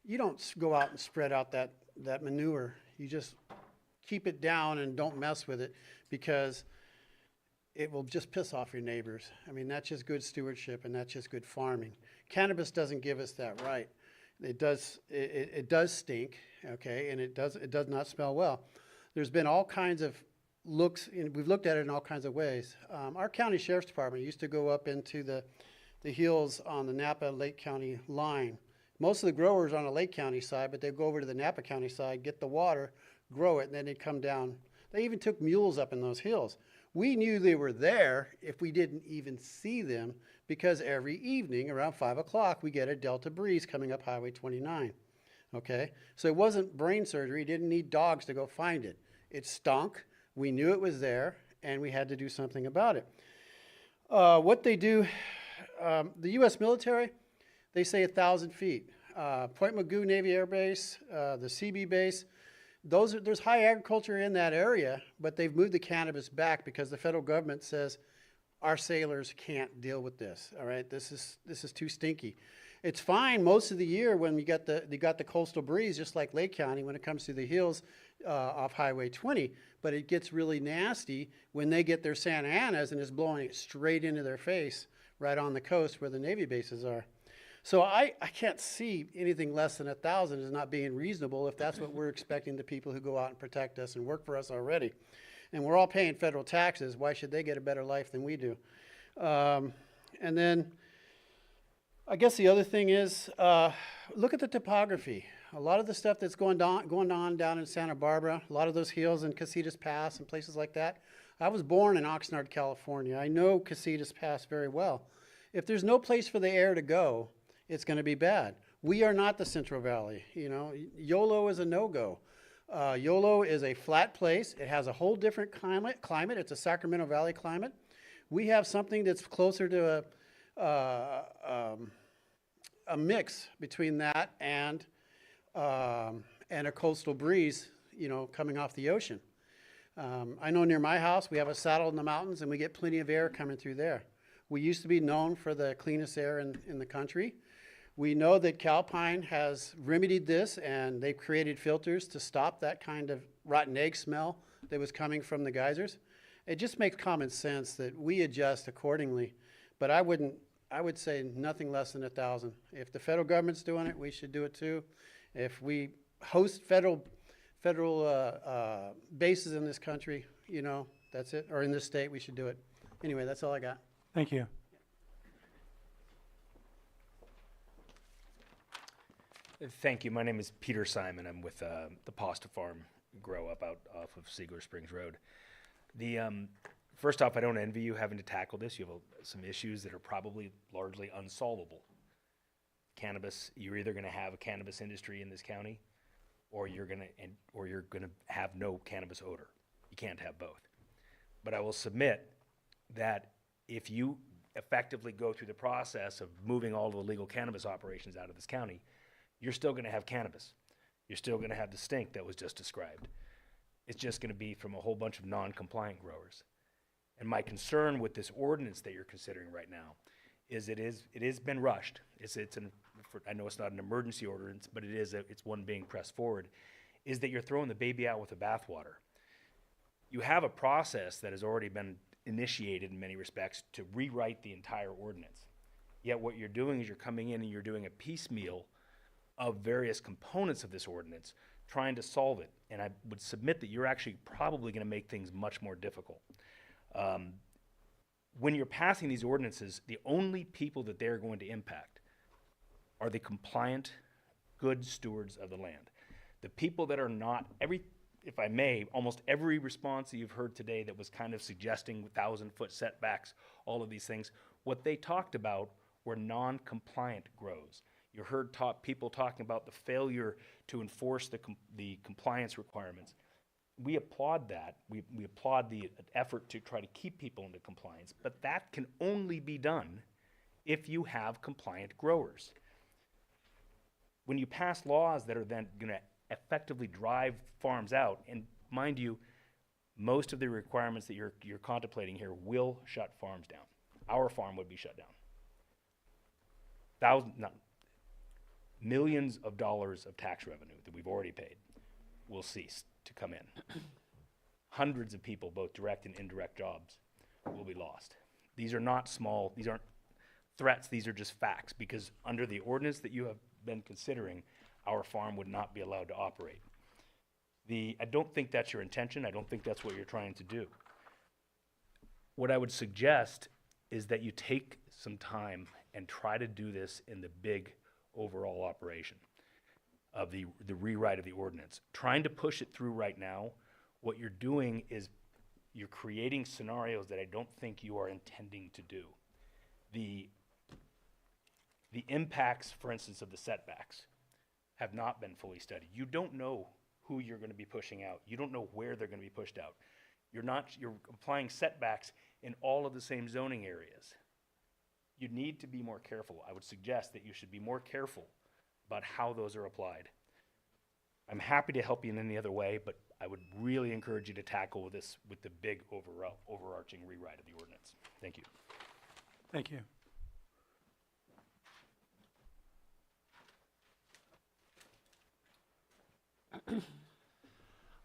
you don't go out and spread out that manure. You just keep it down and don't mess with it, because it will just piss off your neighbors. I mean, that's just good stewardship, and that's just good farming. Cannabis doesn't give us that right. It does stink, okay, and it does not smell well. There's been all kinds of looks, and we've looked at it in all kinds of ways. Our county sheriff's department used to go up into the hills on the Napa-Lake County line. Most of the growers are on the Lake County side, but they go over to the Napa County side, get the water, grow it, and then they'd come down. They even took mules up in those hills. We knew they were there if we didn't even see them, because every evening around 5 o'clock, we get a Delta breeze coming up Highway 29. Okay, so it wasn't brain surgery. Didn't need dogs to go find it. It stunk. We knew it was there, and we had to do something about it. What they do, the U.S. military, they say 1,000 feet. Point Mugu Navy Air Base, the CB base, there's high agriculture in that area, but they've moved the cannabis back because the federal government says our sailors can't deal with this. All right, this is too stinky. It's fine most of the year when you got the coastal breeze, just like Lake County, when it comes through the hills off Highway 20. But it gets really nasty when they get their Santa Anas and it's blowing it straight into their face right on the coast where the Navy bases are. So I can't see anything less than 1,000 as not being reasonable if that's what we're expecting the people who go out and protect us and work for us already. And we're all paying federal taxes. Why should they get a better life than we do? And then I guess the other thing is, look at the topography. A lot of the stuff that's going on down in Santa Barbara, a lot of those hills in Casitas Pass and places like that. I was born in Oxnard, California. I know Casitas Pass very well. If there's no place for the air to go, it's going to be bad. We are not the Central Valley. You know, YOLO is a no-go. YOLO is a flat place. It has a whole different climate. It's a Sacramento Valley climate. We have something that's closer to a mix between that and a coastal breeze, you know, coming off the ocean. I know near my house we have a saddle in the mountains and we get plenty of air coming through there. We used to be known for the cleanest air in the country. We know that Calpine has remedied this and they've created filters to stop that kind of rotten egg smell that was coming from the geysers. It just makes common sense that we adjust accordingly, but I would say nothing less than 1,000. If the federal government's doing it, we should do it too. If we host federal bases in this country, you know, that's it, or in this state, we should do it. Anyway, that's all I got. Thank you. Thank you. My name is Peter Simon. I'm with the Pasta Farm Grow Up out off of Seigler Springs Road. First off, I don't envy you having to tackle this. You have some issues that are probably largely unsolvable. Cannabis, you're either going to have a cannabis industry in this county, or you're going to have no cannabis odor. You can't have both. But I will submit that if you effectively go through the process of moving all of the legal cannabis operations out of this county, you're still going to have cannabis. You're still going to have the stink that was just described. It's just going to be from a whole bunch of non-compliant growers. And my concern with this ordinance that you're considering right now is it has been rushed. I know it's not an emergency ordinance, but it's one being pressed forward, is that you're throwing the baby out with the bathwater. You have a process that has already been initiated in many respects to rewrite the entire ordinance. Yet what you're doing is you're coming in and you're doing a piecemeal of various components of this ordinance, trying to solve it. And I would submit that you're actually probably going to make things much more difficult. When you're passing these ordinances, the only people that they're going to impact are the compliant, good stewards of the land. The people that are not, if I may, almost every response that you've heard today that was kind of suggesting 1,000-foot setbacks, all of these things, what they talked about were non-compliant grows. You heard people talking about the failure to enforce the compliance requirements. We applaud that. We applaud the effort to try to keep people into compliance, but that can only be done if you have compliant growers. When you pass laws that are then going to effectively drive farms out, and mind you, most of the requirements that you're contemplating here will shut farms down. Our farm would be shut down. Millions of dollars of tax revenue that we've already paid will cease to come in. Hundreds of people, both direct and indirect jobs, will be lost. These are not small, these aren't threats, these are just facts, because under the ordinance that you have been considering, our farm would not be allowed to operate. I don't think that's your intention. I don't think that's what you're trying to do. What I would suggest is that you take some time and try to do this in the big overall operation of the rewrite of the ordinance. Trying to push it through right now, what you're doing is you're creating scenarios that I don't think you are intending to do. The impacts, for instance, of the setbacks have not been fully studied. You don't know who you're going to be pushing out. You don't know where they're going to be pushed out. You're applying setbacks in all of the same zoning areas. You need to be more careful. I would suggest that you should be more careful about how those are applied. I'm happy to help you in any other way, but I would really encourage you to tackle this with the big overarching rewrite of the ordinance. Thank you. Thank you.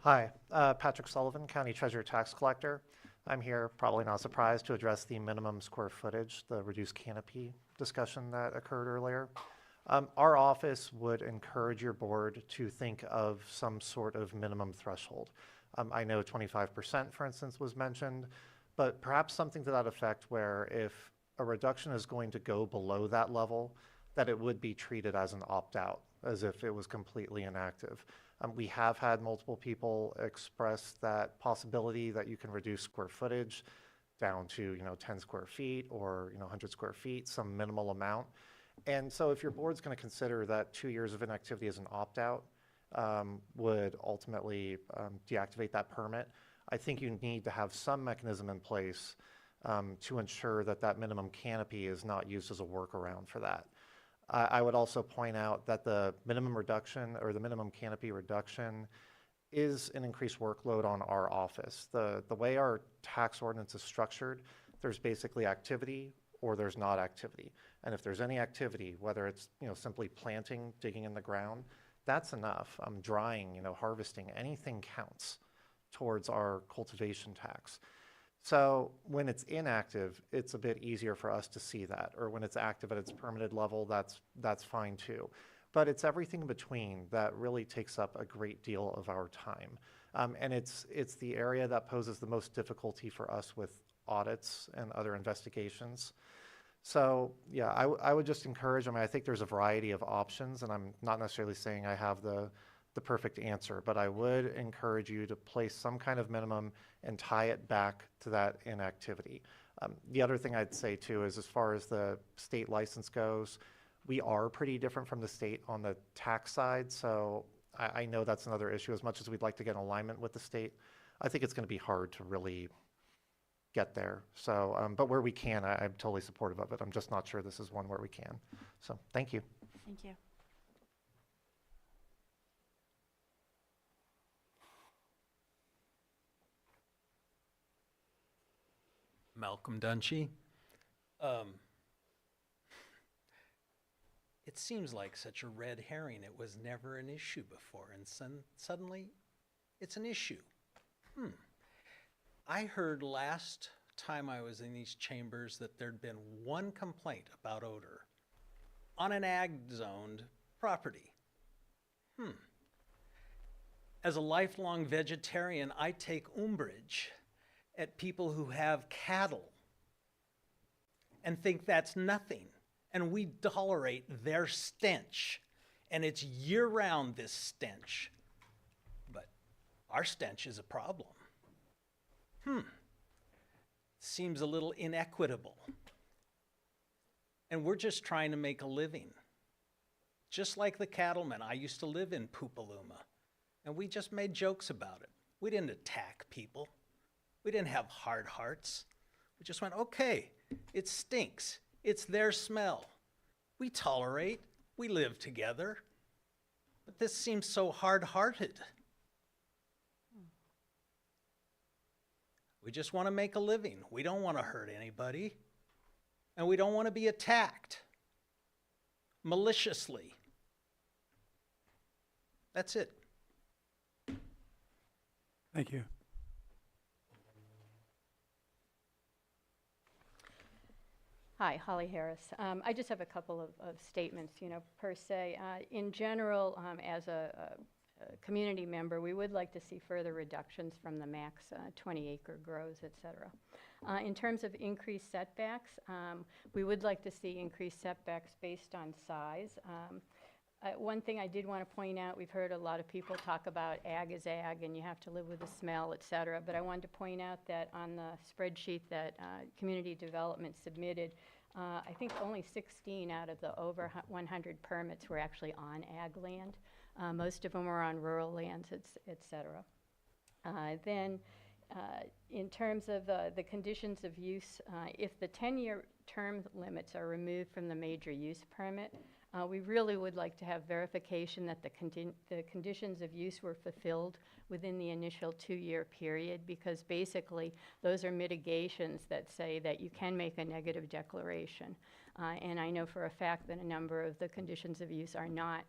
Hi, Patrick Sullivan, County Treasurer Tax Collector. I'm here, probably not surprised, to address the minimum square footage, the reduced canopy discussion that occurred earlier. Our office would encourage your board to think of some sort of minimum threshold. I know 25%, for instance, was mentioned, but perhaps something to that effect where if a reduction is going to go below that level, that it would be treated as an opt-out, as if it was completely inactive. We have had multiple people express that possibility that you can reduce square footage down to 10 square feet or 100 square feet, some minimal amount. And so if your board's going to consider that 2 years of inactivity as an opt-out would ultimately deactivate that permit, I think you need to have some mechanism in place to ensure that that minimum canopy is not used as a workaround for that. I would also point out that the minimum reduction or the minimum canopy reduction is an increased workload on our office. The way our tax ordinance is structured, there's basically activity or there's not activity. And if there's any activity, whether it's simply planting, digging in the ground, that's enough. Drying, harvesting, anything counts towards our cultivation tax. So when it's inactive, it's a bit easier for us to see that. Or when it's active at its permitted level, that's fine too. But it's everything in between that really takes up a great deal of our time. And it's the area that poses the most difficulty for us with audits and other investigations. So yeah, I would just encourage, I think there's a variety of options, and I'm not necessarily saying I have the perfect answer, but I would encourage you to place some kind of minimum and tie it back to that inactivity. The other thing I'd say too is as far as the state license goes, we are pretty different from the state on the tax side, so I know that's another issue. As much as we'd like to get in alignment with the state, I think it's going to be hard to really get there. So, but where we can, I'm totally supportive of it. I'm just not sure this is one where we can. So, thank you. Thank you. Malcolm Dunshee. It seems like such a red herring. It was never an issue before, and suddenly it's an issue. I heard last time I was in these chambers that there'd been one complaint about odor on an ag-zoned property. As a lifelong vegetarian, I take umbrage at people who have cattle and think that's nothing. And we tolerate their stench. And it's year-round, this stench. But our stench is a problem. Seems a little inequitable. And we're just trying to make a living. Just like the cattlemen. I used to live in Pupaluma. And we just made jokes about it. We didn't attack people. We didn't have hard hearts. We just went, okay, it stinks. It's their smell. We tolerate. We live together. But this seems so hard-hearted. We just want to make a living. We don't want to hurt anybody. And we don't want to be attacked maliciously. That's it. Thank you. Hi, Holly Harris. I just have a couple of statements, per se. In general, as a community member, we would like to see further reductions from the max 20-acre grows, et cetera. In terms of increased setbacks, we would like to see increased setbacks based on size. One thing I did want to point out, we've heard a lot of people talk about ag is ag and you have to live with the smell, et cetera, but I wanted to point out that on the spreadsheet that community development submitted, I think only 16 out of the over 100 permits were actually on ag land. Most of them were on rural lands, et cetera. Then in terms of the conditions of use, if the 10-year term limits are removed from the major use permit, we really would like to have verification that the conditions of use were fulfilled within the initial 2-year period, because basically those are mitigations that say that you can make a negative declaration. And I know for a fact that a number of the conditions of use are not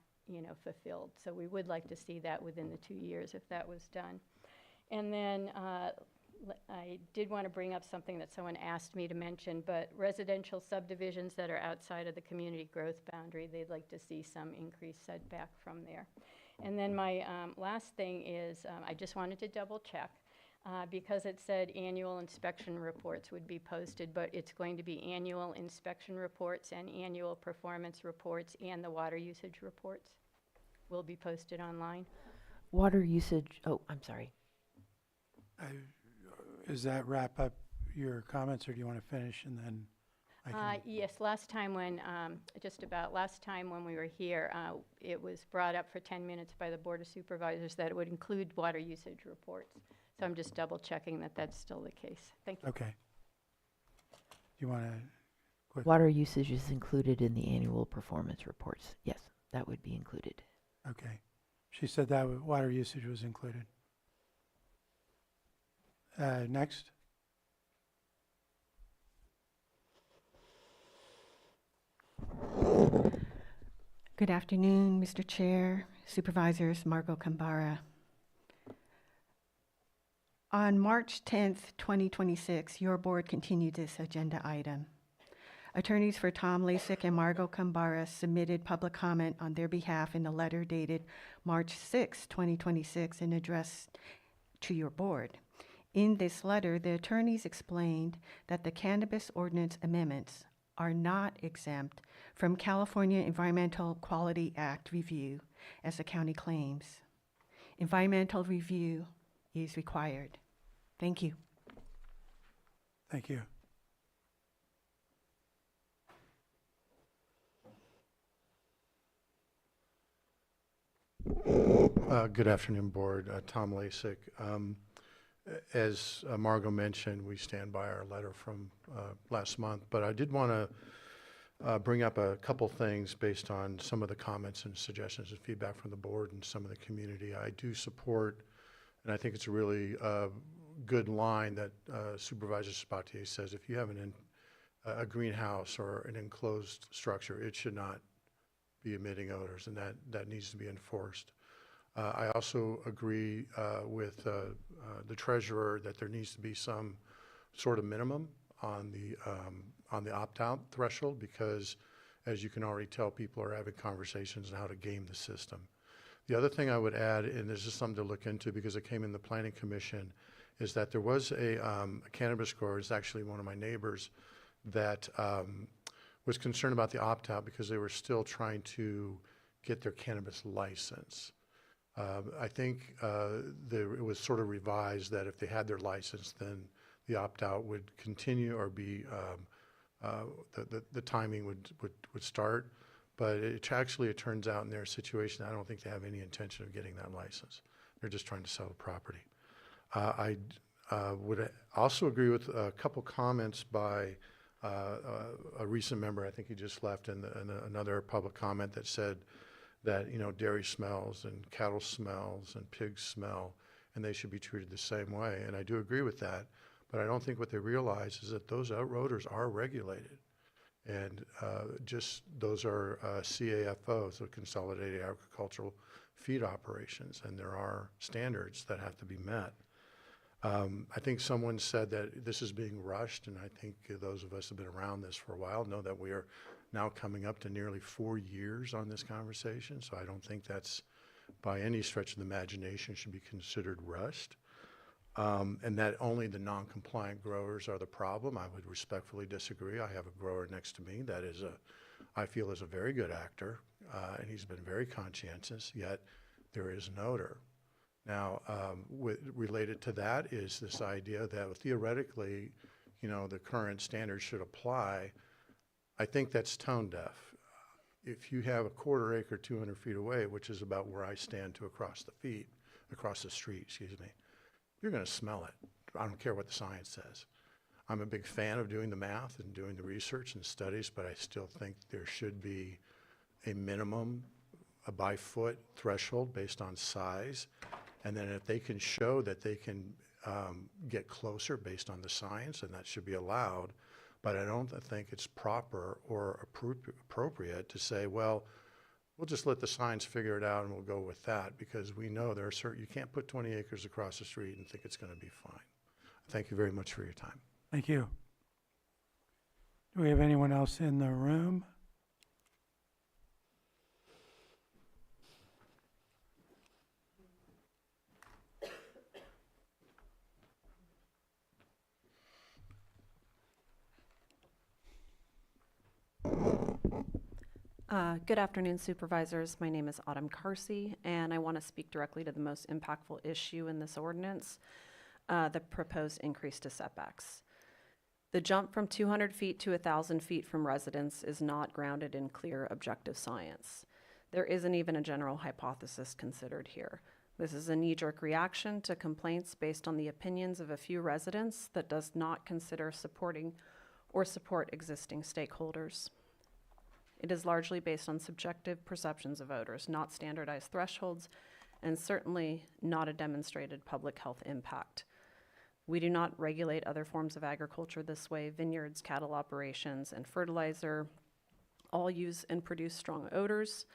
fulfilled. So we would like to see that within the 2 years if that was done. And then I did want to bring up something that someone asked me to mention, but residential subdivisions that are outside of the community growth boundary, they'd like to see some increased setback from there. And then my last thing is, I just wanted to double check, because it said annual inspection reports would be posted, but it's going to be annual inspection reports and annual performance reports, and the water usage reports will be posted online. Water usage, oh, I'm sorry. Does that wrap up your comments, or do you want to finish and then I can? Yes, last time when, just about last time when we were here, it was brought up for 10 minutes by the Board of Supervisors that it would include water usage reports. So I'm just double checking that that's still the case. Thank you. Okay. Do you want to? Water usage is included in the annual performance reports. Yes, that would be included. Okay. She said that water usage was included. Next. Good afternoon, Mr. Chair, Supervisors, Margot Kambara. On March 10th, 2026, your board continued this agenda item. Attorneys for Tom Lasik and Margot Kambara submitted public comment on their behalf in a letter dated March 6, 2026, and addressed to your board. In this letter, the attorneys explained that the cannabis ordinance amendments are not exempt from California Environmental Quality Act review, as the county claims. Environmental review is required. Thank you. Thank you. Good afternoon, Board. Tom Lasik. As Margot mentioned, we stand by our letter from last month, but I did want to bring up a couple things based on some of the comments and suggestions and feedback from the board and some of the community. I do support, and I think it's a really good line that Supervisor Sabatier says, if you have a greenhouse or an enclosed structure, it should not be emitting odors, and that needs to be enforced. I also agree with the treasurer that there needs to be some sort of minimum on the opt-out threshold, because as you can already tell, people are having conversations on how to game the system. The other thing I would add, and this is something to look into because it came in the Planning Commission, is that there was a cannabis grower, it's actually one of my neighbors, that was concerned about the opt-out because they were still trying to get their cannabis license. I think it was sort of revised that if they had their license, then the opt-out would continue or be, the timing would start. But it turns out in their situation, I don't think they have any intention of getting that license. They're just trying to sell the property. I would also agree with a couple comments by a recent member, I think he just left, and another public comment that said that, dairy smells and cattle smells and pigs smell, and they should be treated the same way. And I do agree with that, but I don't think what they realize is that those outroders are regulated. And those are CAFOs, so Consolidated Agricultural Feed Operations, and there are standards that have to be met. I think someone said that this is being rushed, and I think those of us who have been around this for a while know that we are now coming up to nearly 4 years on this conversation, so I don't think that's by any stretch of the imagination should be considered rushed. And that only the non-compliant growers are the problem. I would respectfully disagree. I have a grower next to me that I feel is a very good actor, and he's been very conscientious, yet there is an odor. Now, related to that is this idea that theoretically, the current standards should apply. I think that's tone deaf. If you have a quarter acre 200 feet away, which is about where I stand to across the street, excuse me, you're going to smell it. I don't care what the science says. I'm a big fan of doing the math and doing the research and studies, but I still think there should be a minimum, a by foot threshold based on size. And then if they can show that they can get closer based on the science, then that should be allowed. But I don't think it's proper or appropriate to say, well, we'll just let the signs figure it out and we'll go with that, because we know there are certain, you can't put 20 acres across the street and think it's going to be fine. Thank you very much for your time. Thank you. Do we have anyone else in the room? Good afternoon, Supervisors. My name is Autumn Carsey, and I want to speak directly to the most impactful issue in this ordinance, the proposed increase to setbacks. The jump from 200 feet to 1,000 feet from residence is not grounded in clear objective science. There isn't even a general hypothesis considered here. This is a knee-jerk reaction to complaints based on the opinions of a few residents that does not consider supporting or support existing stakeholders. It is largely based on subjective perceptions of odors, not standardized thresholds, and certainly not a demonstrated public health impact. We do not regulate other forms of agriculture this way. Vineyards, cattle operations, and fertilizer all use and produce strong odors,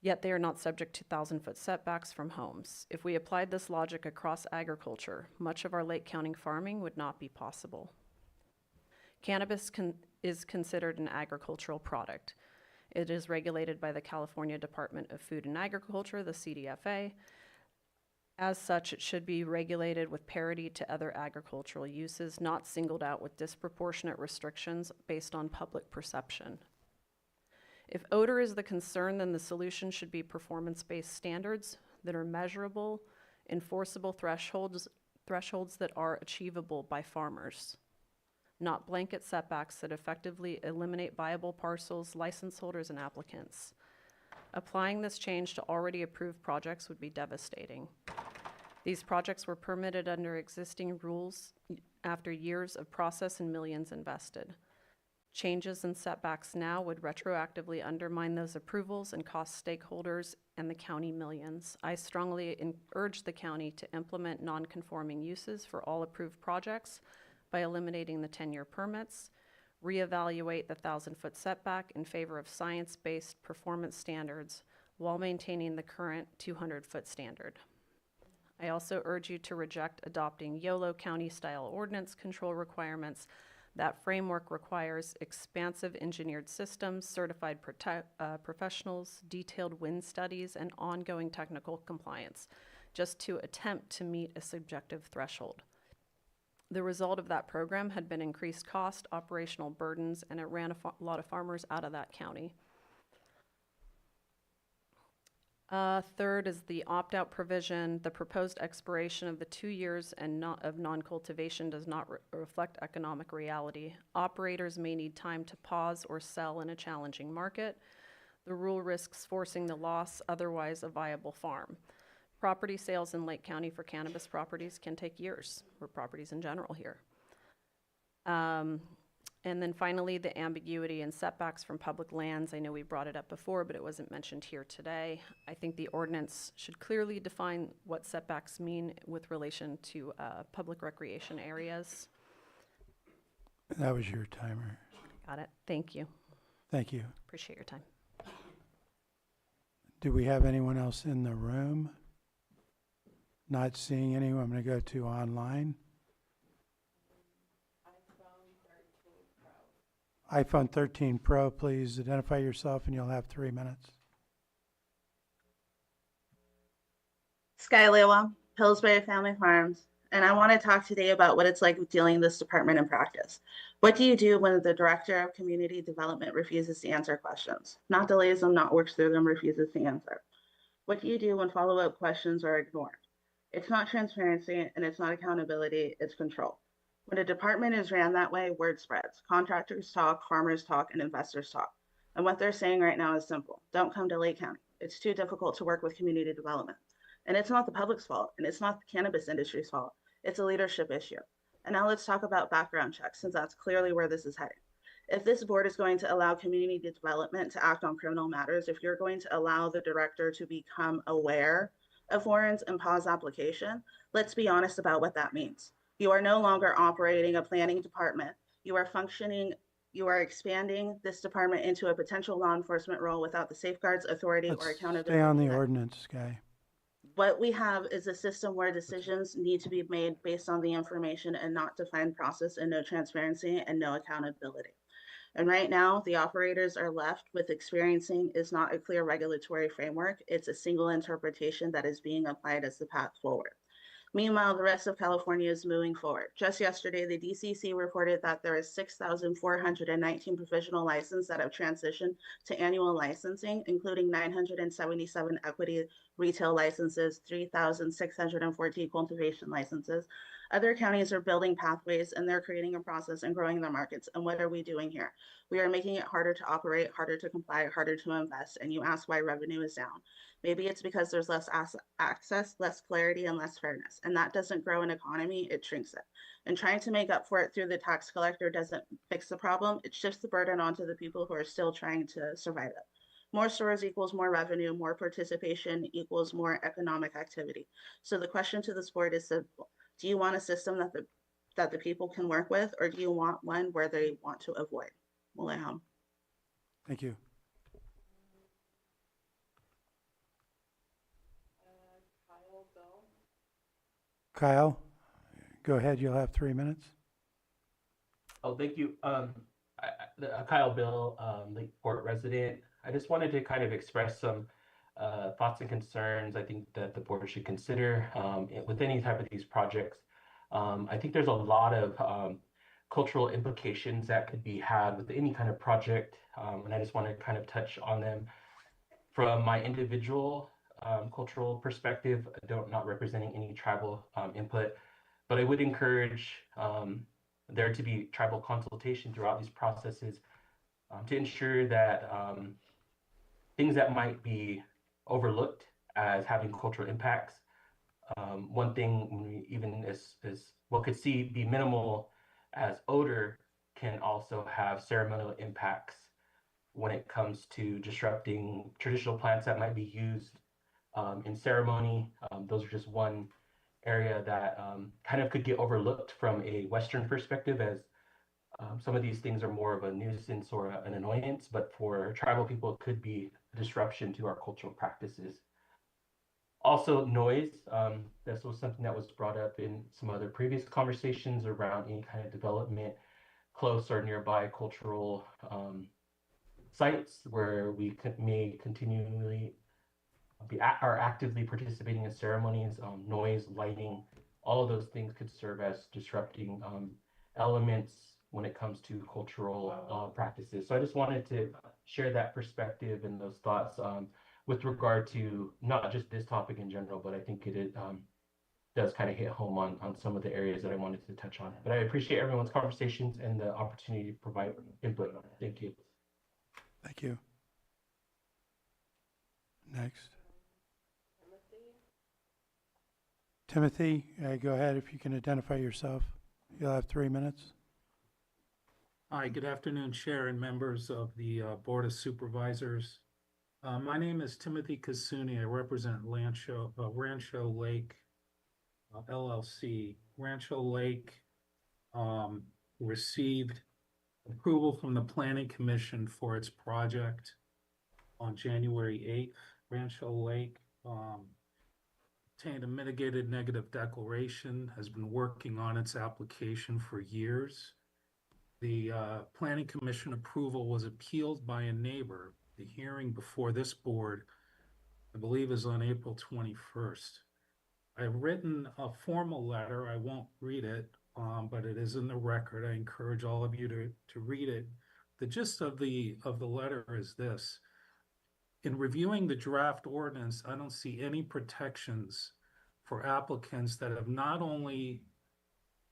yet they are not subject to 1,000-foot setbacks from homes. If we applied this logic across agriculture, much of our Lake County farming would not be possible. Cannabis is considered an agricultural product. It is regulated by the California Department of Food and Agriculture, the CDFA. As such, it should be regulated with parity to other agricultural uses, not singled out with disproportionate restrictions based on public perception. If odor is the concern, then the solution should be performance-based standards that are measurable, enforceable thresholds that are achievable by farmers, not blanket setbacks that effectively eliminate viable parcels, license holders, and applicants. Applying this change to already approved projects would be devastating. These projects were permitted under existing rules after years of process and millions invested. Changes in setbacks now would retroactively undermine those approvals and cost stakeholders and the county millions. I strongly urge the county to implement non-conforming uses for all approved projects by eliminating the 10-year permits, reevaluate the 1,000-foot setback in favor of science-based performance standards while maintaining the current 200-foot standard. I also urge you to reject adopting YOLO County-style ordinance control requirements. That framework requires expansive engineered systems, certified professionals, detailed wind studies, and ongoing technical compliance, just to attempt to meet a subjective threshold. The result of that program had been increased cost, operational burdens, and it ran a lot of farmers out of that county. Third is the opt-out provision. The proposed expiration of the 2 years of non-cultivation does not reflect economic reality. Operators may need time to pause or sell in a challenging market. The rule risks forcing the loss otherwise a viable farm. Property sales in Lake County for cannabis properties can take years, or properties in general here. And then finally, the ambiguity and setbacks from public lands. I know we brought it up before, but it wasn't mentioned here today. I think the ordinance should clearly define what setbacks mean with relation to public recreation areas. That was your timer. Got it. Thank you. Thank you. Appreciate your time. Do we have anyone else in the room? Not seeing anyone, I'm going to go to online. iPhone 13 Pro, please identify yourself and you'll have 3 minutes. Sky Lewa, Pillsbury Family Farms, and I want to talk today about what it's like dealing with this department in practice. What do you do when the Director of Community Development refuses to answer questions? Not delays them, not works through them, refuses to answer. What do you do when follow-up questions are ignored? It's not transparency and it's not accountability, it's control. When a department is ran that way, word spreads. Contractors talk, farmers talk, and investors talk. And what they're saying right now is simple. Don't come to Lake County. It's too difficult to work with community development. And it's not the public's fault, and it's not the cannabis industry's fault. It's a leadership issue. And now let's talk about background checks, since that's clearly where this is heading. If this board is going to allow community development to act on criminal matters, if you're going to allow the director to become aware of warrants and pause application, let's be honest about what that means. You are no longer operating a planning department. You are functioning You are expanding this department into a potential law enforcement role without the safeguards, authority, or Let's accountability. stay on the ordinance, Guy. What we have is a system where decisions need to be made based on the information and not defined process, and no transparency and no accountability. And right now, the operators are left with experiencing is not a clear regulatory framework. It's a single interpretation that is being applied as the path forward. Meanwhile, the rest of California is moving forward. Just yesterday, the DCC reported that there is 6,419 provisional licenses that have transitioned to annual licensing, including 977 equity retail licenses, 3,614 cultivation licenses. Other counties are building pathways, and they're creating a process and growing their markets. And what are we doing here? We are making it harder to operate, harder to comply, harder to invest. And you ask why revenue is down. Maybe it's because there's less access, less clarity, and less fairness. And that doesn't grow an economy, it shrinks it. And trying to make up for it through the tax collector doesn't fix the problem. It shifts the burden onto the people who are still trying to survive it. More stores equals more revenue, more participation equals more economic activity. So the question to this board is simple. Do you want a system that the people can work with, or do you want one where they want to avoid? Thank you. Kyle, go ahead. You'll have 3 minutes. Oh, thank you. Kyle Bill, Lakeport resident. I just wanted to kind of express some thoughts and concerns I think that the board should consider with any type of these projects. I think there's a lot of cultural implications that could be had with any kind of project, and I just want to kind of touch on them from my individual cultural perspective. Not representing any tribal input, but I would encourage there to be tribal consultation throughout these processes to ensure that things that might be overlooked as having cultural impacts. One thing, even as what could be minimal as odor, can also have ceremonial impacts when it comes to disrupting traditional plants that might be used in ceremony. Those are just one area that kind of could get overlooked from a Western perspective, as some of these things are more of a nuisance or an annoyance, but for tribal people, it could be a disruption to our cultural practices. Also, noise. This was something that was brought up in some other previous conversations around any kind of development close or nearby cultural sites where we may continually are actively participating in ceremonies. Noise, lighting, all of those things could serve as disrupting elements when it comes to cultural practices. So I just wanted to share that perspective and those thoughts with regard to not just this topic in general, but I think it does kind of hit home on some of the areas that I wanted to touch on. But I appreciate everyone's conversations and the opportunity to provide input. Thank you. Thank you. Next. Timothy, go ahead if you can identify yourself. You'll have 3 minutes. Hi, good afternoon, Chair and members of the Board of Supervisors. My name is Timothy Kasuni. I represent Rancho Lake LLC. Rancho Lake received approval from the Planning Commission for its project on January 8th. Rancho Lake obtained a mitigated negative declaration, has been working on its application for years. The Planning Commission approval was appealed by a neighbor. The hearing before this board, I believe, is on April 21st. I've written a formal letter. I won't read it, but it is in the record. I encourage all of you to read it. The gist of the letter is this. In reviewing the draft ordinance, I don't see any protections for applicants that have not only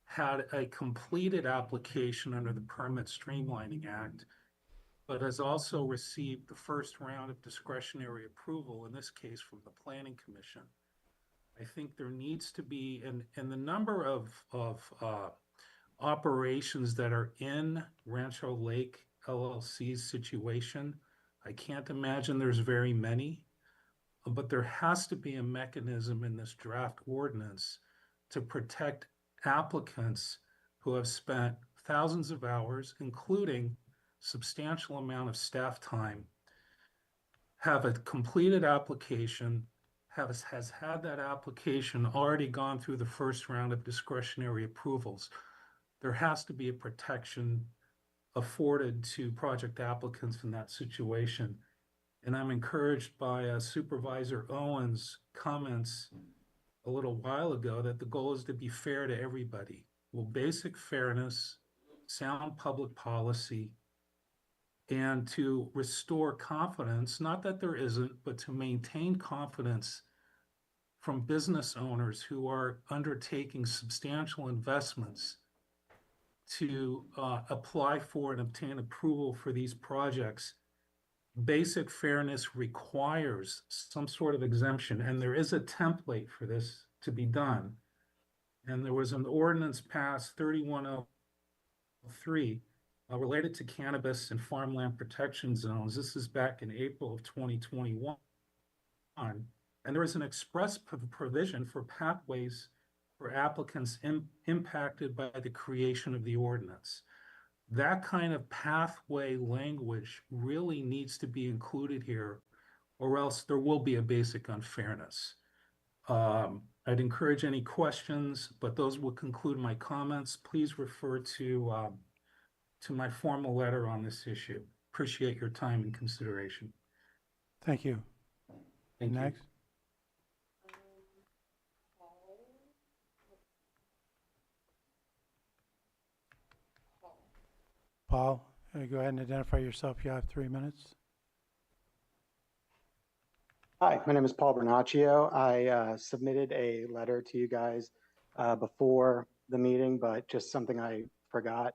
had a completed application under the Permit Streamlining Act, but has also received the first round of discretionary approval, in this case from the Planning Commission. I think there needs to be, and the number of operations that are in Rancho Lake LLC's situation, I can't imagine there's very many, but there has to be a mechanism in this draft ordinance to protect applicants who have spent thousands of hours, including substantial amount of staff time, have a completed application, has had that application already gone through the first round of discretionary approvals, there has to be a protection afforded to project applicants in that situation. And I'm encouraged by Supervisor Owen's comments a little while ago that the goal is to be fair to everybody. Well, basic fairness, sound public policy, and to restore confidence, not that there isn't, but to maintain confidence from business owners who are undertaking substantial investments to apply for and obtain approval for these projects. Basic fairness requires some sort of exemption, and there is a template for this to be done. And there was an ordinance passed, 3103, related to cannabis and farmland protection zones. This is back in April of 2021. And there is an express provision for pathways for applicants impacted by the creation of the ordinance. That kind of pathway language really needs to be included here, or else there will be a basic unfairness. I'd encourage any questions, but those will conclude my comments. Please refer to my formal letter on this issue. Appreciate your time and consideration. Thank you. Thank you. Next. Paul, go ahead and identify yourself. You have 3 minutes. Hi, my name is Paul Bernaccio. I submitted a letter to you guys before the meeting, but just something I forgot.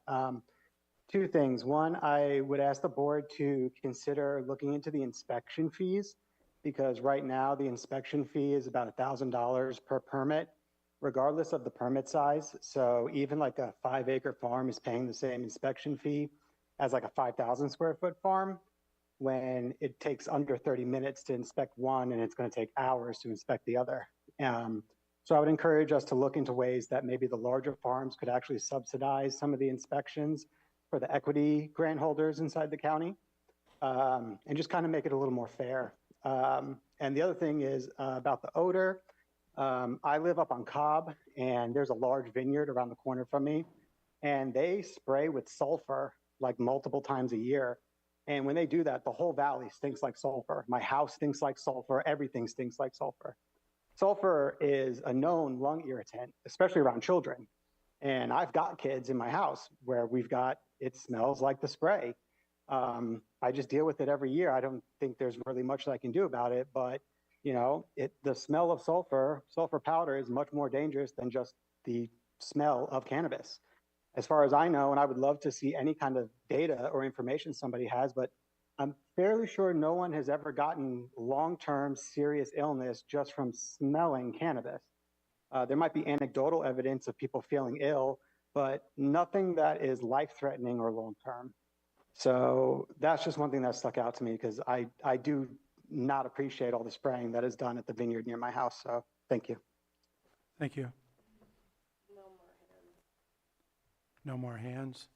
Two things. One, I would ask the board to consider looking into the inspection fees, because right now the inspection fee is about $1,000 per permit, regardless of the permit size. So even like a 5-acre farm is paying the same inspection fee as like a 5,000 square foot farm, when it takes under 30 minutes to inspect one and it's going to take hours to inspect the other. So I would encourage us to look into ways that maybe the larger farms could actually subsidize some of the inspections for the equity grant holders inside the county, and just kind of make it a little more fair. And the other thing is about the odor. I live up on Cobb, and there's a large vineyard around the corner from me, and they spray with sulfur like multiple times a year. And when they do that, the whole valley stinks like sulfur. My house stinks like sulfur. Everything stinks like sulfur. Sulfur is a known lung irritant, especially around children. And I've got kids in my house where it smells like the spray. I just deal with it every year. I don't think there's really much that I can do about it, but the smell of sulfur powder is much more dangerous than just the smell of cannabis. As far as I know, and I would love to see any kind of data or information somebody has, but I'm fairly sure no one has ever gotten long-term serious illness just from smelling cannabis. There might be anecdotal evidence of people feeling ill, but nothing that is life-threatening or long-term. So that's just one thing that stuck out to me, because I do not appreciate all the spraying that is done at the vineyard near my house. So thank you. Thank you. No more hands.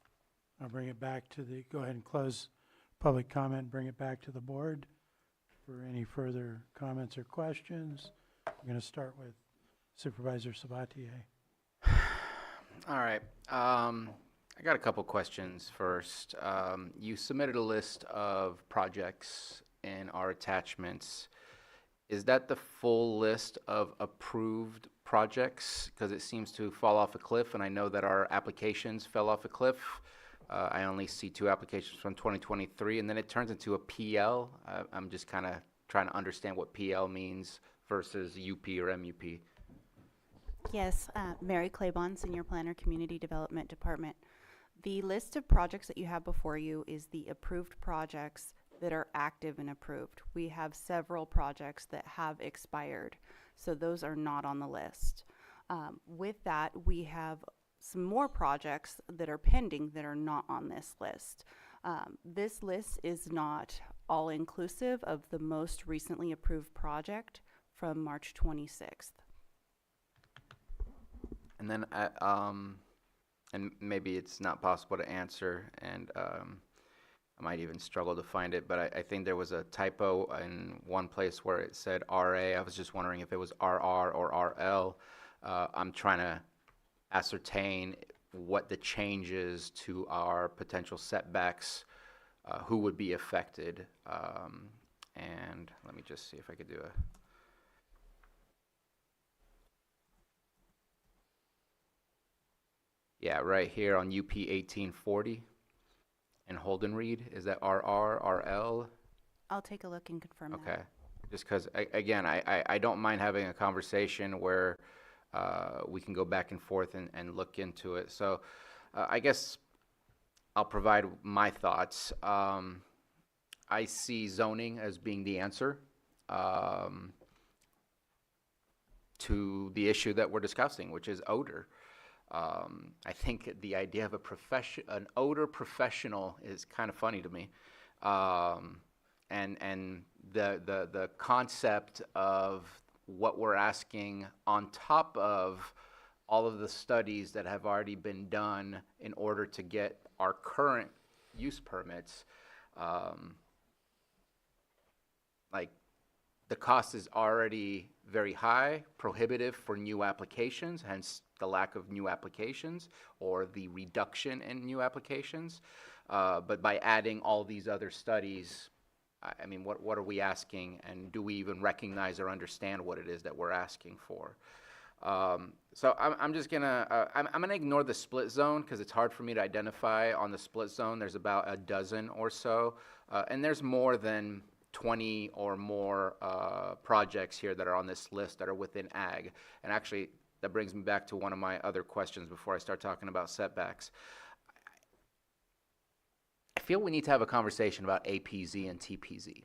I'll bring it back to go ahead and close public comment, bring it back to the board for any further comments or questions. I'm going to start with Supervisor Sabatier. All right. I got a couple questions first. You submitted a list of projects in our attachments. Is that the full list of approved projects? Because it seems to fall off a cliff, and I know that our applications fell off a cliff. I only see 2 applications from 2023, and then it turns into a PL. I'm just kind of trying to understand what PL means versus UP or MUP. Yes, Mary Claiborne, Senior Planner, Community Development Department. The list of projects that you have before you is the approved projects that are active and approved. We have several projects that have expired, so those are not on the list. With that, we have some more projects that are pending that are not on this list. This list is not all inclusive of the most recently approved project from March 26th. And then, and maybe it's not possible to answer, and I might even struggle to find it, but I think there was a typo in one place where it said RA. I was just wondering if it was RR or RL. I'm trying to ascertain what the changes to our potential setbacks, who would be affected. And let me just see if I could do a. Yeah, right here on UP 1840 and Holden Reed. Is that RR, RL? I'll take a look and confirm that. Okay. Just because, again, I don't mind having a conversation where we can go back and forth and look into it. So I guess I'll provide my thoughts. I see zoning as being the answer to the issue that we're discussing, which is odor. I think the idea of an odor professional is kind of funny to me. And the concept of what we're asking on top of all of the studies that have already been done in order to get our current use permits, like the cost is already very high, prohibitive for new applications, hence the lack of new applications or the reduction in new applications. But by adding all these other studies, I mean, what are we asking, and do we even recognize or understand what it is that we're asking for? So I'm just gonna I'm gonna ignore the split zone because it's hard for me to identify on the split zone. There's about a dozen or so, and there's more than 20 or more projects here that are on this list that are within ag. And actually, that brings me back to one of my other questions before I start talking about setbacks. I feel we need to have a conversation about APZ and TPZ.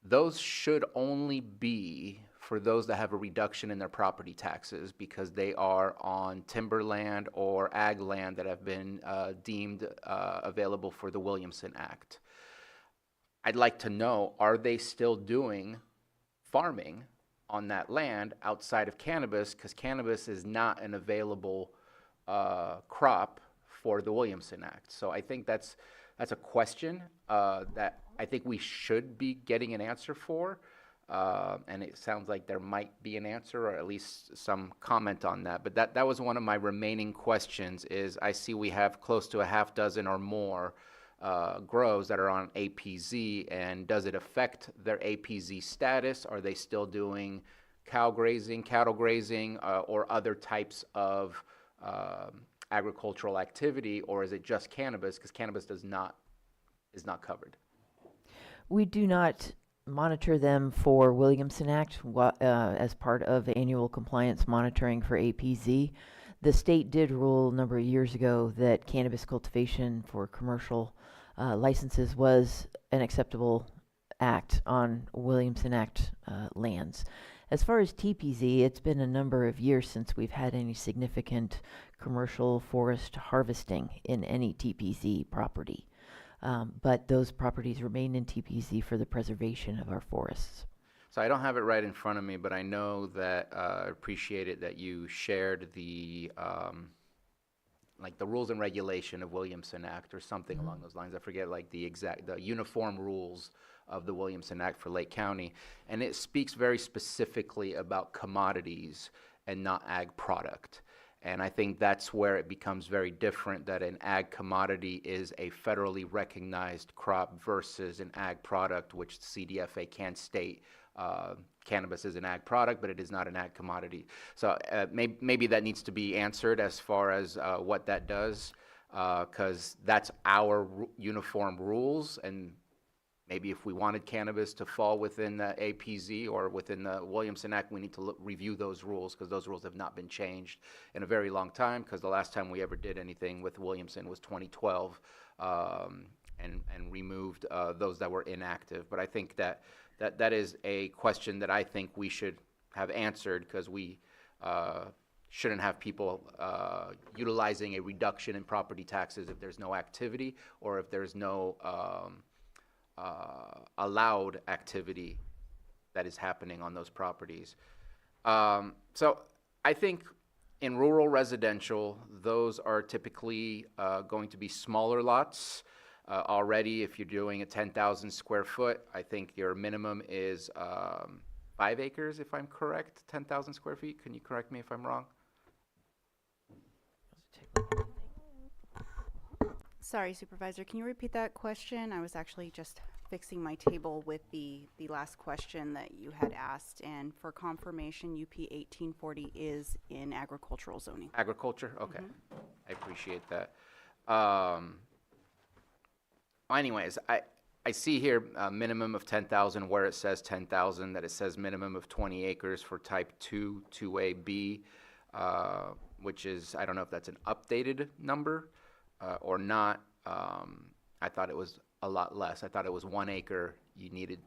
Those should only be for those that have a reduction in their property taxes because they are on timberland or ag land that have been deemed available for the Williamson Act. I'd like to know, are they still doing farming on that land outside of cannabis? Because cannabis is not an available crop for the Williamson Act. So I think that's a question that I think we should be getting an answer for. And it sounds like there might be an answer or at least some comment on that. But that was one of my remaining questions is I see we have close to a half dozen or more grows that are on APZ, and does it affect their APZ status? Are they still doing cow grazing, cattle grazing, or other types of agricultural activity, or is it just cannabis? Because cannabis is not covered. We do not monitor them for Williamson Act as part of annual compliance monitoring for APZ. The state did rule a number of years ago that cannabis cultivation for commercial licenses was an acceptable act on Williamson Act lands. As far as TPZ, it's been a number of years since we've had any significant commercial forest harvesting in any TPZ property. But those properties remain in TPZ for the preservation of our forests. So I don't have it right in front of me, but I know that I appreciate it that you shared the like the rules and regulation of Williamson Act or something along those lines. I forget like the uniform rules of the Williamson Act for Lake County. And it speaks very specifically about commodities and not ag product. And I think that's where it becomes very different, that an ag commodity is a federally recognized crop versus an ag product, which CDFA can state cannabis is an ag product, but it is not an ag commodity. So maybe that needs to be answered as far as what that does, because that's our uniform rules. And maybe if we wanted cannabis to fall within the APZ or within the Williamson Act, we need to review those rules, because those rules have not been changed in a very long time, because the last time we ever did anything with Williamson was 2012 and removed those that were inactive. But I think that is a question that I think we should have answered, because we shouldn't have people utilizing a reduction in property taxes if there's no activity or if there's no allowed activity that is happening on those properties. So I think In rural residential, those are typically going to be smaller lots. Already, if you're doing a 10,000 square foot, I think your minimum is 5 acres, if I'm correct, 10,000 square feet. Can you correct me if I'm wrong? Sorry, Supervisor, can you repeat that question? I was actually just fixing my table with the last question that you had asked, and for confirmation, UP 1840 is in agricultural zoning. Agriculture? Okay. I appreciate that. Anyways, I see here a minimum of 10,000 where it says 10,000, that it says minimum of 20 acres for type 2, 2AB, which is, I don't know if that's an updated number or not. I thought it was a lot less. I thought it was 1 acre. You needed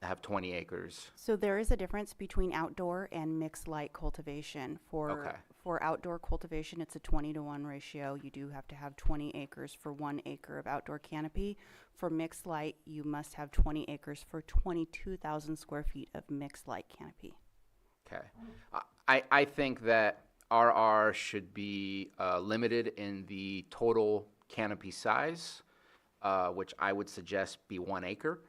to have 20 acres. So there is a difference between outdoor and mixed light cultivation. For outdoor cultivation, it's a 20-to-1 ratio. You do have to have 20 acres for 1 acre of outdoor canopy. For mixed light, you must have 20 acres for 22,000 square feet of mixed light canopy. Okay. I think that RR should be limited in the total canopy size, which I would suggest be 1 acre.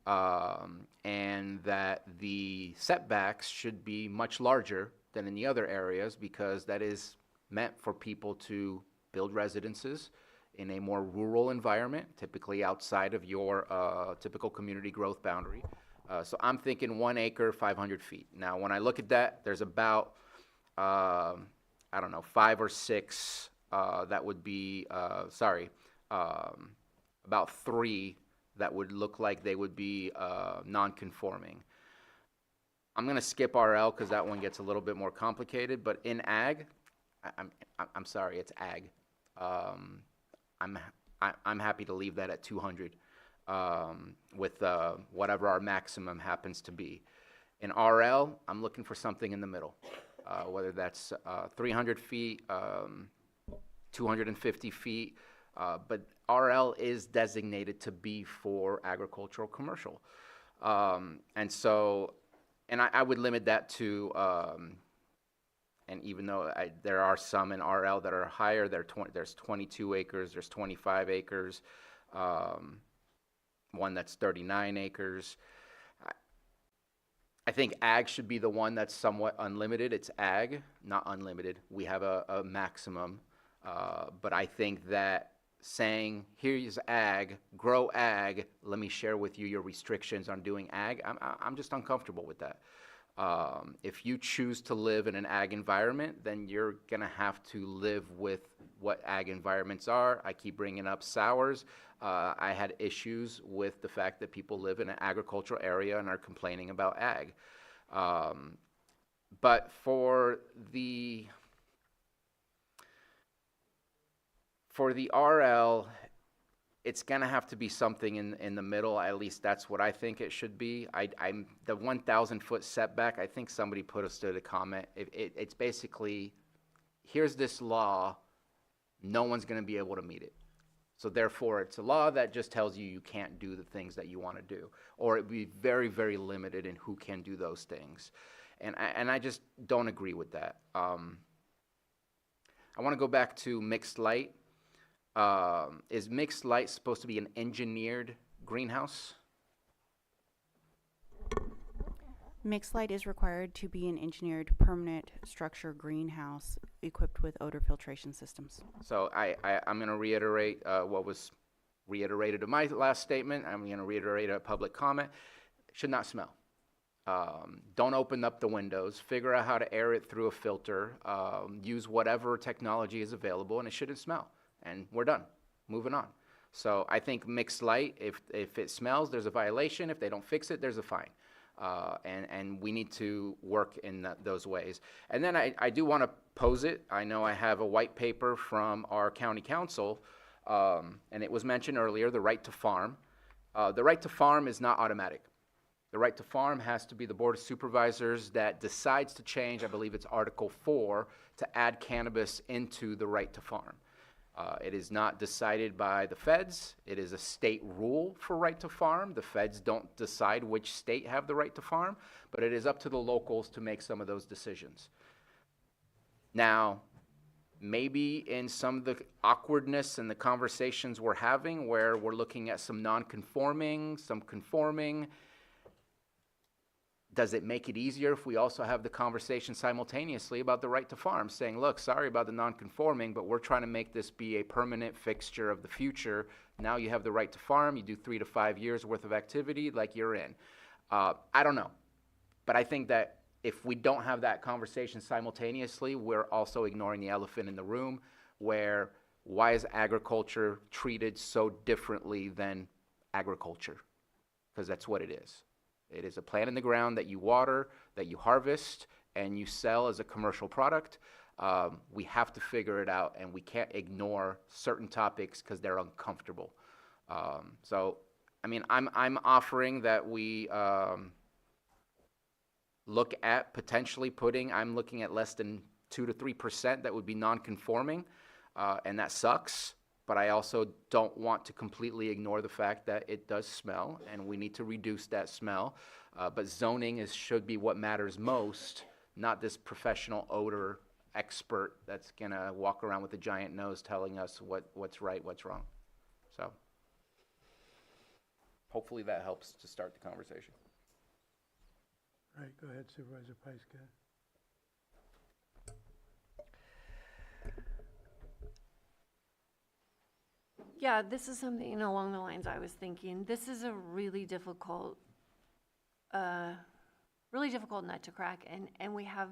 And that the setbacks should be much larger than in the other areas, because that is meant for people to build residences in a more rural environment, typically outside of your typical community growth boundary. So I'm thinking 1 acre, 500 feet. Now, when I look at that, there's about, I don't know, 5 or 6 that would be, about 3 that would look like they would be non-conforming. I'm going to skip RL because that one gets a little bit more complicated, but in ag, I'm sorry, it's ag. I'm happy to leave that at 200 with whatever our maximum happens to be. In RL, I'm looking for something in the middle, whether that's 300 feet, 250 feet, but RL is designated to be for agricultural commercial. And I would limit that to, and even though there are some in RL that are higher, there's 22 acres, there's 25 acres, one that's 39 acres. I think ag should be the one that's somewhat unlimited. It's ag, not unlimited. We have a maximum, but I think that saying, here's ag, grow ag, let me share with you your restrictions on doing ag, I'm just uncomfortable with that. If you choose to live in an ag environment, then you're going to have to live with what ag environments are. I keep bringing up sours. I had issues with the fact that people live in an agricultural area and are complaining about ag. But for the RL, it's going to have to be something in the middle. At least that's what I think it should be. The 1,000-foot setback, I think somebody put us to the comment. It's basically, here's this law, no one's going to be able to meet it. So therefore, it's a law that just tells you you can't do the things that you want to do, or it would be very, very limited in who can do those things. And I just don't agree with that. I want to go back to mixed light. Is mixed light supposed to be an engineered greenhouse? Mixed light is required to be an engineered permanent structure greenhouse equipped with odor filtration systems. So I'm going to reiterate what was reiterated in my last statement. I'm going to reiterate a public comment. It should not smell. Don't open up the windows. Figure out how to air it through a filter. Use whatever technology is available, and it shouldn't smell. And we're done. Moving on. So I think mixed light, if it smells, there's a violation. If they don't fix it, there's a fine. And we need to work in those ways. And then I do want to pose it. I know I have a white paper from our county council, and it was mentioned earlier, the right to farm. The right to farm is not automatic. The right to farm has to be the Board of Supervisors that decides to change, I believe it's Article 4, to add cannabis into the right to farm. It is not decided by the feds. It is a state rule for right to farm. The feds don't decide which state have the right to farm, but it is up to the locals to make some of those decisions. Now, maybe in some of the awkwardness and the conversations we're having where we're looking at some non-conforming, some conforming, does it make it easier if we also have the conversation simultaneously about the right to farm, saying, look, sorry about the non-conforming, but we're trying to make this be a permanent fixture of the future. Now you have the right to farm, you do 3 to 5 years worth of activity, like you're in. I don't know. But I think that if we don't have that conversation simultaneously, we're also ignoring the elephant in the room, where why is agriculture treated so differently than agriculture? Because that's what it is. It is a plant in the ground that you water, that you harvest, and you sell as a commercial product. We have to figure it out, and we can't ignore certain topics because they're uncomfortable. So, I mean, I'm offering that we look at potentially putting, I'm looking at less than 2 to 3% that would be non-conforming, and that sucks. But I also don't want to completely ignore the fact that it does smell, and we need to reduce that smell. But zoning should be what matters most, not this professional odor expert that's gonna walk around with a giant nose telling us what's right, what's wrong. So hopefully that helps to start the conversation. All right, go ahead, Supervisor Pyska. Yeah, this is something along the lines I was thinking. This is a really difficult nut to crack, and we have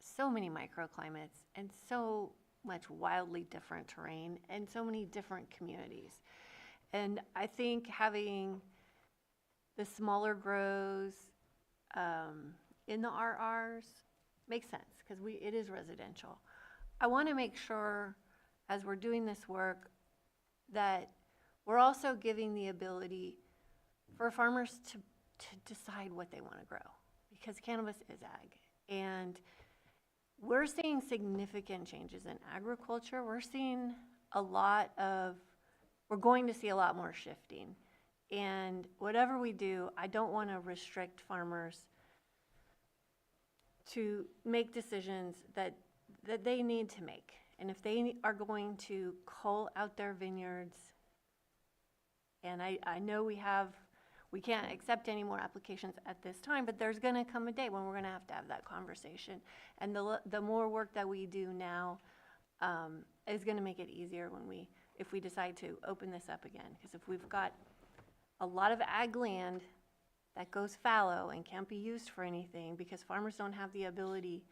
so many microclimates and so much wildly different terrain and so many different communities. And I think having the smaller grows in the RRs makes sense because it is residential. I want to make sure as we're doing this work that we're also giving the ability for farmers to decide what they want to grow, because cannabis is ag. And we're seeing significant changes in agriculture. We're going to see a lot more shifting. And whatever we do, I don't want to restrict farmers to make decisions that they need to make. And if they are going to cull out their vineyards, and I know we can't accept any more applications at this time, but there's going to come a day when we're going to have that conversation. And the more work that we do now is going to make it easier if we decide to open this up again. Because if we've got a lot of ag land that goes fallow and can't be used for anything because farmers don't have the ability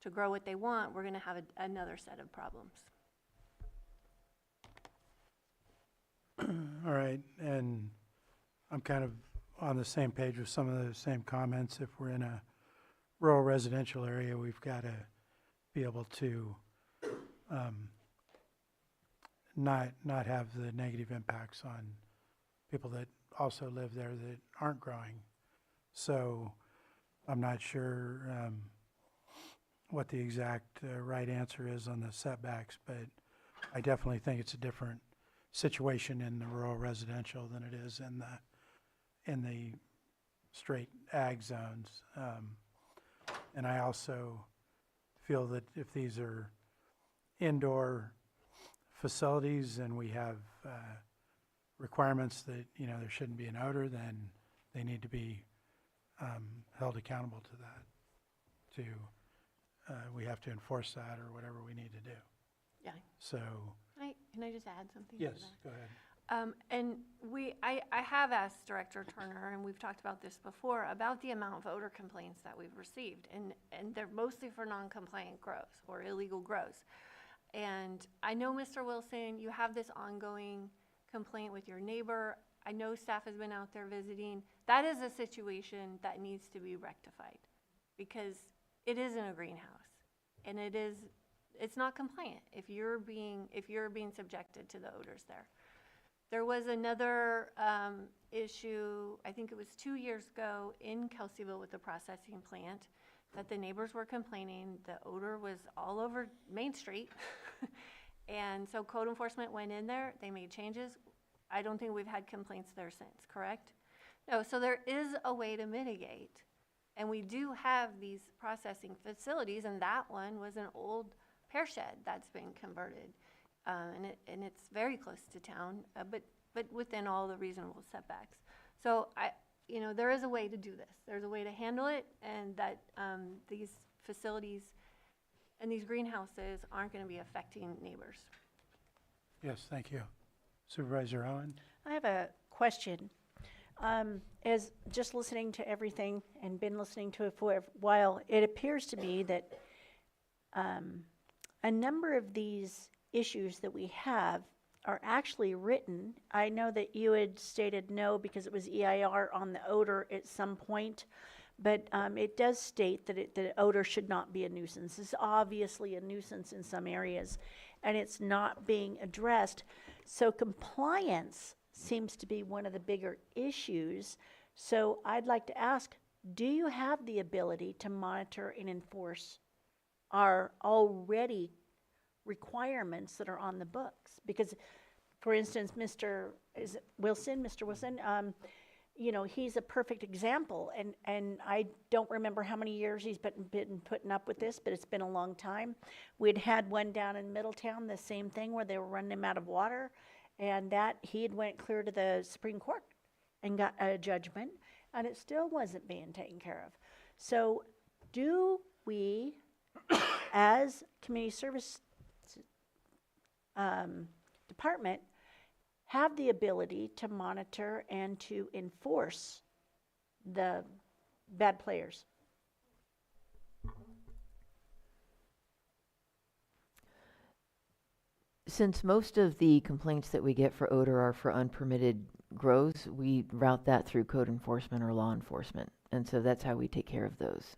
to grow what they want, we're going to have another set of problems. All right, and I'm kind of on the same page with some of the same comments. If we're in a rural residential area, we've got to be able to not have the negative impacts on people that also live there that aren't growing. So I'm not sure what the exact right answer is on the setbacks, but I definitely think it's a different situation in the rural residential than it is in the straight ag zones. And I also feel that if these are indoor facilities and we have requirements that, there shouldn't be an odor, then they need to be held accountable to that. We have to enforce that or whatever we need to do. Yeah. So. Can I just add something? Yes, to that? go ahead. And I have asked Director Turner, and we've talked about this before, about the amount of odor complaints that we've received. And they're mostly for non-compliant grows or illegal grows. And I know, Mr. Wilson, you have this ongoing complaint with your neighbor. I know staff has been out there visiting. That is a situation that needs to be rectified because it is in a greenhouse and it's not compliant if you're being subjected to the odors there. There was another issue, I think it was 2 years ago in Kelseyville with the processing plant, that the neighbors were complaining the odor was all over Main Street. And so code enforcement went in there, they made changes. I don't think we've had complaints there since, correct? No, so there is a way to mitigate. And we do have these processing facilities, and that one was an old pear shed that's been converted. And it's very close to town, but within all the reasonable setbacks. So there is a way to do this. There's a way to handle it, and that these facilities and these greenhouses aren't going to be affecting neighbors. Yes, thank you. Supervisor Owen? I have a question. As just listening to everything and been listening to it for a while, it appears to me that a number of these issues that we have are actually written. I know that you had stated no because it was EIR on the odor at some point, but it does state that the odor should not be a nuisance. It's obviously a nuisance in some areas, and it's not being addressed. So compliance seems to be one of the bigger issues. So I'd like to ask, do you have the ability to monitor and enforce our already requirements that are on the books? Because, for instance, Mr. Wilson, he's a perfect example, and I don't remember how many years he's been putting up with this, but it's been a long time. We'd had one down in Middletown, the same thing, where they were running him out of water, and that he had went clear to the Supreme Court and got a judgment, and it still wasn't being taken care of. So do we, as community service department, have the ability to monitor and to enforce the bad players? Since most of the complaints that we get for odor are for unpermitted grows, we route that through code enforcement or law enforcement. And so that's how we take care of those.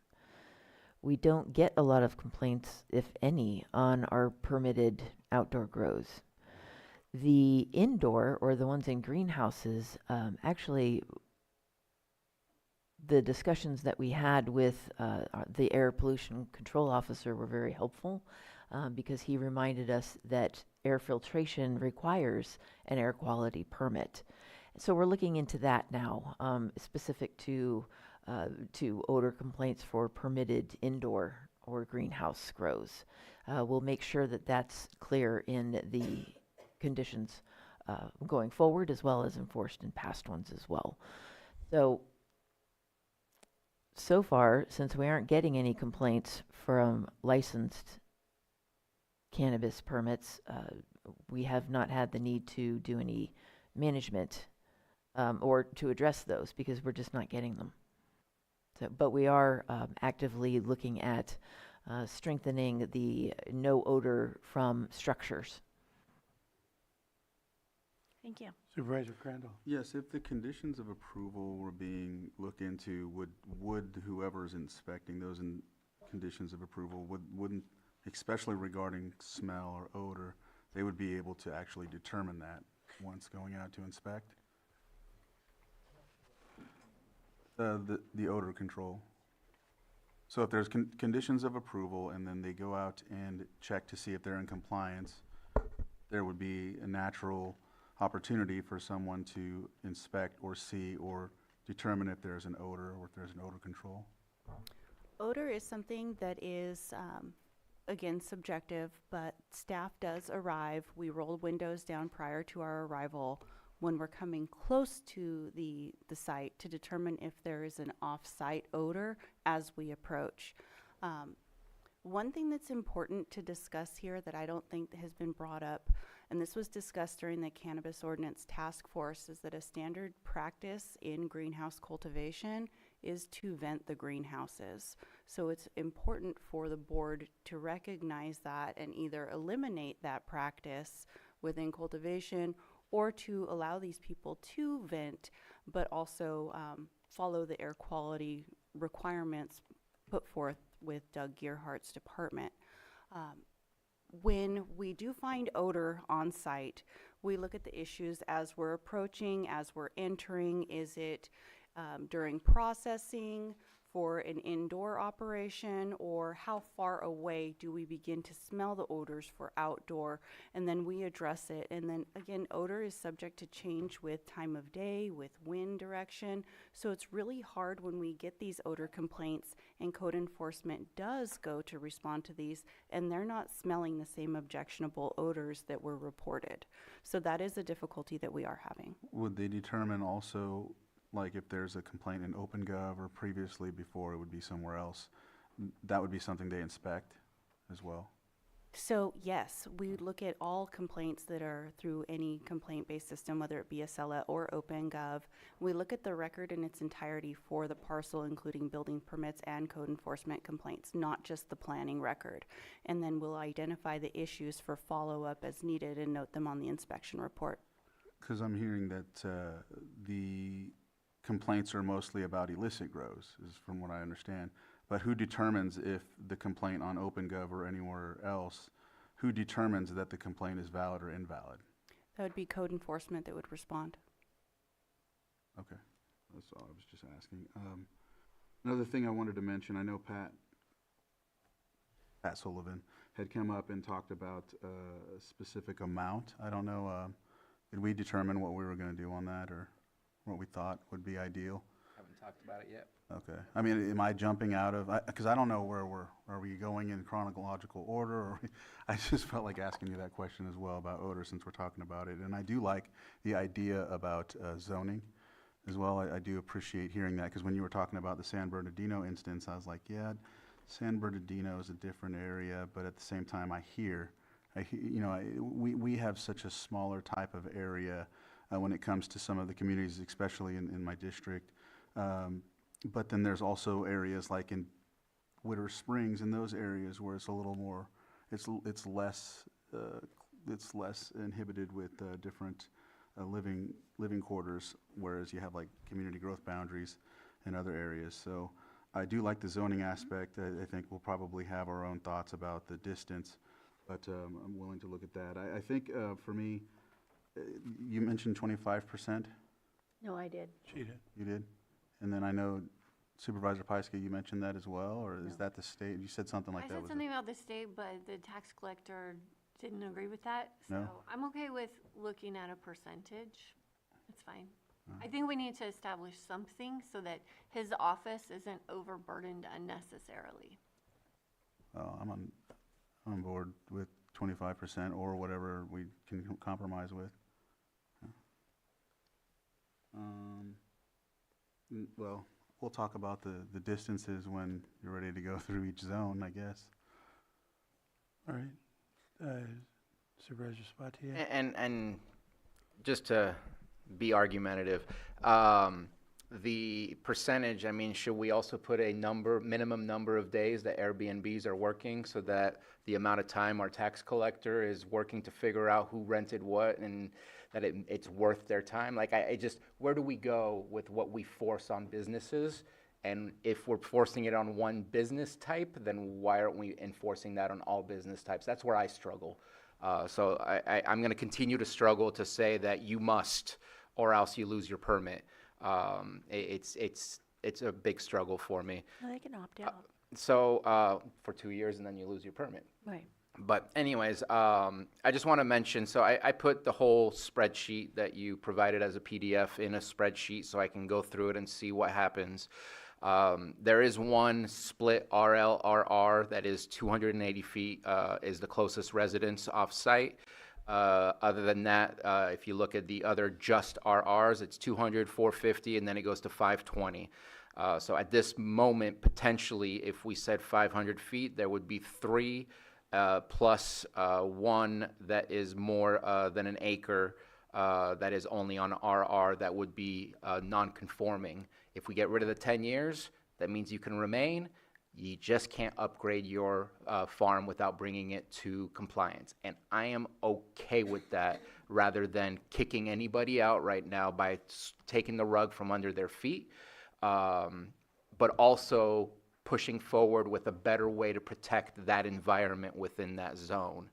We don't get a lot of complaints, if any, on our permitted outdoor grows. The indoor, or the ones in greenhouses, actually, the discussions that we had with the air pollution control officer were very helpful, because he reminded us that air filtration requires an air quality permit. So we're looking into that now, specific to odor complaints for permitted indoor or greenhouse grows. We'll make sure that that's clear in the conditions going forward, as well as enforced in past ones as well. So far, since we aren't getting any complaints from licensed cannabis permits, we have not had the need to do any management or to address those, because we're just not getting them. But we are actively looking at strengthening the no odor from structures. Thank you. Supervisor Crandall? Yes, if the conditions of approval were being looked into, would whoever's inspecting those conditions of approval, wouldn't, especially regarding smell or odor, they would be able to actually determine that once going out to inspect? The odor control. So if there's conditions of approval and then they go out and check to see if they're in compliance, there would be a natural opportunity for someone to inspect or see or determine if there's an odor or if there's an odor control. Odor is something that is, again, subjective, but staff does arrive. We roll windows down prior to our arrival when we're coming close to the site to determine if there is an off-site odor as we approach. One thing that's important to discuss here that I don't think has been brought up, and this was discussed during the Cannabis Ordinance Task Force, is that a standard practice in greenhouse cultivation is to vent the greenhouses. So it's important for the board to recognize that and either eliminate that practice within cultivation or to allow these people to vent, but also follow the air quality requirements put forth with Doug Gearhart's department. When we do find odor on site, we look at the issues as we're approaching, as we're entering. Is it during processing, for an indoor operation, or how far away do we begin to smell the odors for outdoor, and then we address it. And then again, odor is subject to change with time of day, with wind direction, so it's really hard when we get these odor complaints and code enforcement does go to respond to these, and they're not smelling the same objectionable odors that were reported. So that is a difficulty that we are having. Would they determine also, like if there's a complaint in OpenGov or previously before it would be somewhere else, that would be something they inspect as well? So yes, we look at all complaints that are through any complaint-based system, whether it be Acela or OpenGov. We look at the record in its entirety for the parcel, including building permits and code enforcement complaints, not just the planning record. And then we'll identify the issues for follow-up as needed and note them on the inspection report. Because I'm hearing that the complaints are mostly about illicit grows, is from what I understand. But who determines if the complaint on OpenGov or anywhere else, who determines that the complaint is valid or invalid? That would be code enforcement that would respond. Okay, that's all I was just asking. Another thing I wanted to mention, I know Pat Sullivan had come up and talked about a specific amount. I don't know, did we determine what we were going to do on that, or what we thought would be ideal? Haven't talked about it yet. Okay. I mean, am I jumping out of, because I don't know where are we going in chronological order, or, I just felt like asking you that question as well about odor since we're talking about it. And I do like the idea about zoning as well. I do appreciate hearing that, because when you were talking about the San Bernardino instance, I was like, yeah, San Bernardino is a different area, but at the same time, we have such a smaller type of area when it comes to some of the communities, especially in my district. But then there's also areas like in Witter Springs, in those areas where it's a little more, it's less inhibited with different living quarters, whereas you have like community growth boundaries in other areas. So I do like the zoning aspect. I think we'll probably have our own thoughts about the distance, but I'm willing to look at that. I think for me, you mentioned 25%. No, I did. She did. You did? And then I know Supervisor Pyska, you mentioned that as well, or is that the state? You said something like I that. said was something about the state, but the tax collector didn't agree with that. No? So I'm okay with looking at a percentage. It's fine. I think we need to establish something so that his office isn't overburdened unnecessarily. Well, I'm on board with 25% or whatever we can compromise with. Well, we'll talk about the distances when you're ready to go through each zone, I guess. All right. Supervisor Sabatier? And just to be argumentative, the percentage, I mean, should we also put a minimum number of days that Airbnbs are working, so that the amount of time our tax collector is working to figure out who rented what, and that it's worth their time? Like, where do we go with what we force on businesses? And if we're forcing it on one business type, then why aren't we enforcing that on all business types? That's where I struggle. So I'm going to continue to struggle to say that you must, or else you lose your permit. It's a big struggle for me. No, they can opt out. So for 2 years, and then you lose your permit. Right. But anyways, I just want to mention, so I put the whole spreadsheet that you provided as a PDF in a spreadsheet so I can go through it and see what happens. There is one split RLRR that is 280 feet, is the closest residence off-site. Other than that, if you look at the other just RRs, it's 200, 450, and then it goes to 520. So at this moment, potentially, if we said 500 feet, there would be 3 plus one that is more than an acre that is only on RR that would be non-conforming. If we get rid of the 10 years, that means you can remain. You just can't upgrade your farm without bringing it to compliance. And I am okay with that, rather than kicking anybody out right now by taking the rug from under their feet, but also pushing forward with a better way to protect that environment within that zone.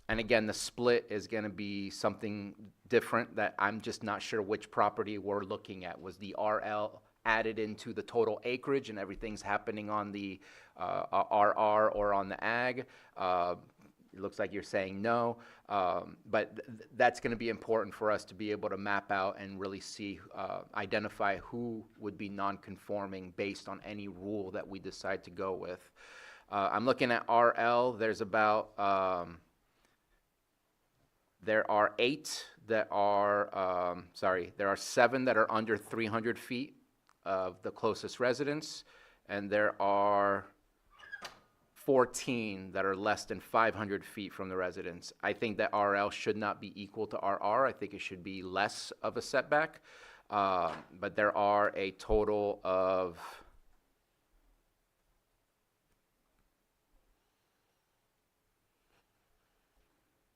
And again, the split is going to be something different that I'm just not sure which property we're looking at. Was the RL added into the total acreage and everything's happening on the RR or on the ag. It looks like you're saying no, but that's going to be important for us to be able to map out and really see, identify who would be non-conforming based on any rule that we decide to go with. I'm looking at RL. There's about there are 7 that are under 300 feet of the closest residence, and there are 14 that are less than 500 feet from the residence. I think that RL should not be equal to RR. I think it should be less of a setback, but there are a total of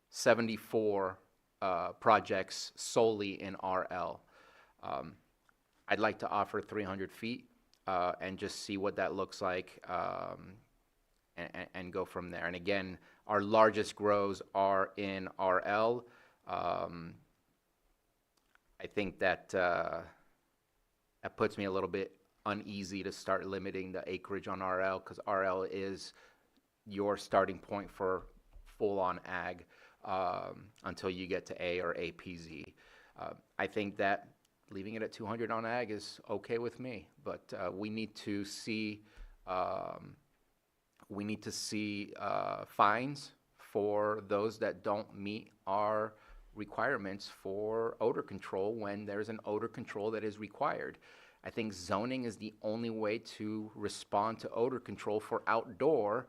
74 projects solely in RL. I'd like to offer 300 feet and just see what that looks like, and go from there. And again, our largest grows are in RL. I think that that puts me a little bit uneasy to start limiting the acreage on RL, because RL is your starting point for full-on ag until you get to A or APZ. I think that leaving it at 200 on ag is okay with me, but we need to see fines for those that don't meet our requirements for odor control when there's an odor control that is required. I think zoning is the only way to respond to odor control for outdoor,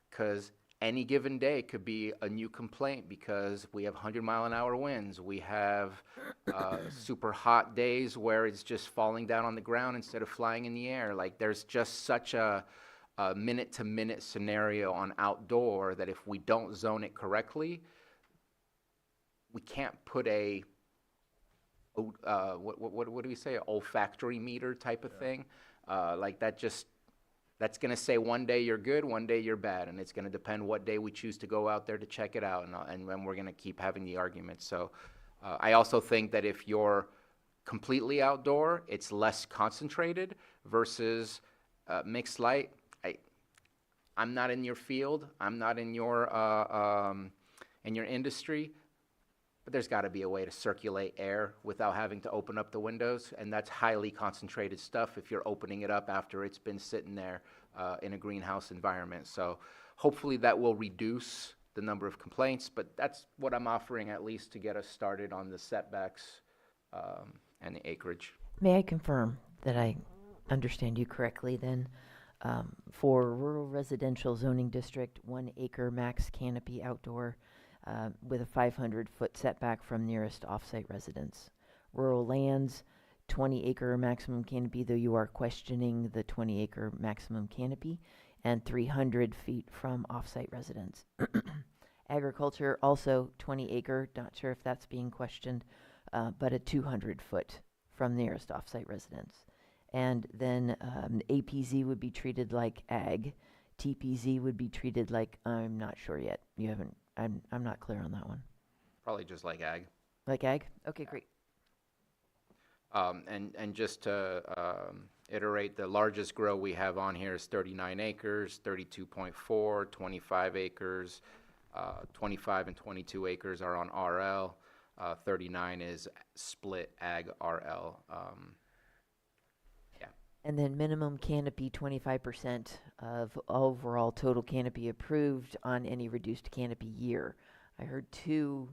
because any given day could be a new complaint because we have 100-mile-an-hour winds. We have super hot days where it's just falling down on the ground instead of flying in the air. Like, there's just such a minute-to-minute scenario on outdoor that if we don't zone it correctly, we can't put a what do we say, an olfactory meter type of thing. Like, that's going to say one day you're good, one day you're bad, and it's going to depend what day we choose to go out there to check it out, and then we're going to keep having the argument. So I also think that if you're completely outdoor, it's less concentrated versus mixed light. I'm not in your field, I'm not in your industry, but there's got to be a way to circulate air without having to open up the windows, and that's highly concentrated stuff if you're opening it up after it's been sitting there in a greenhouse environment. So hopefully that will reduce the number of complaints, but that's what I'm offering, at least to get us started on the setbacks and the acreage. May I confirm that I understand you correctly then? For rural residential zoning district, 1 acre max canopy outdoor with a 500-foot setback from nearest offsite residence. Rural lands, 20 acre maximum canopy, though you are questioning the 20 acre maximum canopy, and 300 feet from offsite residence. Agriculture, also 20 acre, not sure if that's being questioned, but a 200-foot from nearest offsite residence. And then APZ would be treated like ag. TPZ would be treated like, I'm not sure yet. You haven't, I'm not clear on that one. Probably just like ag. Like ag? Okay, great. And just to iterate, the largest grow we have on here is 39 acres, 32.4, 25 acres, 25 and 22 acres are on RL, 39 is split ag RL. And then minimum canopy, 25% of overall total canopy approved on any reduced canopy year. I heard 2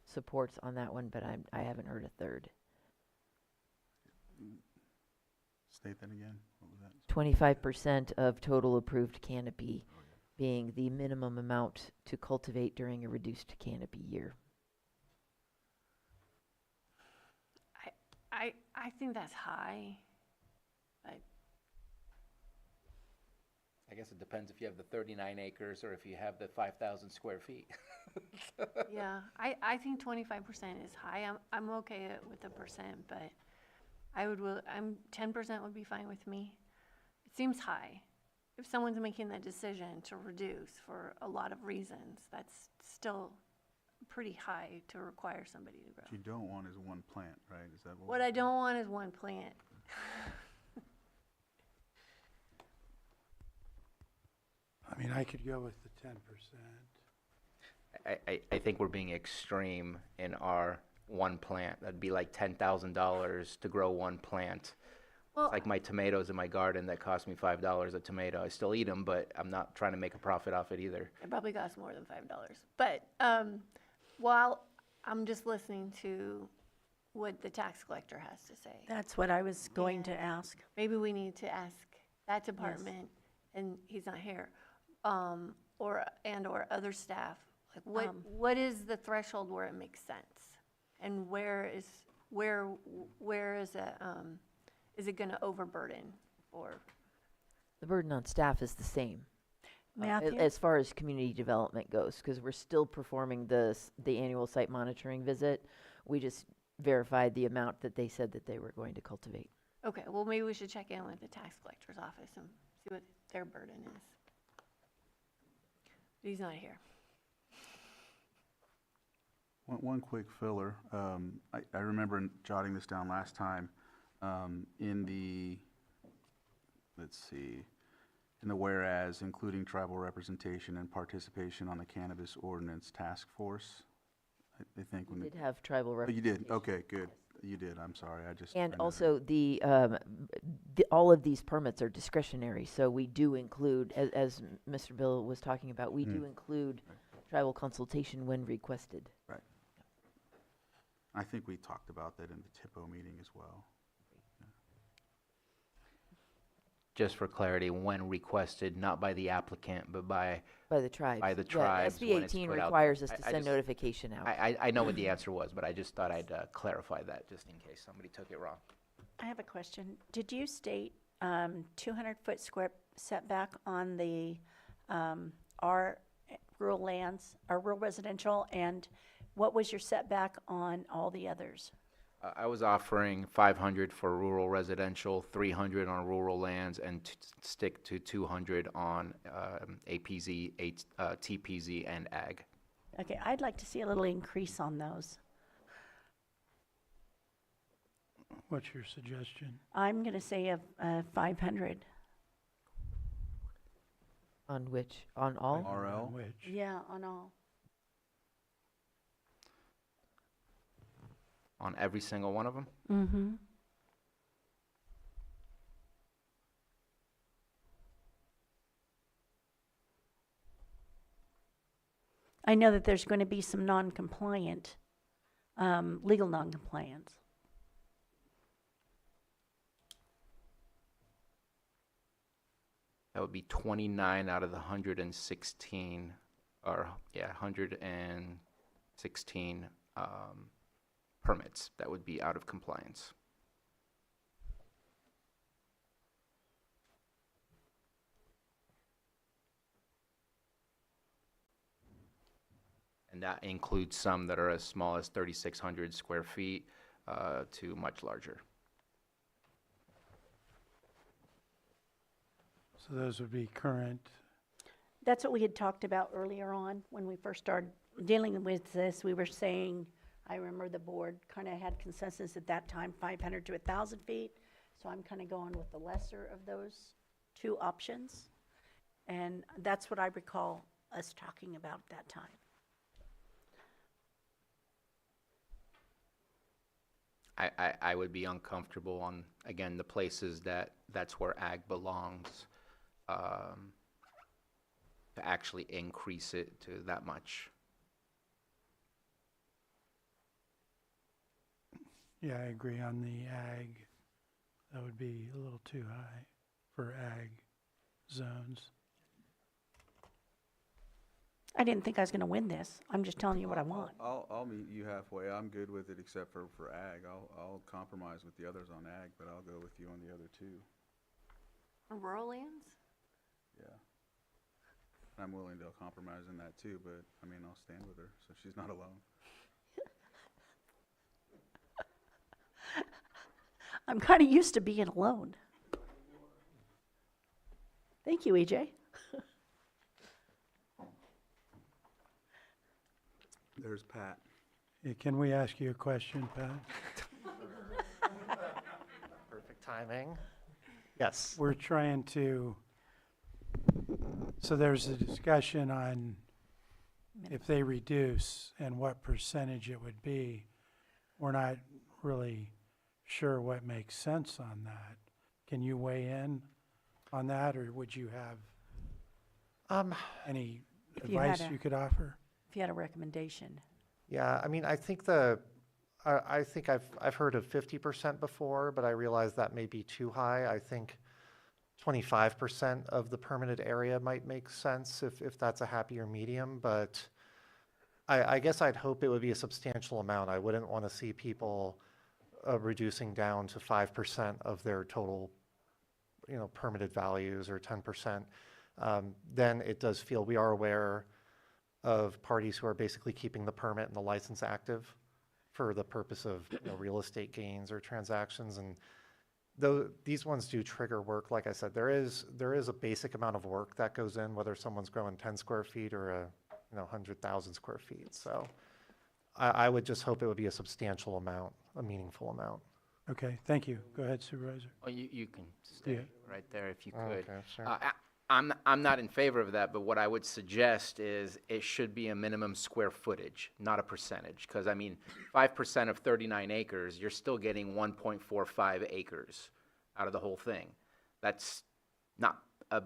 supports on that one, but I haven't heard a third. State that again. What was that? 25% of total approved canopy being the minimum amount to cultivate during a reduced canopy year. I think that's high. I guess it depends if you have the 39 acres or if you have the 5,000 square feet. Yeah, I think 25% is high. I'm okay with the percent, but I'm 10% would be fine with me. It seems high. If someone's making that decision to reduce for a lot of reasons, that's still pretty high to require somebody to grow. What you don't want is one plant, right? Is that What I don't want is one plant. I mean, I could go with the 10%. I think we're being extreme in our one plant. That'd be like $10,000 to grow one plant. Well, It's like my tomatoes in my garden that cost me $5 a tomato. I still eat them, but I'm not trying to make a profit off it either. it probably costs more than $5. But while I'm just listening to what the tax collector has to say, That's what I was going to ask. maybe we need to ask that department, and he's not here, or other staff, like what is the threshold where it makes sense, and where is it going to overburden or? The burden on staff is the same. Matthew? As far as community development goes, because we're still performing the annual site monitoring visit. We just verified the amount that they said that they were going to cultivate. Okay, well, maybe we should check in with the tax collector's office and see what their burden is. But he's not here. One quick filler. I remember jotting this down last time. In the, let's see, in the whereas, including tribal representation and participation on the cannabis ordinance task force. I think when We did have tribal Oh, you representation. did? Okay, good. You did. I'm sorry. I And never- also, all of these permits are discretionary, so we do include, as Mr. Bill was talking about, we do include tribal consultation when requested. Right. I think we talked about that in the TIPO meeting as well. Just for clarity, when requested, not by the applicant, but by By the tribes. By the Yeah, tribes. SB when it's 18 put out requires there. us to I send just- notification out. I know what the answer was, but I just thought I'd clarify that just in case somebody took it wrong. I have a question. Did you state 200-foot square setback on the our rural lands, our rural residential, and what was your setback on all the others? I was offering 500 for rural residential, 300 on rural lands, and stick to 200 on APZ, TPZ, and ag. Okay, I'd like to see a little increase on those. What's your suggestion? I'm going to say a 500. On which? On all? RL? On which? Yeah, on all. On every single one of them? Mm-hmm. I know that there's going to be some non-compliant, legal non-compliance. That would be 29 out of the 116, or yeah, 116 permits that would be out of compliance. And that includes some that are as small as 3,600 square feet to much larger. So those would be current. That's what we had talked about earlier on when we first started dealing with this. We were saying, I remember the board kind of had consensus at that time, 500 to 1,000 feet. So I'm kind of going with the lesser of those two options. And that's what I recall us talking about at that time. I would be uncomfortable on, again, the places that's where ag belongs, to actually increase it to that much. Yeah, I agree on the ag. That would be a little too high for ag zones. I didn't think I was going to win this. I'm just telling you what I want. I'll meet you halfway. I'm good with it except for ag. I'll compromise with the others on ag, but I'll go with you on the other two. Rural lands? Yeah. I'm willing to compromise in that too, but I mean, I'll stand with her so she's not alone. I'm kind of used to being alone. Thank you, EJ. There's Pat. Can we ask you a question, Pat? Perfect timing. Yes. We're trying to, so there's a discussion on if they reduce and what percentage it would be. We're not really sure what makes sense on that. Can you weigh in on that, or would you have any If you had advice a- you could offer? If you had a recommendation. Yeah, I mean, I think I think I've heard of 50% before, but I realize that may be too high. I think 25% of the permitted area might make sense if that's a happier medium, but I guess I'd hope it would be a substantial amount. I wouldn't want to see people reducing down to 5% of their total, permitted values, or 10%. Then it does feel we are aware of parties who are basically keeping the permit and the license active for the purpose of real estate gains or transactions. And though these ones do trigger work, like I said, there is a basic amount of work that goes in, whether someone's growing 10 square feet or 100,000 square feet. So I would just hope it would be a substantial amount, a meaningful amount. Okay, thank you. Go ahead, Supervisor. Well, you can stay right there if you could. Okay, sure. I'm not in favor of that, but what I would suggest is it should be a minimum square footage, not a percentage. Because, 5% of 39 acres, you're still getting 1.45 acres out of the whole thing. That's not a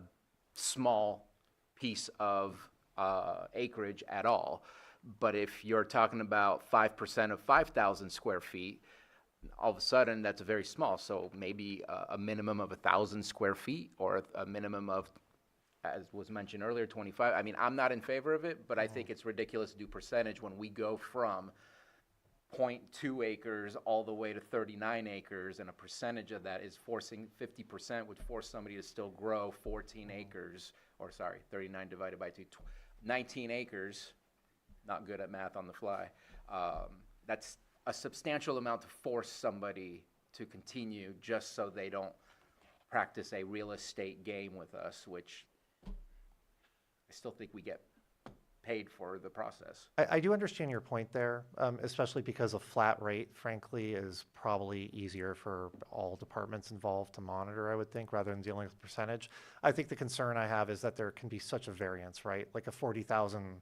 small piece of acreage at all. But if you're talking about 5% of 5,000 square feet, all of a sudden that's very small. So maybe a minimum of 1,000 square feet, or a minimum of, as was mentioned earlier, 25. I'm not in favor of it, but I think it's ridiculous to do percentage when we go from 0.2 acres all the way to 39 acres, and a percentage of that is forcing 50% would force somebody to still grow 14 acres, or 39 divided by 2, 19 acres. Not good at math on the fly. That's a substantial amount to force somebody to continue just so they don't practice a real estate game with us, which I still think we get paid for the process. I do understand your point there, especially because a flat rate, frankly, is probably easier for all departments involved to monitor, I would think, rather than dealing with percentage. I think the concern I have is that there can be such a variance, right? Like a 40,000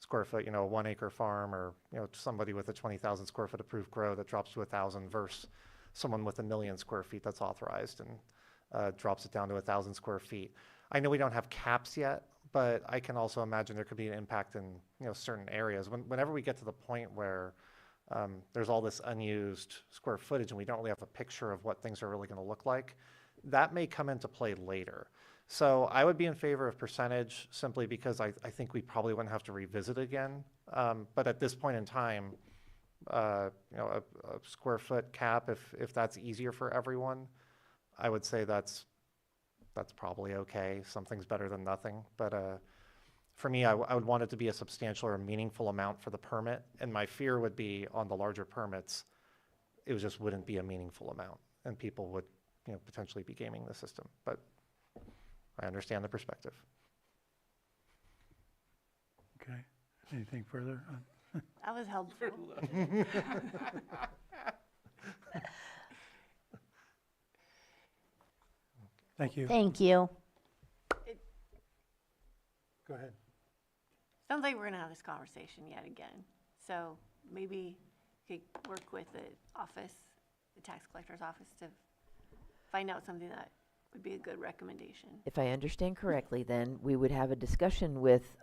square foot, a 1 acre farm, or, somebody with a 20,000 square foot approved grow that drops to 1,000 versus someone with 1 million square feet that's authorized and drops it down to 1,000 square feet. I know we don't have caps yet, but I can also imagine there could be an impact in, certain areas. Whenever we get to the point where there's all this unused square footage and we don't really have a picture of what things are really going to look like, that may come into play later. So I would be in favor of percentage simply because I think we probably wouldn't have to revisit it again. But at this point in time, a square foot cap, if that's easier for everyone, I would say that's probably okay. Something's better than nothing. But for me, I would want it to be a substantial or meaningful amount for the permit. And my fear would be on the larger permits, it just wouldn't be a meaningful amount, and people would potentially be gaming the system. But I understand the perspective. Okay, anything further? That was helpful. Thank you. Thank you. Go ahead. Sounds like we're gonna have this conversation yet again. So maybe you could work with the office, the tax collector's office, to find out something that would be a good recommendation. If I understand correctly, then we would have a discussion with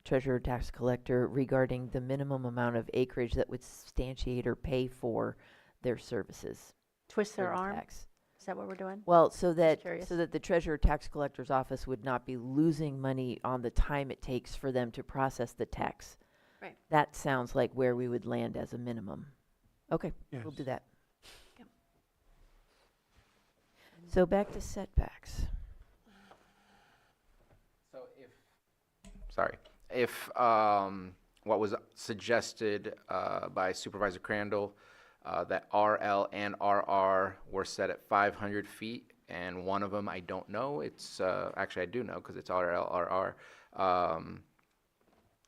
treasurer tax collector regarding the minimum amount of acreage that would substantiate or pay for their services. Twist their for the arm? tax. Is that what we're doing? Well, so that curious. the treasurer tax collector's office would not be losing money on the time it takes for them to process the tax. Right. That sounds like where we would land as a minimum. Okay, we'll do that. Yep. So back to setbacks. So if what was suggested by Supervisor Crandall, that RL and RR were set at 500 feet, and one of them I don't know. It's actually I do know because it's RL, RR.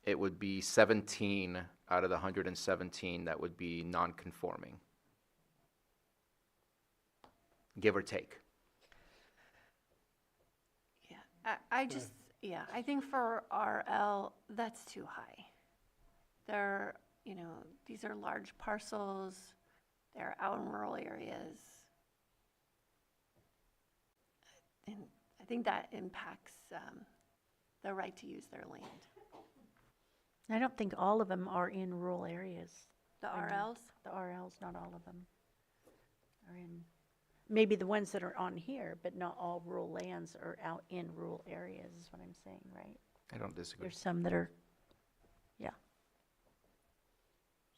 It would be 17 out of the 117 that would be non-conforming. give or take? Yeah, I think for RL, that's too high. They're, these are large parcels, they're out in rural areas. And I think that impacts the right to use their land. I don't think all of them are in rural areas. The I mean, RLs? The RLs, not all of them are in, maybe the ones that are on here, but not all rural lands are out in rural areas, is what I'm saying, right? I don't disagree. There's some that are, yeah.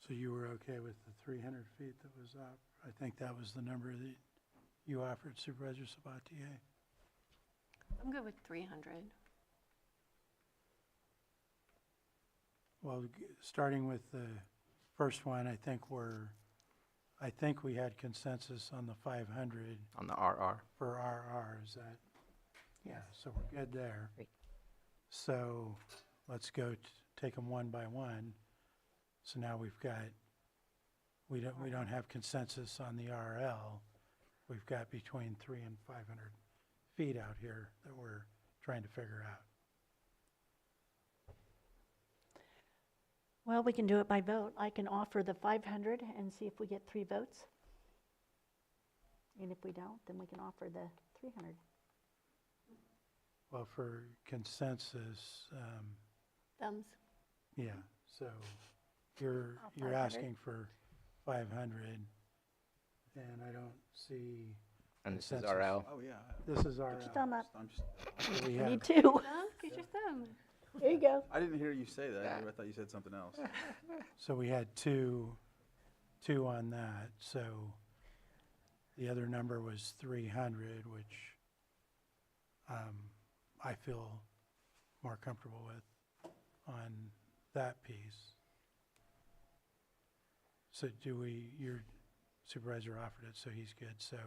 So you were okay with the 300 feet that was up? I think that was the number that you offered Supervisor Sabatier. I'm good with 300. Well, starting with the first one, I think we had consensus on the 500 On the RR? for RR, is that? Yeah, so we're good there. Great. So let's go take them one by one. So now we've got, we don't have consensus on the RL. We've got between 300 and 500 feet out here that we're trying to figure out. Well, we can do it by vote. I can offer the 500 and see if we get 3 votes. And if we don't, then we can offer the 300. Well, for consensus, Thumbs. yeah, so you're 500? asking for 500, and I don't see. And this is consensus. RL? Oh, yeah. This is RL. Put your thumb up. So we I have- need 2. Get your thumb. There you go. I didn't hear you say that. I thought you said something else. So we had two on that, so the other number was 300, which I feel more comfortable with on that piece. So your supervisor offered it, so he's good, so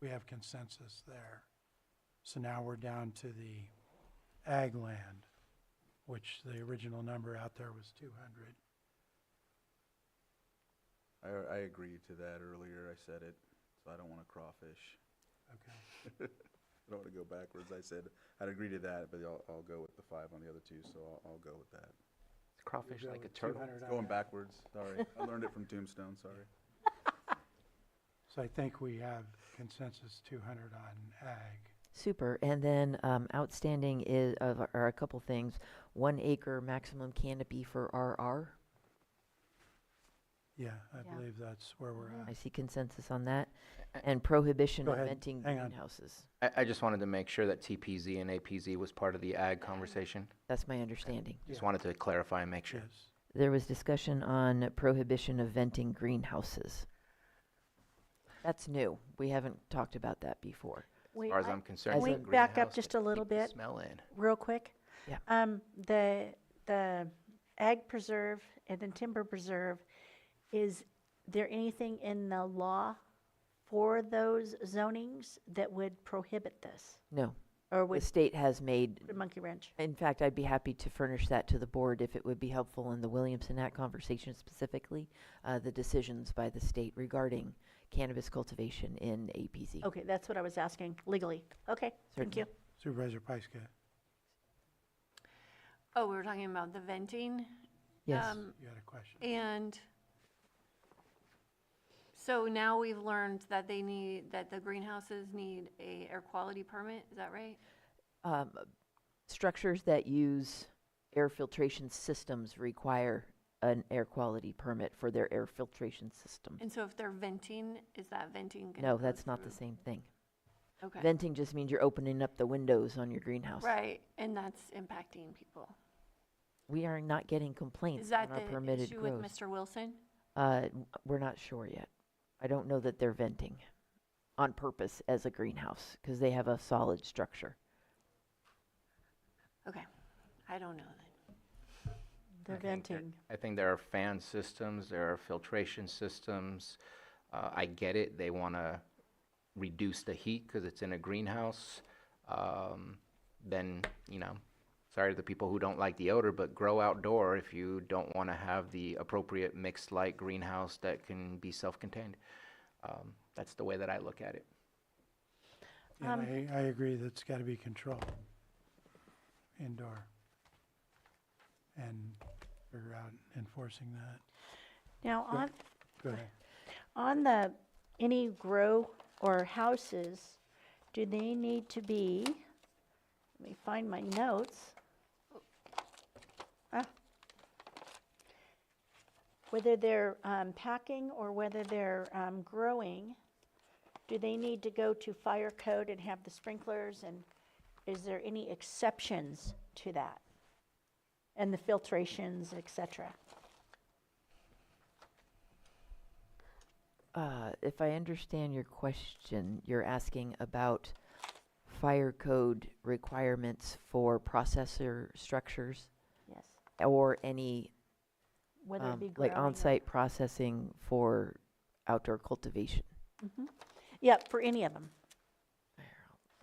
we have consensus there. So now we're down to the ag land, which the original number out there was 200. I agreed to that earlier. I said it, so I don't want to crawfish. Okay. I don't want to go backwards. I said I'd agree to that, but I'll go with the 5 on the other 2, so I'll go with that. Is crawfish We'll go like a with turtle? 200 on Going that. backwards, sorry. I learned it from Tombstone, sorry. So I think we have consensus 200 on ag. Super. And then outstanding are a couple things. 1 acre maximum canopy for RR. Yeah, I Yeah. believe that's where we're I at. see consensus on that. And prohibition Go of ahead. venting Hang on. greenhouses. I just wanted to make sure that TPZ and APZ was part of the ag conversation. That's my understanding. Just Yeah. wanted to clarify and make sure. Yes. There was discussion on prohibition of venting greenhouses. That's new. We haven't talked about that before. As far as I'm concerned, As Can a we the back up greenhouse just that a little keep the bit? Smell in. Real quick. Yeah. The ag preserve and then timber preserve, is there anything in the law for those zonings that would prohibit this? No. Or The would state has made, put a monkey wrench? in fact, I'd be happy to furnish that to the board if it would be helpful in the Williamson Act conversation specifically, the decisions by the state regarding cannabis cultivation in APZ. Okay, that's what I was asking, legally. Okay, thank you. Certainly. Supervisor Pyska, Oh, we were talking about the venting? Yes. you had a question. And so now we've learned that that the greenhouses need a air quality permit, is that right? Structures that use air filtration systems require an air quality permit for their air filtration system. And so if they're venting, is that venting gonna No, go that's not the through? same thing. Okay. Venting just means you're opening up the windows on your greenhouse. Right, and that's impacting people. We are not getting complaints Is that on our the permitted issue grows. with Mr. Wilson? We're not sure yet. I don't know that they're venting on purpose as a greenhouse because they have a solid structure. Okay, I don't know then. They're venting. I think there are fan systems, there are filtration systems. I get it, they want to reduce the heat because it's in a greenhouse. Then, sorry to the people who don't like the odor, but grow outdoor if you don't want to have the appropriate mixed light greenhouse that can be self-contained. That's the way that I look at it. And I agree that it's got to be controlled indoor and figure out enforcing that. Now, Go- on, Go ahead. on the, any grow or houses, do they need to be, let me find my notes. Whether they're packing or whether they're growing, do they need to go to fire code and have the sprinklers? And is there any exceptions to that? And the filtrations, et cetera? If I understand your question, you're asking about fire code requirements for processor structures? Yes. Or any, Whether it be like growing or- on-site processing for outdoor cultivation? Yeah, for any of them.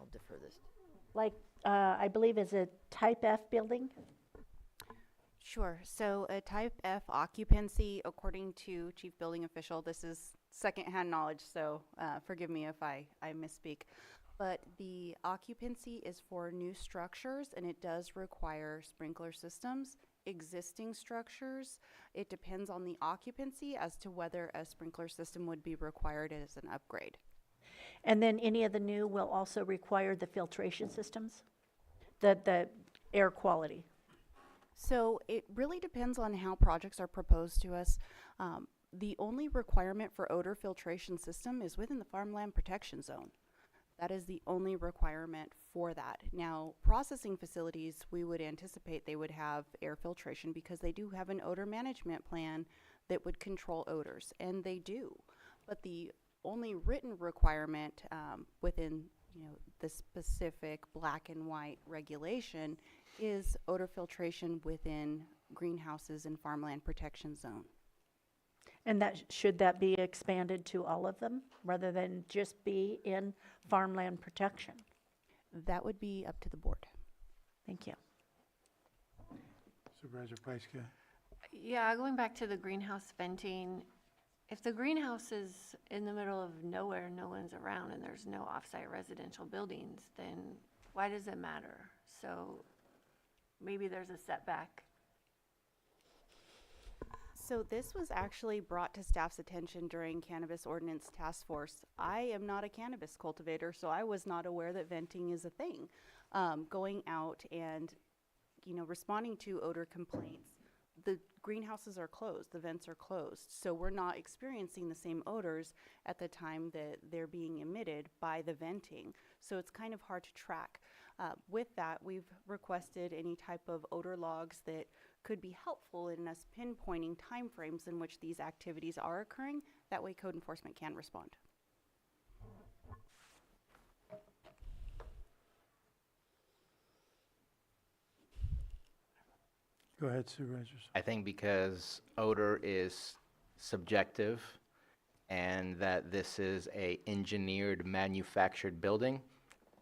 I'll defer this. Like, I believe is a type F building? Sure. So a type F occupancy, according to chief building official, this is secondhand knowledge, so forgive me if I misspeak. But the occupancy is for new structures, and it does require sprinkler systems. Existing structures, it depends on the occupancy as to whether a sprinkler system would be required as an upgrade. And then any of the new will also require the filtration systems? The air quality? So it really depends on how projects are proposed to us. The only requirement for odor filtration system is within the farmland protection zone. That is the only requirement for that. Now, processing facilities, we would anticipate they would have air filtration because they do have an odor management plan that would control odors, and they do. But the only written requirement within the specific black and white regulation is odor filtration within greenhouses and farmland protection zone. And that, should that be expanded to all of them rather than just be in farmland protection? That would be up to the board. Thank you. Supervisor Pyska? Yeah, going back to the greenhouse venting, if the greenhouse is in the middle of nowhere, no one's around, and there's no offsite residential buildings, then why does it matter? So maybe there's a setback. So this was actually brought to staff's attention during Cannabis Ordinance Task Force. I am not a cannabis cultivator, so I was not aware that venting is a thing. Going out and, responding to odor complaints, the greenhouses are closed, the vents are closed, so we're not experiencing the same odors at the time that they're being emitted by the venting. So it's kind of hard to track. With that, we've requested any type of odor logs that could be helpful in us pinpointing timeframes in which these activities are occurring. That way code enforcement can respond. Go ahead, Supervisors. I think because odor is subjective and that this is a engineered manufactured building,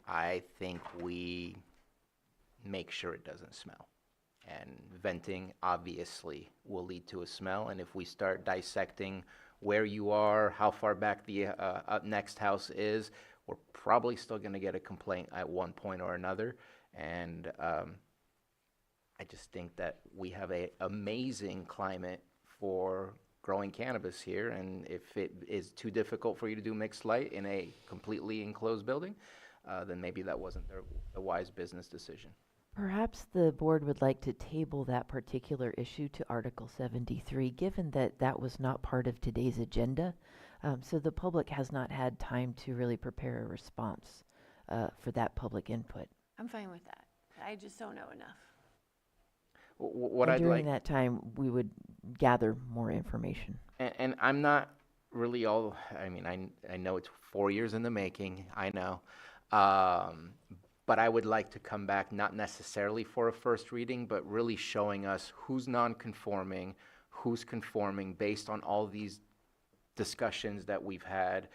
I think we make sure it doesn't smell. And venting obviously will lead to a smell, and if we start dissecting where you are, how far back the next house is, we're probably still going to get a complaint at one point or another. And I just think that we have an amazing climate for growing cannabis here, and if it is too difficult for you to do mixed light in a completely enclosed building, then maybe that wasn't a wise business decision. Perhaps the board would like to table that particular issue to Article 73, given that that was not part of today's agenda. So the public has not had time to really prepare a response for that public input. I'm fine with that. I just don't know enough. What And I'd during like, that time, we would gather more information. and I'm not really all, I mean, I know it's 4 years in the making, I know. But I would like to come back, not necessarily for a first reading, but really showing us who's non-conforming, who's conforming based on all these discussions that we've had,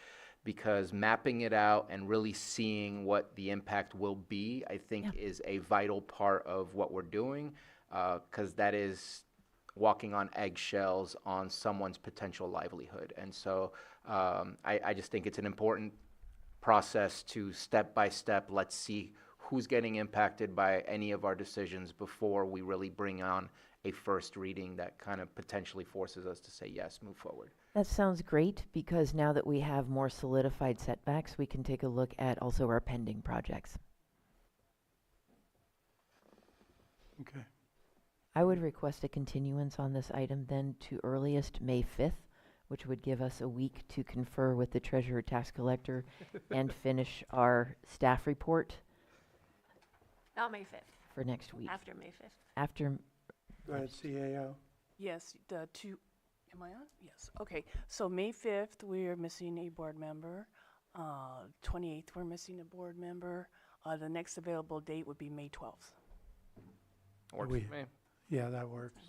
because mapping it out and really seeing what the impact will be, I think is a vital part of what we're doing, because that is walking on eggshells on someone's potential livelihood. And so I just think it's an important process to step by step, let's see who's getting impacted by any of our decisions before we really bring on a first reading that kind of potentially forces us to say, yes, move forward. That sounds great, because now that we have more solidified setbacks, we can take a look at also our pending projects. Okay. I would request a continuance on this item then to earliest May 5th, which would give us a week to confer with the treasurer tax collector and finish our staff report Not May 5th, for next week. after May 5th. After, Go ahead, CAO. Yes, the two, am I on? Yes, okay. So May 5th, we're missing a board member. 28th, we're missing a board member. The next available date would be May 12th. Works We- for me. Yeah, that works.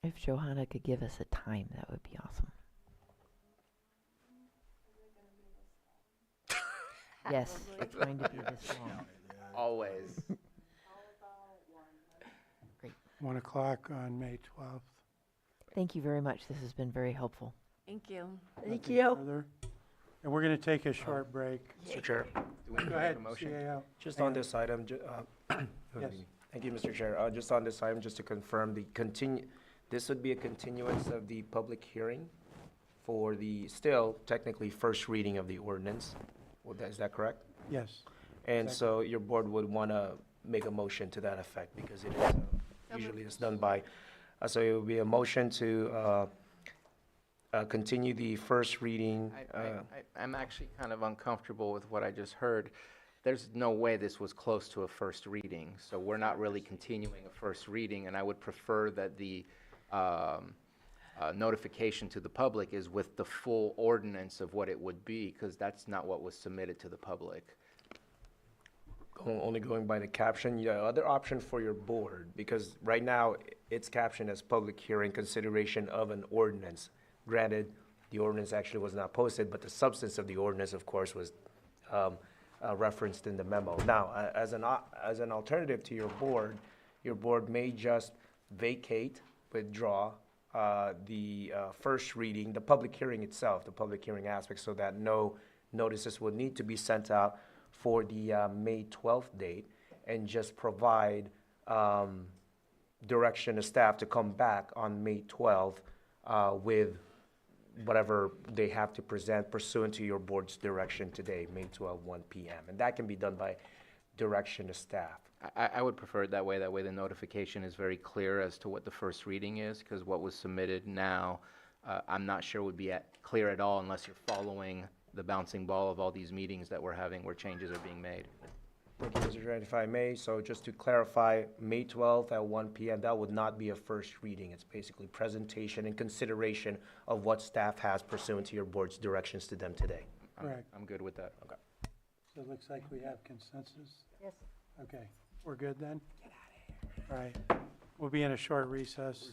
if Johanna could give us a time, that would be awesome. Yes, it's going to be this long. Always. 1 o'clock on May 12th. Thank you very much. This has been very helpful. Thank you. Thank Nothing you. further? And we're going to take a short break. Mr. Chair, Do we need to Go make ahead, a motion? CAO. just Hang on this item, Yes. thank you, Mr. Chair. Just on this item, just to confirm, this would be a continuance of the public hearing for the still technically first reading of the ordinance. Is that correct? Yes. And Exactly. so your board would want to make a motion to that effect, because it is, usually it's done by, so it would be a motion to continue the first reading. I'm actually kind of uncomfortable with what I just heard. There's no way this was close to a first reading, so we're not really continuing a first reading, and I would prefer that the notification to the public is with the full ordinance of what it would be, because that's not what was submitted to the public. Only going by the caption, other option for your board, because right now it's captioned as public hearing consideration of an ordinance. Granted, the ordinance actually was not posted, but the substance of the ordinance, of course, was referenced in the memo. Now, as an alternative to your board may just vacate, withdraw the first reading, the public hearing itself, the public hearing aspect, so that no notices would need to be sent out for the May 12th date, and just provide direction to staff to come back on May 12th with whatever they have to present pursuant to your board's direction today, May 12, 1 p.m. And that can be done by direction to staff. I would prefer it that way. That way the notification is very clear as to what the first reading is, because what was submitted now, I'm not sure would be clear at all unless you're following the bouncing ball of all these meetings that we're having where changes are being made. Thank you, Mr. Chair, if I may, so just to clarify, May 12th at 1 p.m., that would not be a first reading. It's basically presentation and consideration of what staff has pursuant to your board's directions to them today. Correct. I'm good with that. Okay. So it looks like we have consensus. Yes. Okay, we're good then? Get out of here. All right, we'll be in a short recess.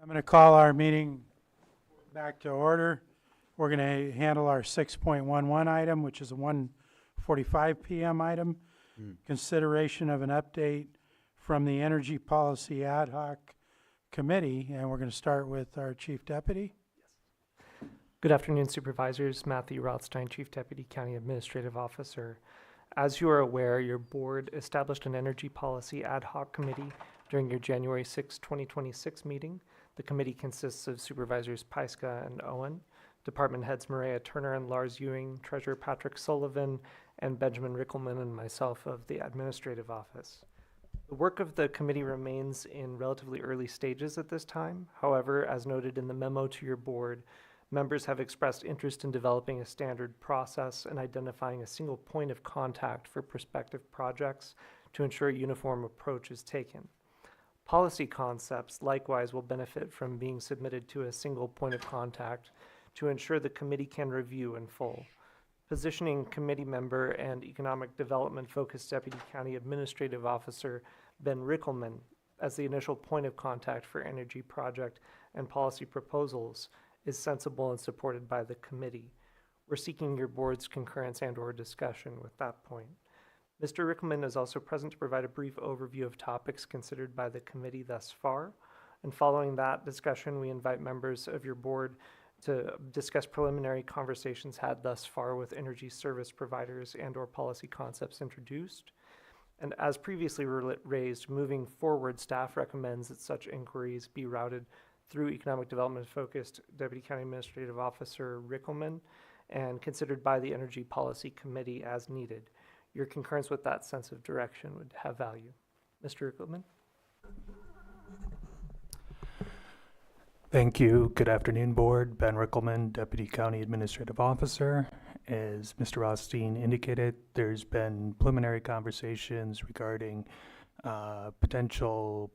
I'm going to call our meeting back to order. We're going to handle our 6.11 item, which is a 1:45 PM item. Consideration of an update from the Energy Policy Ad Hoc Committee, and we're going to start with our Chief Deputy. Good afternoon, Supervisors. Matthew Rothstein, Chief Deputy County Administrative Officer. As you are aware, your board established an Energy Policy Ad Hoc Committee during your January 6, 2026 meeting. The committee consists of Supervisors Pyska and Owen, Department Heads Maria Turner and Lars Ewing, Treasurer Patrick Sullivan, and Benjamin Rickelman and myself of the Administrative Office. The work of the committee remains in relatively early stages at this time. However, as noted in the memo to your board, members have expressed interest in developing a standard process and identifying a single point of contact for prospective projects to ensure a uniform approach is taken. Policy concepts likewise will benefit from being submitted to a single point of contact to ensure the committee can review in full. Positioning committee member and economic development focused Deputy County Administrative Officer Ben Rickelman as the initial point of contact for energy project and policy proposals is sensible and supported by the committee. We're seeking your board's concurrence and/or discussion with that point. Mr. Rickelman is also present to provide a brief overview of topics considered by the committee thus far. And following that discussion, we invite members of your board to discuss preliminary conversations had thus far with energy service providers and/or policy concepts introduced. And as previously raised, moving forward, staff recommends that such inquiries be routed through Economic Development Focused Deputy County Administrative Officer Rickelman and considered by the Energy Policy Committee as needed. Your concurrence with that sense of direction would have value. Mr. Rickelman? Thank you. Good afternoon, Board. Ben Rickelman, Deputy County Administrative Officer. As Mr. Rothstein indicated, there's been preliminary conversations regarding potential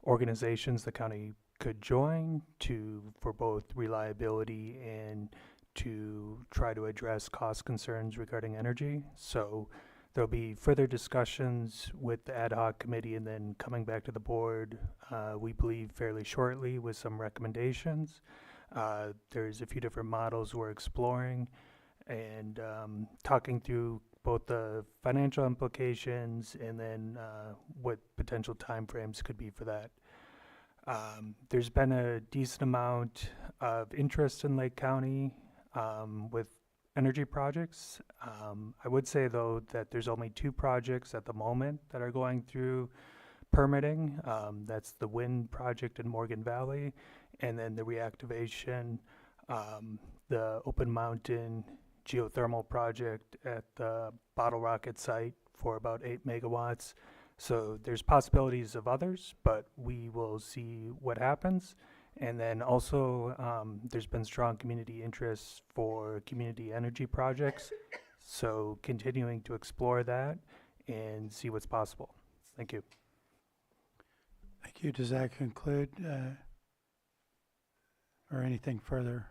organizations the county could join for both reliability and to try to address cost concerns regarding energy. So there'll be further discussions with the ad hoc committee and then coming back to the board, we believe fairly shortly with some recommendations. There's a few different models we're exploring and talking through both the financial implications and then what potential timeframes could be for that. There's been a decent amount of interest in Lake County with energy projects. I would say, though, that there's only 2 projects at the moment that are going through permitting. That's the wind project in Morgan Valley, and then the reactivation, the Open Mountain geothermal project at the Bottle Rocket site for about 8 megawatts. So there's possibilities of others, but we will see what happens. And then also, there's been strong community interest for community energy projects. So continuing to explore that and see what's possible. Thank you. Thank you. Does that conclude or anything further?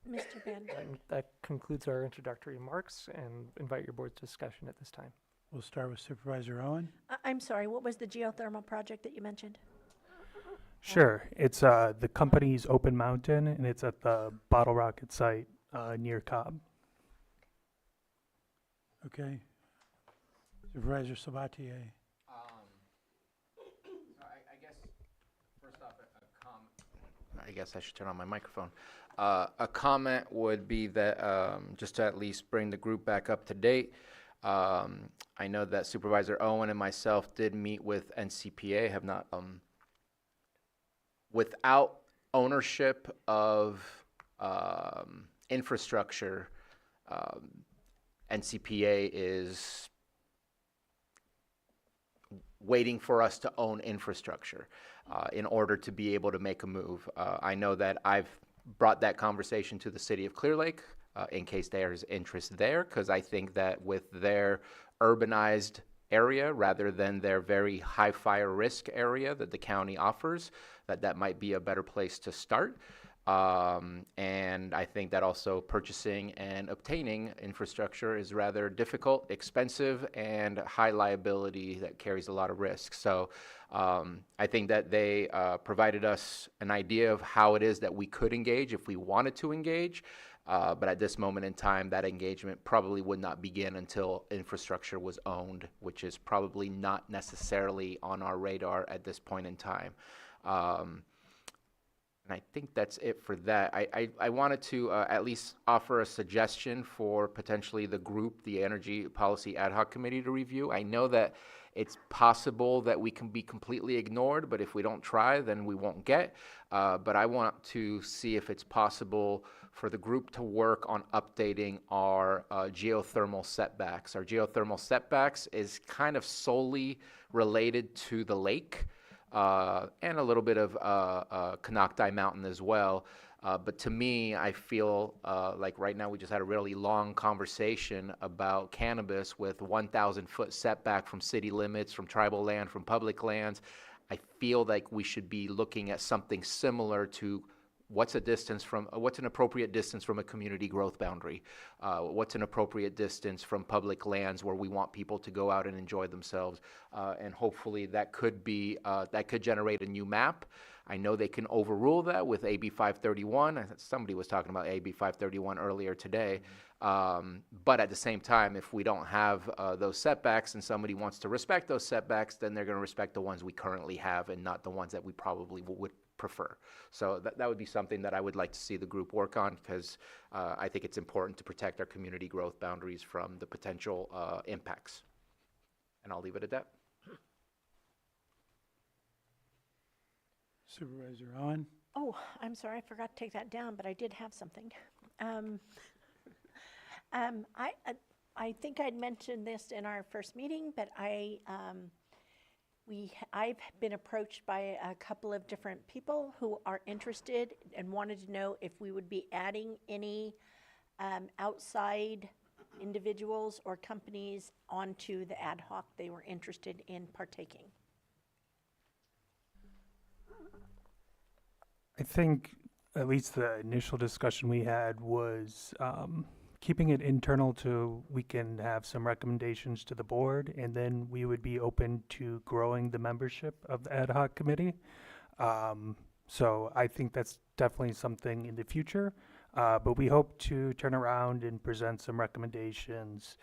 Mr. Ben. That concludes our introductory remarks and invite your board's discussion at this time. We'll start with Supervisor Owen. I'm sorry, what was the geothermal project that you mentioned? Sure. It's the company's Open Mountain, and it's at the Bottle Rocket site near Cobb. Okay. Supervisor Sabatier. I guess, first off, a comment. I guess I should turn on my microphone. A comment would be that just to at least bring the group back up to date, I know that Supervisor Owen and myself did meet with NCPA, have not, without ownership of infrastructure, NCPA is waiting for us to own infrastructure in order to be able to make a move. I know that I've brought that conversation to the city of Clear Lake in case there's interest there, because I think that with their urbanized area rather than their very high fire risk area that the county offers, that might be a better place to start. And I think that also purchasing and obtaining infrastructure is rather difficult, expensive, and high liability that carries a lot of risk. So I think that they provided us an idea of how it is that we could engage if we wanted to engage. But at this moment in time, that engagement probably would not begin until infrastructure was owned, which is probably not necessarily on our radar at this point in time. And I think that's it for that. I wanted to at least offer a suggestion for potentially the group, the Energy Policy Ad Hoc Committee, to review. I know that it's possible that we can be completely ignored, but if we don't try, then we won't get. But I want to see if it's possible for the group to work on updating our geothermal setbacks. Our geothermal setbacks is kind of solely related to the lake. And a little bit of Canocti Mountain as well. But to me, I feel like right now we just had a really long conversation about cannabis with 1,000-foot setback from city limits, from tribal land, from public lands. I feel like we should be looking at something similar to what's an appropriate distance from a community growth boundary? What's an appropriate distance from public lands where we want people to go out and enjoy themselves? And hopefully that could generate a new map. I know they can overrule that with AB 531. Somebody was talking about AB 531 earlier today. But at the same time, if we don't have those setbacks and somebody wants to respect those setbacks, then they're going to respect the ones we currently have and not the ones that we probably would prefer. So that would be something that I would like to see the group work on, because I think it's important to protect our community growth boundaries from the potential impacts. And I'll leave it at that. Supervisor Owen? Oh, I'm sorry, I forgot to take that down, but I did have something. I think I'd mentioned this in our first meeting, but I've been approached by a couple of different people who are interested and wanted to know if we would be adding any outside individuals or companies onto the ad hoc. They were interested in partaking. I think at least the initial discussion we had was keeping it internal to we can have some recommendations to the board, and then we would be open to growing the membership of the ad hoc committee. So I think that's definitely something in the future, but we hope to turn around and present some recommendations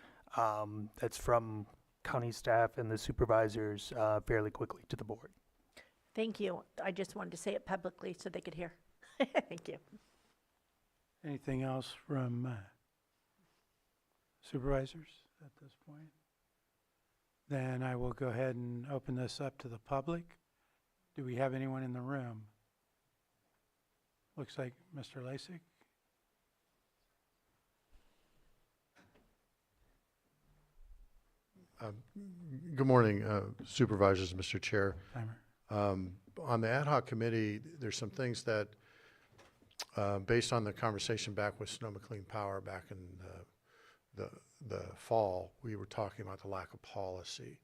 that's from county staff and the supervisors fairly quickly to the board. Thank you. I just wanted to say it publicly so they could hear. Thank you. Anything else from supervisors at this point? Then I will go ahead and open this up to the public. Do we have anyone in the room? Looks like Mr. Lasik. Good morning, Supervisors, Mr. Chair. Timer. On the ad hoc committee, there's some things that, based on the conversation back with Sonoma Clean Power back in the fall, we were talking about the lack of policy.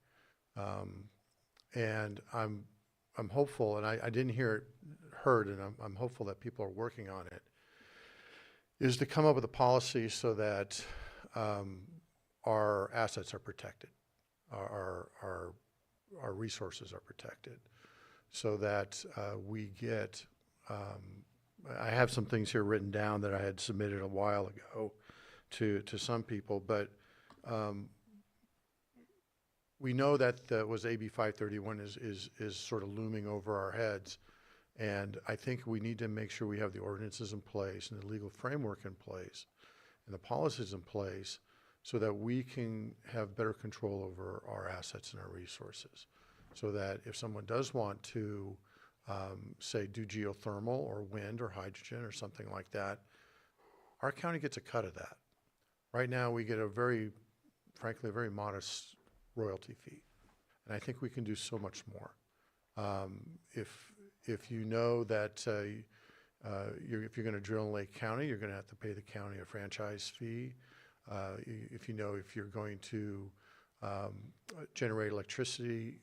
And I'm hopeful, and I didn't hear it heard, and I'm hopeful that people are working on it, is to come up with a policy so that our assets are protected, our resources are protected, so that we get, I have some things here written down that I had submitted a while ago to some people, but we know that was AB 531 is sort of looming over our heads, and I think we need to make sure we have the ordinances in place and the legal framework in place and the policies in place so that we can have better control over our assets and our resources. So that if someone does want to, say, do geothermal or wind or hydrogen or something like that, our county gets a cut of that. Right now, we get frankly, a very modest royalty fee. And I think we can do so much more. If you know that if you're going to drill in Lake County, you're going to have to pay the county a franchise fee. If you know if you're going to generate electricity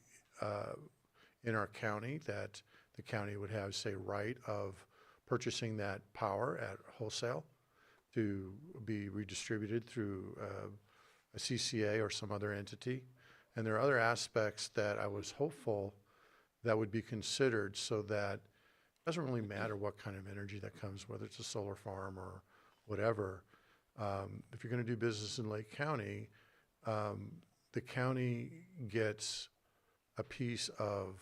in our county, that the county would have, say, right of purchasing that power at wholesale to be redistributed through a CCA or some other entity. And there are other aspects that I was hopeful that would be considered so that it doesn't really matter what kind of energy that comes, whether it's a solar farm or whatever. If you're going to do business in Lake County, the county gets a piece of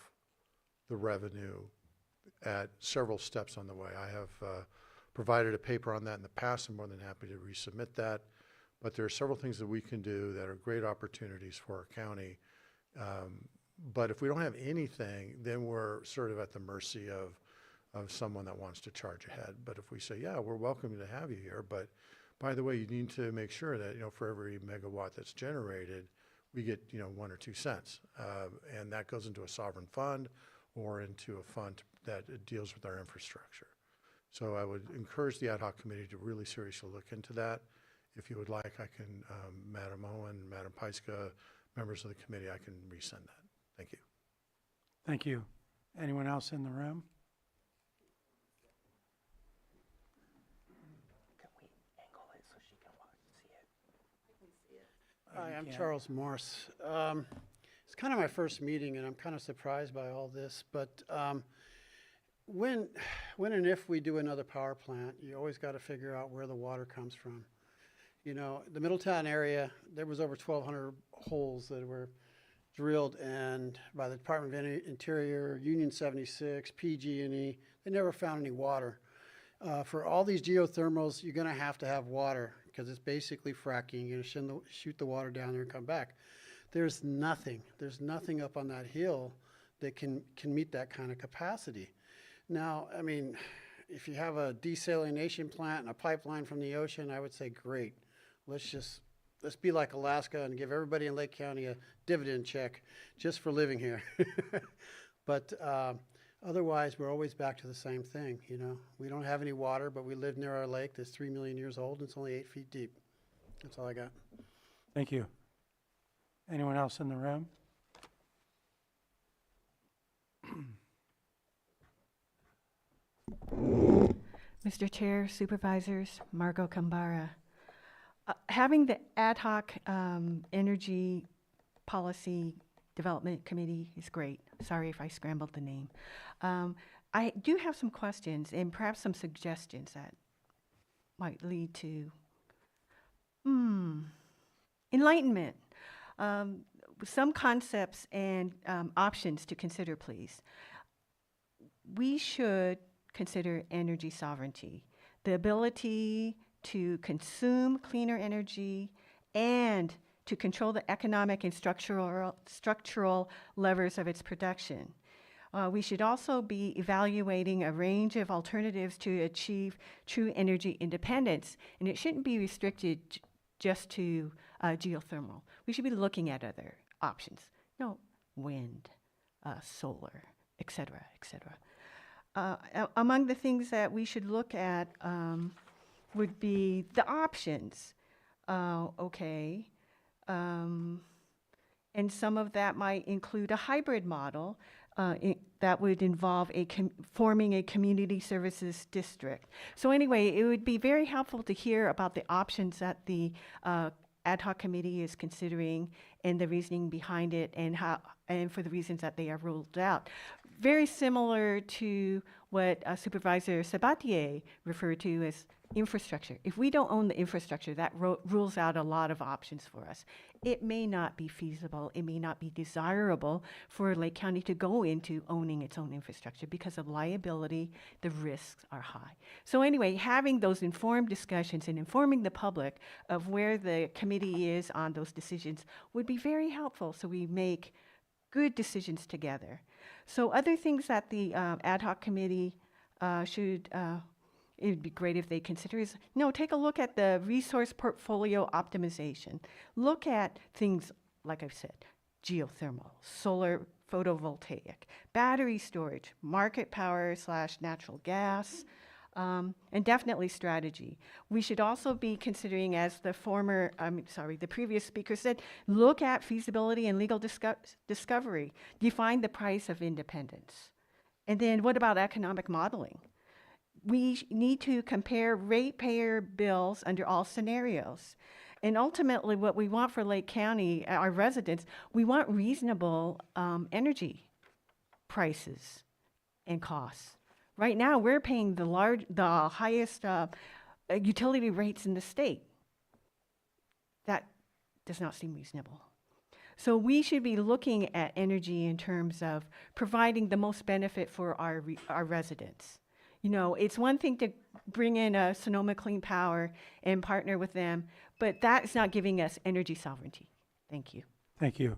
the revenue at several steps on the way. I have provided a paper on that in the past. I'm more than happy to resubmit that. But there are several things that we can do that are great opportunities for our county. But if we don't have anything, then we're sort of at the mercy of someone that wants to charge ahead. But if we say, yeah, we're welcome to have you here, but by the way, you need to make sure that, for every megawatt that's generated, we get, 1 or 2 cents. And that goes into a sovereign fund or into a fund that deals with our infrastructure. So I would encourage the ad hoc committee to really seriously look into that. If you would like, I can, Madam Owen, Madam Pyska, members of the committee, I can resend that. Thank you. Thank you. Anyone else in the room? Hi, I'm can't. Charles Morse. It's kind of my first meeting, and I'm kind of surprised by all this. But when and if we do another power plant, you always got to figure out where the water comes from. The Middletown area, there was over 1,200 holes that were drilled, and by the Department of Interior, Union 76, PG&E, they never found any water. For all these geothermals, you're going to have water because it's basically fracking. You're going to shoot the water down there and come back. There's nothing up on that hill that can meet that kind of capacity. Now, I mean, if you have a desalination plant and a pipeline from the ocean, I would say great. Let's be like Alaska and give everybody in Lake County a dividend check just for living here. But otherwise, we're always back to the same thing. We don't have any water, but we live near our lake that's 3 million years old and it's only 8 feet deep. That's all I got. Thank you. Anyone else in the room? Mr. Chair, Supervisors, Margot Kambara. Having the ad hoc energy policy development committee is great. Sorry if I scrambled the name. I do have some questions and perhaps some suggestions that might lead to enlightenment. Some concepts and options to consider, please. We should consider energy sovereignty, the ability to consume cleaner energy and to control the economic and structural levers of its production. We should also be evaluating a range of alternatives to achieve true energy independence, and it shouldn't be restricted just to geothermal. We should be looking at other options, wind, solar, et cetera, et cetera. Among the things that we should look at would be the options. And some of that might include a hybrid model that would involve forming a community services district. So anyway, it would be very helpful to hear about the options that the ad hoc committee is considering and the reasoning behind it and for the reasons that they are ruled out. Very similar to what Supervisor Sabatier referred to as infrastructure. If we don't own the infrastructure, that rules out a lot of options for us. It may not be feasible, it may not be desirable for Lake County to go into owning its own infrastructure because of liability, the risks are high. So anyway, having those informed discussions and informing the public of where the committee is on those decisions would be very helpful so we make good decisions together. So other things that the ad hoc committee it would be great if they consider is, take a look at the resource portfolio optimization. Look at things, like I've said, geothermal, solar photovoltaic, battery storage, market power / natural gas, and definitely strategy. We should also be considering, as the previous speaker said, look at feasibility and legal discovery. Define the price of independence. And then what about economic modeling? need to compare ratepayer bills under all scenarios. And ultimately, what we want for Lake County, our residents, we want reasonable energy prices and costs. Right now, we're paying the highest utility rates in the state. That does not seem reasonable. So we should be looking at energy in terms of providing the most benefit for our residents. You know, it's one thing to bring in a Sonoma Clean Power and partner with them, but that's not giving us energy sovereignty. Thank you. Thank you.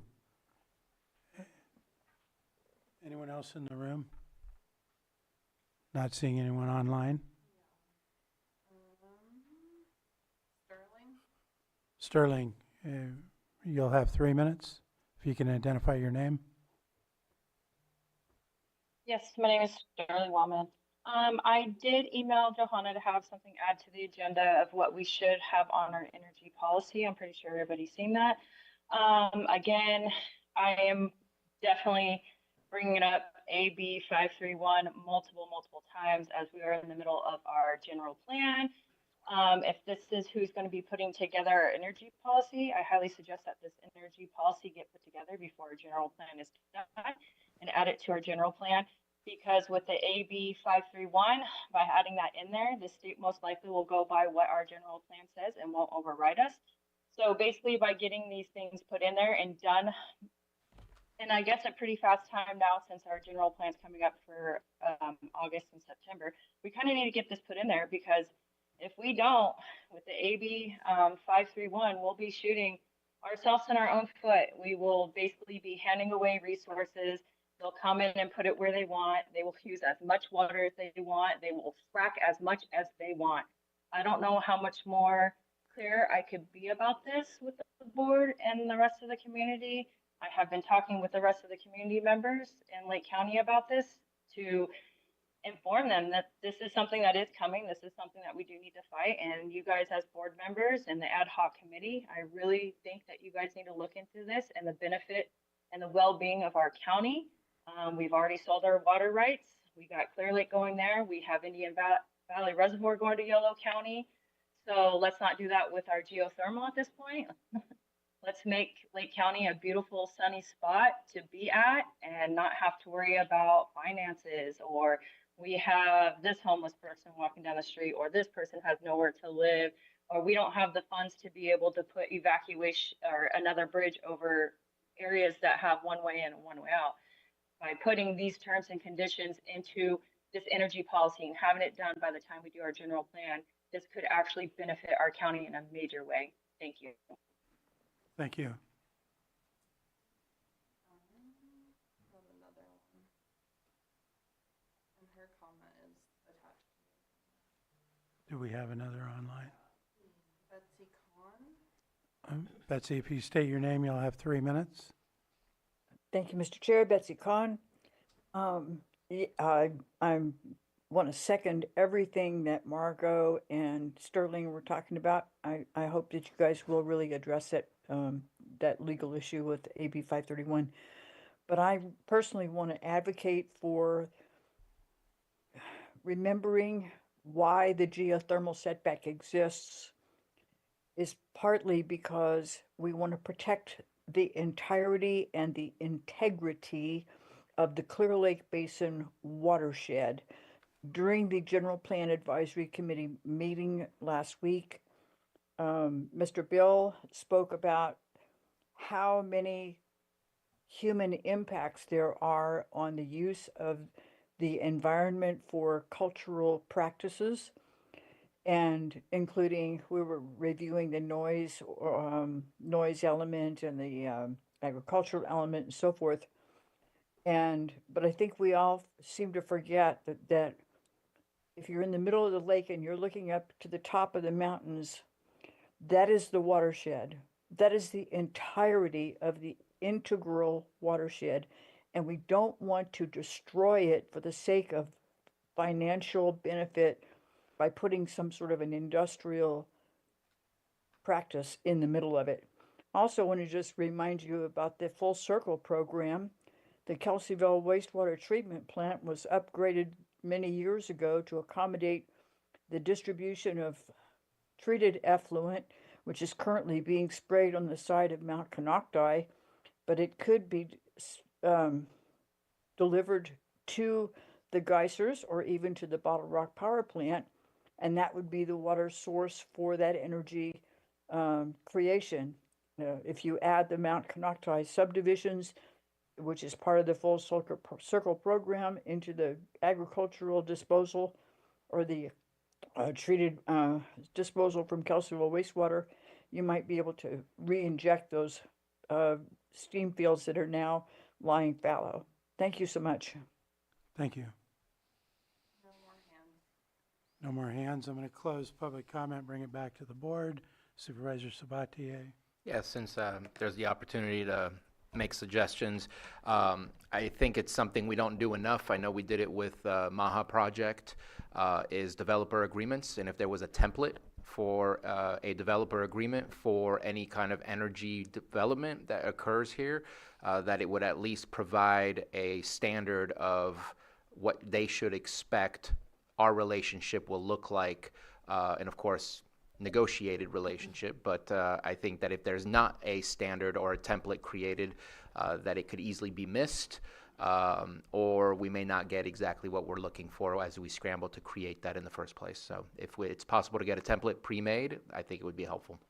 Anyone else in the room? Not seeing anyone online? Sterling, you'll have 3 minutes, if you can identify your name. Yes, my name is Sterling Wellman. I did email Johanna to have something add to the agenda of what we should have on our energy policy. I'm pretty sure everybody's seen that. Again, I am definitely bringing up AB 531 multiple times as we are in the middle of our general plan. If this is who's going to be putting together our energy policy, I highly suggest that this energy policy get put together before our general plan is done and add it to our general plan. Because with the AB 531, by adding that in there, the state most likely will go by what our general plan says and won't override us. So basically by getting these things put in there and done, and I guess a pretty fast time now since our general plan is coming up for August and September, we kind of need to get this put in there because if we don't, with the AB 531, we'll be shooting ourselves in our own foot. We will basically be handing away resources. They'll come in and put it where they want. They will use as much water as they want. They will frack as much as they want. I don't know how much more clear I could be about this with the board and the rest of the community. I have been talking with the rest of the community members in Lake County about this to inform them that this is something that is coming. This is something that we do need to fight. And you guys as board members and the ad hoc committee, I really think that you guys need to look into this and the benefit and the well-being of our county. We've already sold our water rights. We got Clear Lake going there. We have Indian Valley Reservoir going to Yolo County. So let's not do that with our geothermal at this point. Let's make Lake County a beautiful sunny spot to be at and not have to worry about finances, or we have this homeless person walking down the street, or this person has nowhere to live, or we don't have the funds to be able to put evacuation or another bridge over areas that have one way in and one way out. By putting these terms and conditions into this energy policy and having it done by the time we do our general plan, this could actually benefit our county in a major way. Thank you. Thank you. Do we have another online? Betsy Kahn. Betsy, if you state your name, you'll have 3 minutes. Thank you, Mr. Chair. Betsy Kahn. I want to second everything that Margot and Sterling were talking about. I hope that you guys will really address it, that legal issue with AB 531. But I personally want to advocate for remembering why the geothermal setback exists is partly because we want to protect the entirety and the integrity of the Clear Lake Basin watershed. During the General Plan Advisory Committee meeting last week, Mr. Bill spoke about how many human impacts there are on the use of the environment for cultural practices, and including, we were reviewing the noise element and the agricultural element and so forth. But I think we all seem to forget that if you're in the middle of the lake and you're looking up to the top of the mountains, that is the watershed. That is the entirety of the integral watershed. And we don't want to destroy it for the sake of financial benefit by putting some sort of an industrial practice in the middle of it. Also want to just remind you about the Full Circle program. The Kelseyville wastewater treatment plant was upgraded many years ago to accommodate the distribution of treated effluent, which is currently being sprayed on the side of Mount Canocti, but it could be delivered to the geysers or even to the Bottle Rock Power Plant, and that would be the water source for that energy creation. If you add the Mount Canocti subdivisions, which is part of the full circle program, into the agricultural disposal or the treated disposal from Kelseyville wastewater, you might be able to re-inject those steam fields that are now lying fallow. Thank you so much. Thank you. No more hands. I'm going to close public comment, bring it back to the board. Supervisor Sabatier. Yeah, since there's the opportunity to make suggestions, I think it's something we don't do enough. I know we did it with Maha Project, is developer agreements. And if there was a template for a developer agreement for any kind of energy development that occurs here, that it would at least provide a standard of what they should expect our relationship will look like, and of course, negotiated relationship. But I think that if there's not a standard or a template created, that it could easily be missed, or we may not get exactly what we're looking for as we scramble to create that in the first place. So if it's possible to get a template pre-made, I think it would be helpful.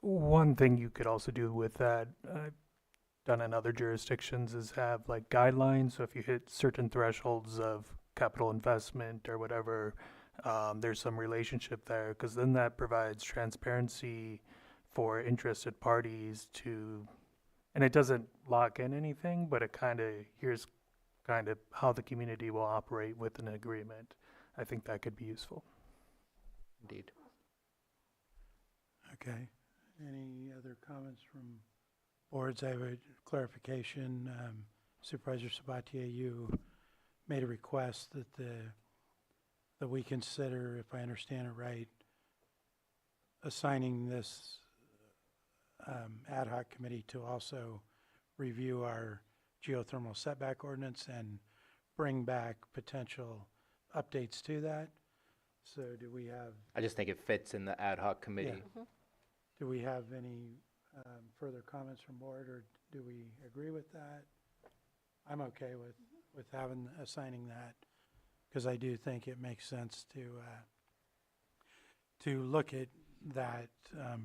One thing you could also do with that, done in other jurisdictions, is have like guidelines. So if you hit certain thresholds of capital investment or whatever, there's some relationship there, because then that provides transparency for interested parties to, and it doesn't lock in anything, but it kind of, here's kind of how the community will operate with an agreement. I think that could be useful. Indeed. Okay. Any other comments from boards? I have a clarification. Supervisor Sabatier, you made a request that we consider, if I understand it right, assigning this ad hoc committee to also review our geothermal setback ordinance and bring back potential updates to that. So do we have? I just think it fits in the ad hoc committee. Yeah. Do we have any further comments from board, or do we agree with that? I'm okay with assigning that, because I do think it makes sense to look at that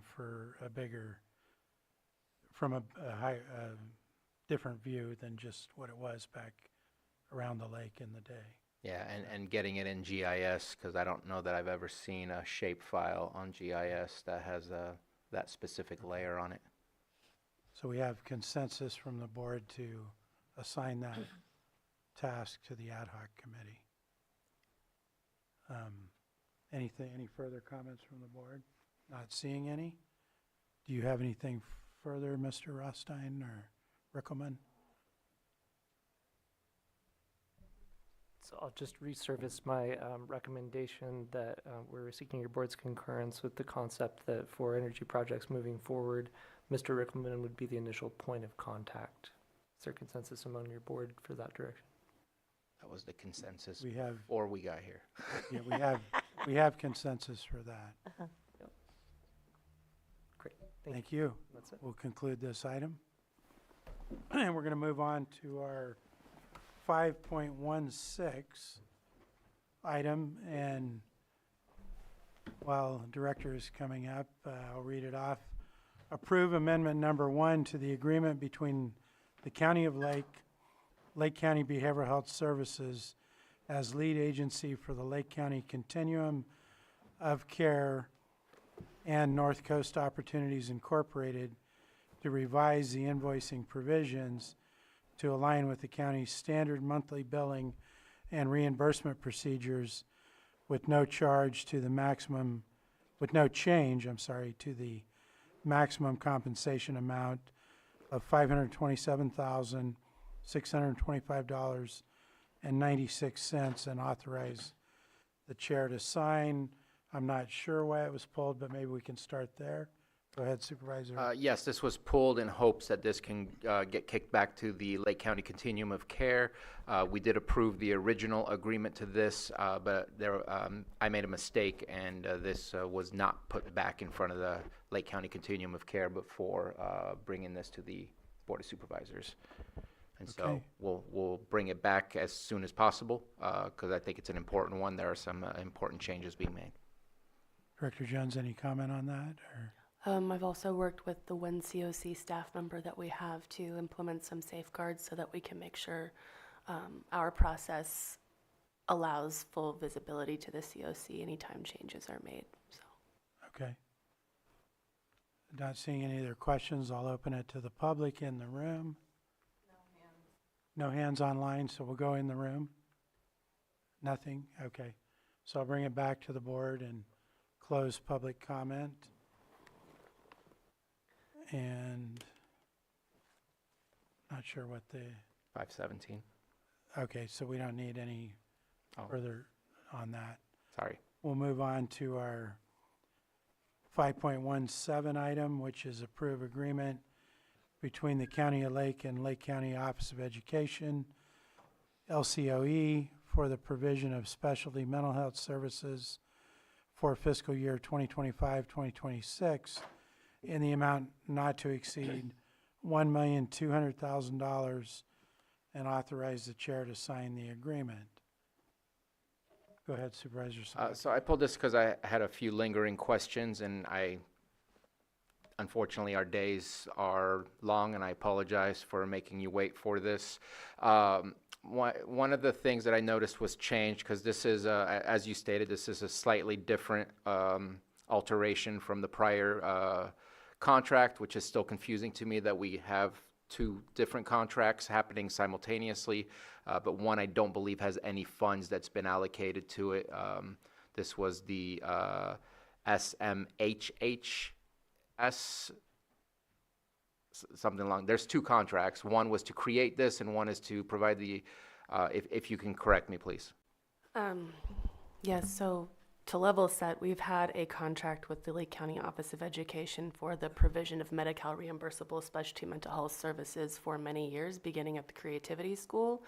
for a bigger, from a different view than just what it was back around the lake in the day. Yeah, and getting it in GIS, because I don't know that I've ever seen a shape file on GIS that has that specific layer on it. So we have consensus from the board to assign that task to the ad hoc committee. Any further comments from the board? Not seeing any. Do you have anything further, Mr. Rothstein or Rickelman? So I'll just resurface my recommendation that we're seeking your board's concurrence with the concept that for energy projects moving forward, Mr. Rickelman would be the initial point of contact. Is there consensus among your board for that direction? That was the consensus We have, before we got here. yeah, we have consensus for that. Yep. Great. Thank you. That's it. We'll conclude this item. And we're going to move on to our 5.16 item. And while Director is coming up, I'll read it off. Approve Amendment Number 1 to the agreement between the County of Lake County Behavioral Health Services as lead agency for the Lake County Continuum of Care and North Coast Opportunities Incorporated to revise the invoicing provisions to align with the county's standard monthly billing and reimbursement procedures with no change to the maximum compensation amount of $527,625.96 and authorize the chair to sign. I'm not sure why it was pulled, but maybe we can start there. Go ahead, Supervisor. Yes, this was pulled in hopes that this can get kicked back to the Lake County Continuum of Care. We did approve the original agreement to this, but I made a mistake, and this was not put back in front of the Lake County Continuum of Care before bringing this to the Board of Supervisors. And so Okay. we'll bring it back as soon as possible, because I think it's an important one. There are some important changes being made. Director Jones, any comment on that? Or? I've also worked with the one COC staff member that we have to implement some safeguards so that we can make sure our process allows full visibility to the COC anytime changes are made. So. Okay. Not seeing any other questions, I'll open it to the public in the room. No hands online, so we'll go in the room. Nothing? Okay. So I'll bring it back to the board and close public comment. And not sure what the, 517. okay, so we don't need any further on that. Sorry. We'll move on to our 5.17 item, which is approve agreement between the County of Lake and Lake County Office of Education, LCOE, for the provision of specialty mental health services for fiscal year 2025-2026 in the amount not to exceed $1,200,000 and authorize the chair to sign the agreement. Go ahead, Supervisor. So I pulled this because I had a few lingering questions, and unfortunately, our days are long, and I apologize for making you wait for this. One of the things that I noticed was changed, because this is, as you stated, this is a slightly different alteration from the prior contract, which is still confusing to me that we have two different contracts happening simultaneously, but one I don't believe has any funds that's been allocated to it. This was the SMHHS, something along. There's two contracts. One was to create this, and one is to provide the. If you can correct me, please. Yes. So to level set, we've had a contract with the Lake County Office of Education for the provision of Medi-Cal reimbursable specialty mental health services for many years, beginning at the Creativity School.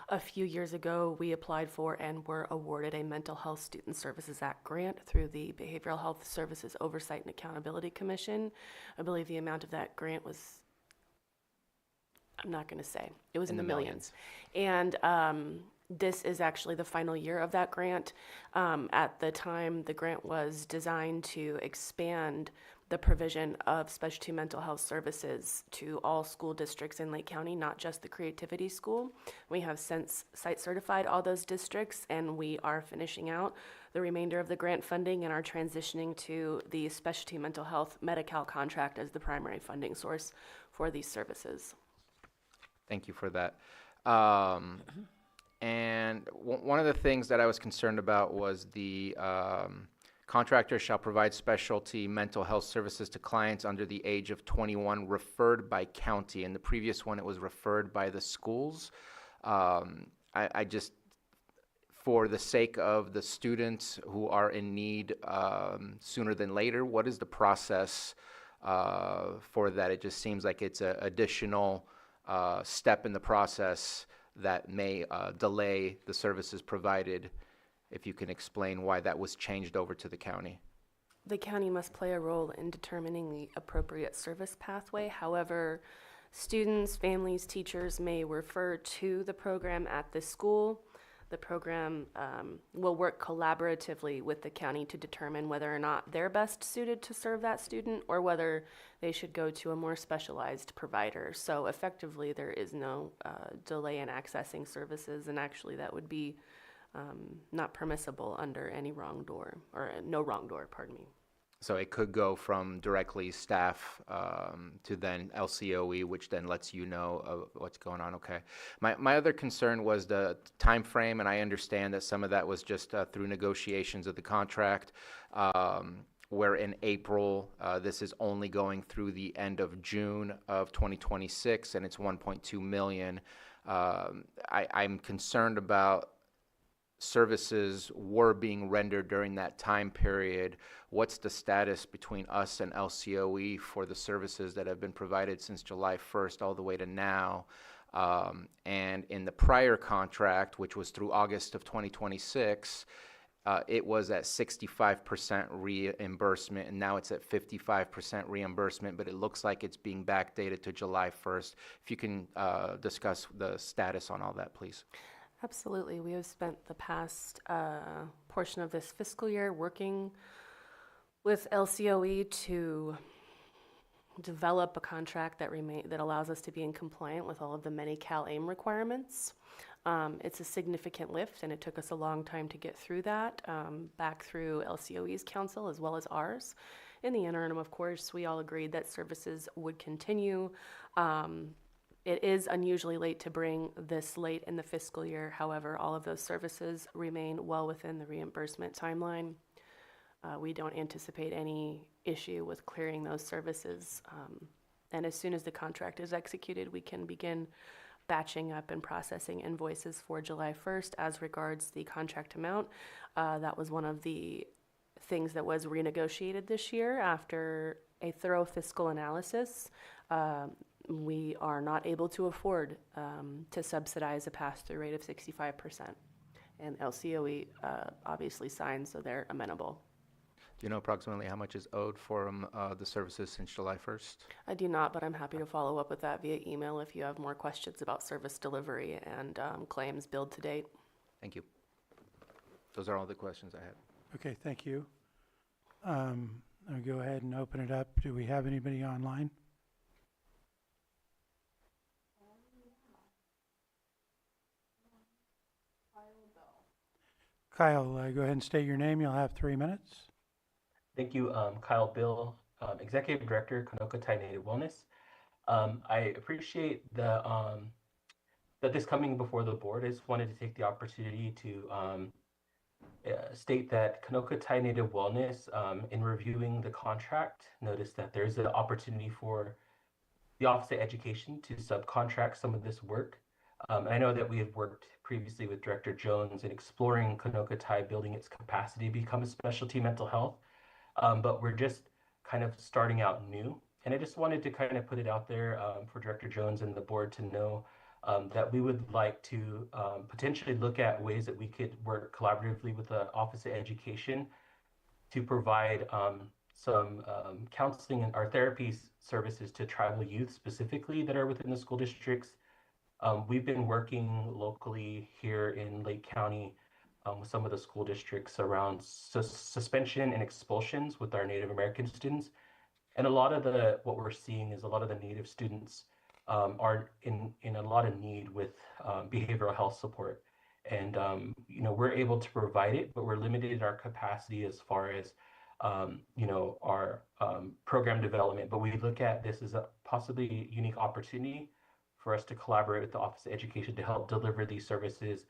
A few years ago, we applied for and were awarded a Mental Health Student Services Act grant through the Behavioral Health Services Oversight and Accountability Commission. I believe the amount of that grant was, I'm not going to say, it was in the millions. And this is actually the final year of that grant. At the time, the grant was designed to expand the provision of specialty mental health services to all school districts in Lake County, not just the Creativity School. We have since site certified all those districts, and we are finishing out the remainder of the grant funding and are transitioning to the specialty mental health Medi-Cal contract as the primary funding source for these services. Thank you for that. And one of the things that I was concerned about was the contractor shall provide specialty mental health services to clients under the age of 21 referred by county. In the previous one, it was referred by the schools. I just, for the sake of the students who are in need sooner than later, what is the process for that? It just seems like it's an additional step in the process that may delay the services provided. If you can explain why that was changed over to the county. The county must play a role in determining the appropriate service pathway. However, students, families, teachers may refer to the program at the school. The program will work collaboratively with the county to determine whether or not they're best suited to serve that student or whether they should go to a more specialized provider. So effectively, there is no delay in accessing services, and actually that would be not permissible under any wrong door, or no wrong door, pardon me. So it could go from directly staff to then LCOE, which then lets you know of what's going on. Okay. My other concern was the time frame, and I understand that some of that was just through negotiations of the contract, where in April, this is only going through the end of June of 2026, and it's $1.2 million. I'm concerned about services were being rendered during that time period. What's the status between us and LCOE for the services that have been provided since July 1st all the way to now? And in the prior contract, which was through August of 2026, it was at 65% reimbursement, and now it's at 55% reimbursement, but it looks like it's being backdated to July 1st. If you can discuss the status on all that, please. Absolutely. We have spent the past portion of this fiscal year working with LCOE to develop a contract that allows us to be in compliant with all of the Medi-Cal AIM requirements. It's a significant lift, and it took us a long time to get through that, back through LCOE's council as well as ours. In the interim, of course, we all agreed that services would continue. It is unusually late to bring this late in the fiscal year. However, all of those services remain well within the reimbursement timeline. We don't anticipate any issue with clearing those services. And as soon as the contract is executed, we can begin batching up and processing invoices for July 1st as regards the contract amount. That was one of the things that was renegotiated this year after a thorough fiscal analysis. We are not able to afford to subsidize a pass-through rate of 65%. And LCOE obviously signed, so they're amenable. Do you know approximately how much is owed for the services since July 1st? I do not, but I'm happy to follow up with that via email if you have more questions about service delivery and claims billed to date. Thank you. Those are all the questions I had. Okay, thank you. I'll go ahead and open it up. Do we have anybody online? Kyle, go ahead and state your name. You'll have 3 minutes. Thank you, Kyle Bill, Executive Director, Kanokatai Native Wellness. I appreciate that this coming before the board. I just wanted to take the opportunity to state that Kanokatai Native Wellness, in reviewing the contract, noticed that there's an opportunity for the Office of Education to subcontract some of this work. I know that we have worked previously with Director Jones in exploring Kanokatai building its capacity to become a specialty mental health. But we're just kind of starting out new. And I just wanted to kind of put it out there for Director Jones and the board to know that we would like to potentially look at ways that we could work collaboratively with the Office of Education to provide some counseling and our therapy services to tribal youth specifically that are within the school districts. We've been working locally here in Lake County with some of the school districts around suspension and expulsions with our Native American students. And a lot of what we're seeing is a lot of the Native students are in a lot of need with behavioral health support. And, we're able to provide it, but we're limited in our capacity as far as, our program development. But we look at this as a possibly unique opportunity for us to collaborate with the Office of Education to help deliver these services,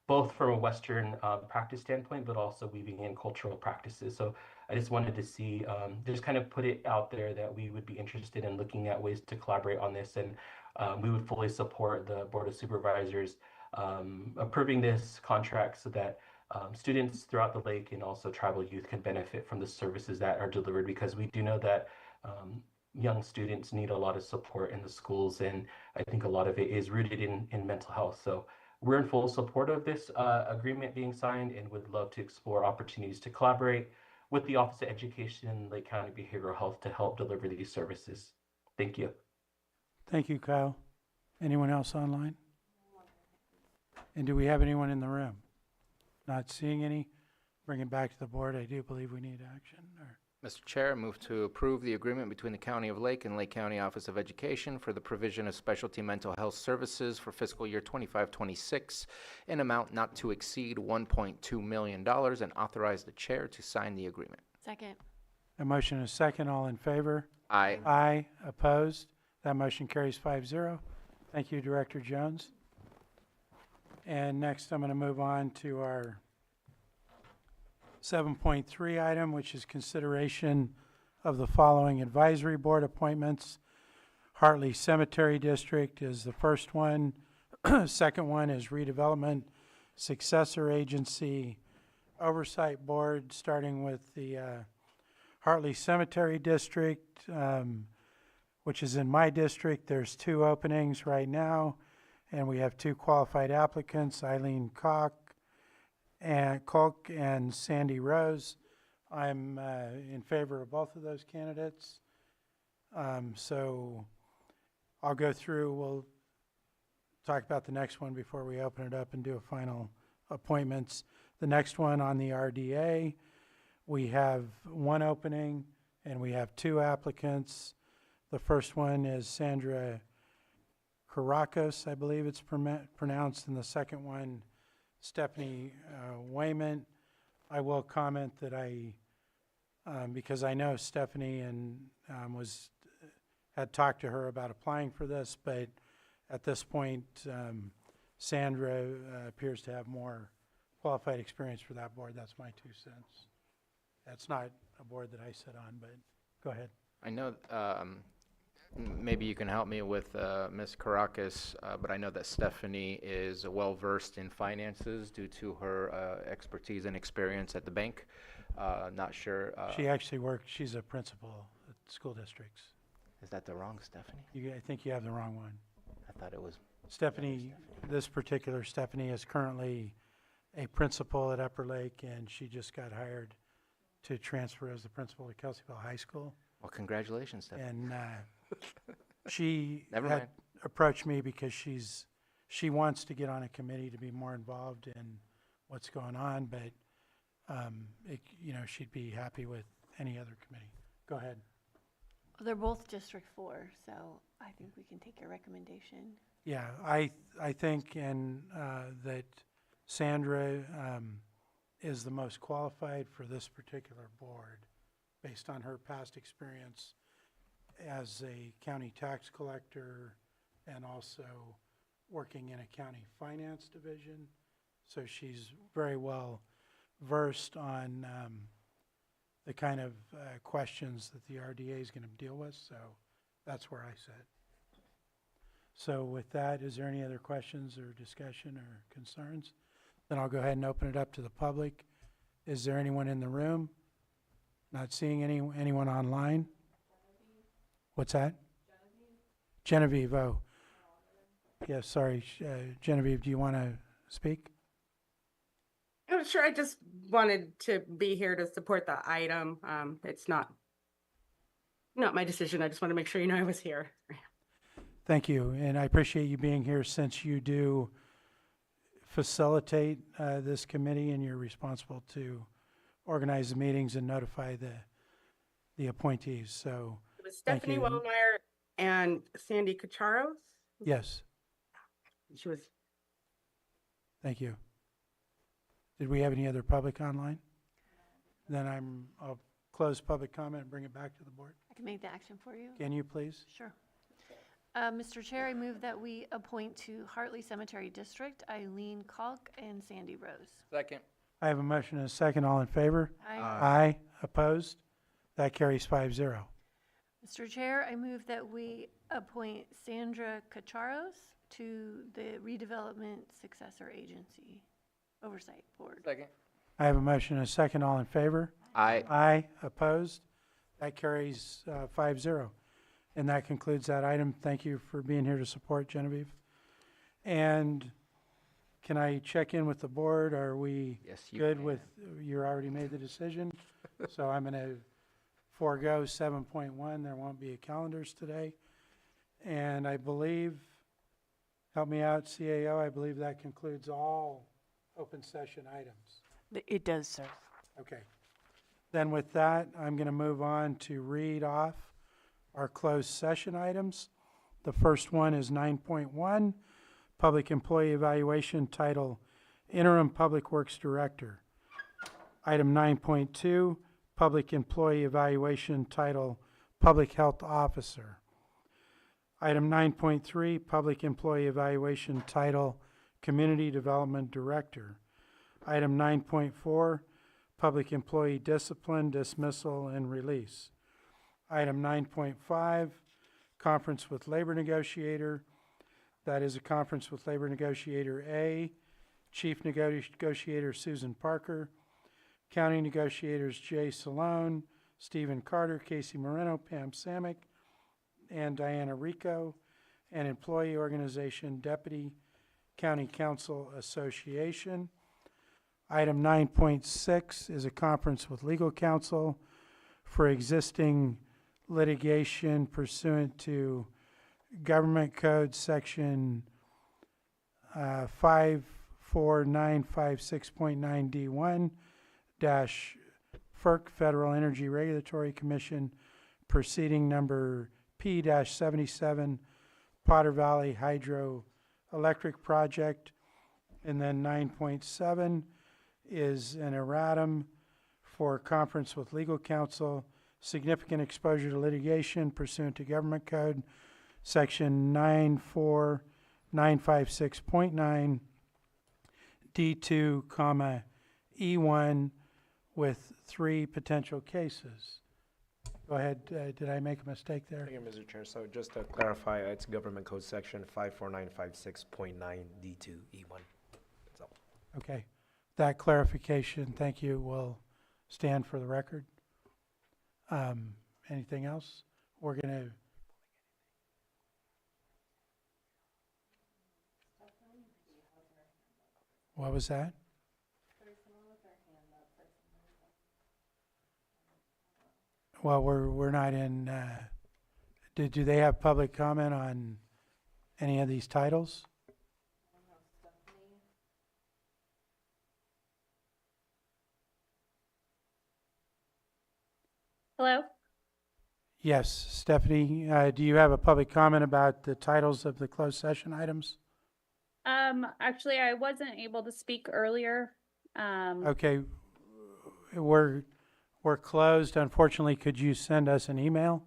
both from a Western practice standpoint, but also weaving in cultural practices. So I just wanted to see, just kind of put it out there that we would be interested in looking at ways to collaborate on this. And we would fully support the Board of Supervisors approving this contract so that students throughout the lake and also tribal youth can benefit from the services that are delivered, because we do know that young students need a lot of support in the schools. And I think a lot of it is rooted in mental health. So we're in full support of this agreement being signed and would love to explore opportunities to collaborate with the Office of Education and Lake County Behavioral Health to help deliver these services. Thank you. Thank you, Kyle. Anyone else online? And do we have anyone in the room? Not seeing any. Bring it back to the board. I do believe we need action. Mr. Chair, I move to approve the agreement between the County of Lake and Lake County Office of Education for the provision of specialty mental health services for fiscal year 25-26 in amount not to exceed $1.2 million and authorize the chair to sign the agreement. Second. A motion and a second. All in favor? Aye. Aye. Opposed? That motion carries 5-0. Thank you, Director Jones. And next, I'm going to move on to our 7.3 item, which is consideration of the following advisory board appointments. Hartley Cemetery District is the first one. Second one is Redevelopment Successor Agency Oversight Board, starting with the Hartley Cemetery District, which is in my district. There's 2 openings right now, and we have 2 qualified applicants, Eileen Koch and Sandy Rose. I'm in favor of both of those candidates. So I'll go through, we'll talk about the next one before we open it up and do a final appointments. The next one on the RDA, we have 1 opening and we have 2 applicants. The first one is Sandra Karakos, I believe it's pronounced, and the second one, Stephanie Wayman. I will comment that because I know Stephanie and had talked to her about applying for this, but at this point, Sandra appears to have more qualified experience for that board. That's my 2 cents. That's not a board that I sit on, but go ahead. I know, maybe you can help me with Ms. Caracas, but I know that Stephanie is well-versed in finances due to her expertise and experience at the bank. Not sure. She actually she's a principal at school districts. Is that the wrong Stephanie? I think you have the wrong one. I thought it was. Stephanie, this particular Stephanie is currently a principal at Upper Lake, and she just got hired to transfer as the principal at Kelseyville High School. Well, congratulations, Stephanie. And she Never had mind. approached me because she wants to get on a committee to be more involved in what's going on, but she'd be happy with any other committee. Go ahead. Well, they're both District 4, so I think we can take your recommendation. Yeah, I think that Sandra is the most qualified for this particular board based on her past experience as a county tax collector and also working in a county finance division. So she's very well versed on the kind of questions that the RDA is going to deal with. So that's where I sit. So with that, is there any other questions or discussion or concerns? Then I'll go ahead and open it up to the public. Is there anyone in the room? Not seeing anyone online? What's that? Genevieve, oh. Yeah, sorry. Genevieve, do you want to speak? Oh, sure. I just wanted to be here to support the item. It's not my decision. I just want to make sure you know I was here. Thank you, and I appreciate you being here since you do facilitate this committee and you're responsible to organize the meetings and notify the appointees. So It was thank Stephanie you. Wellmeyer and Sandy Cacharos. Yes, She was. thank you. Did we have any other public online? Then I'll close public comment and bring it back to the board. I can make the action for you. Can you please? Sure. Mr. Chair, I move that we appoint to Hartley Cemetery District Eileen Kalk and Sandy Rose. Second. I have a motion and a second. All in favor? Aye. Aye. Opposed? That carries 5-0. Mr. Chair, I move that we appoint Sandra Cacharos to the Redevelopment Successor Agency Oversight Board. Second. I have a motion and a second. All in favor? Aye. Aye. Opposed? That carries 5-0. And that concludes that item. Thank you for being here to support, Genevieve. And can I check in with the board? Are we Yes, you good can. with, you already made the decision? So I'm going to forego 7.1. There won't be calendars today. And I believe, help me out, CAO, I believe that concludes all open session items. It does, sir. Okay. Then with that, I'm going to move on to read off our closed session items. The first one is 9.1, Public Employee Evaluation, title Interim Public Works Director. Item 9.2, Public Employee Evaluation, title Public Health Officer. Item 9.3, Public Employee Evaluation, title Community Development Director. Item 9.4, Public Employee Discipline, Dismissal, and Release. Item 9.5, Conference with Labor Negotiator. That is a conference with Labor Negotiator A, Chief Negotiator Susan Parker, County Negotiators Jay Salone, Stephen Carter, Casey Moreno, Pam Samick, and Diana Rico, and Employee Organization Deputy County Council Association. Item 9.6 is a conference with legal counsel for existing litigation pursuant to Government Code Section 54956.9D1 dash FERC Federal Energy Regulatory Commission proceeding number P-77 Potter Valley Hydroelectric Project. And then 9.7 is an erratum for conference with legal counsel, significant exposure to litigation pursuant to Government Code Section 94956.9 D2, comma, E1 with 3 potential cases. Go ahead, did I make a mistake there? Thank you, Mr. Chair. So just to clarify, it's Government Code Section 54956.9 D2 E1. That's all. Okay, that clarification, thank you, will stand for the record. Anything else? We're gonna. What was that? Well, we're not in, do they have public comment on any of these titles? Hello? Yes, Stephanie, do you have a public comment about the titles of the closed session items? Actually, I wasn't able to speak earlier. Okay, we're closed. Unfortunately, could you send us an email?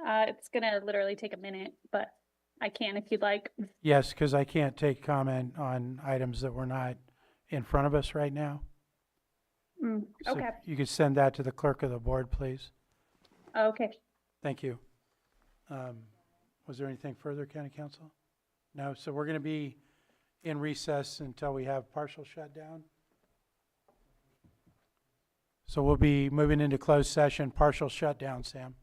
It's gonna literally take a minute, but I can if you'd like. Yes, because I can't take comment on items that were not in front of us right now. So Okay. if you could send that to the clerk of the board, please. Okay. Thank you. Was there anything further, County Council? No, so we're going to be in recess until we have partial shutdown. So we'll be moving into closed session, partial shutdown, Sam.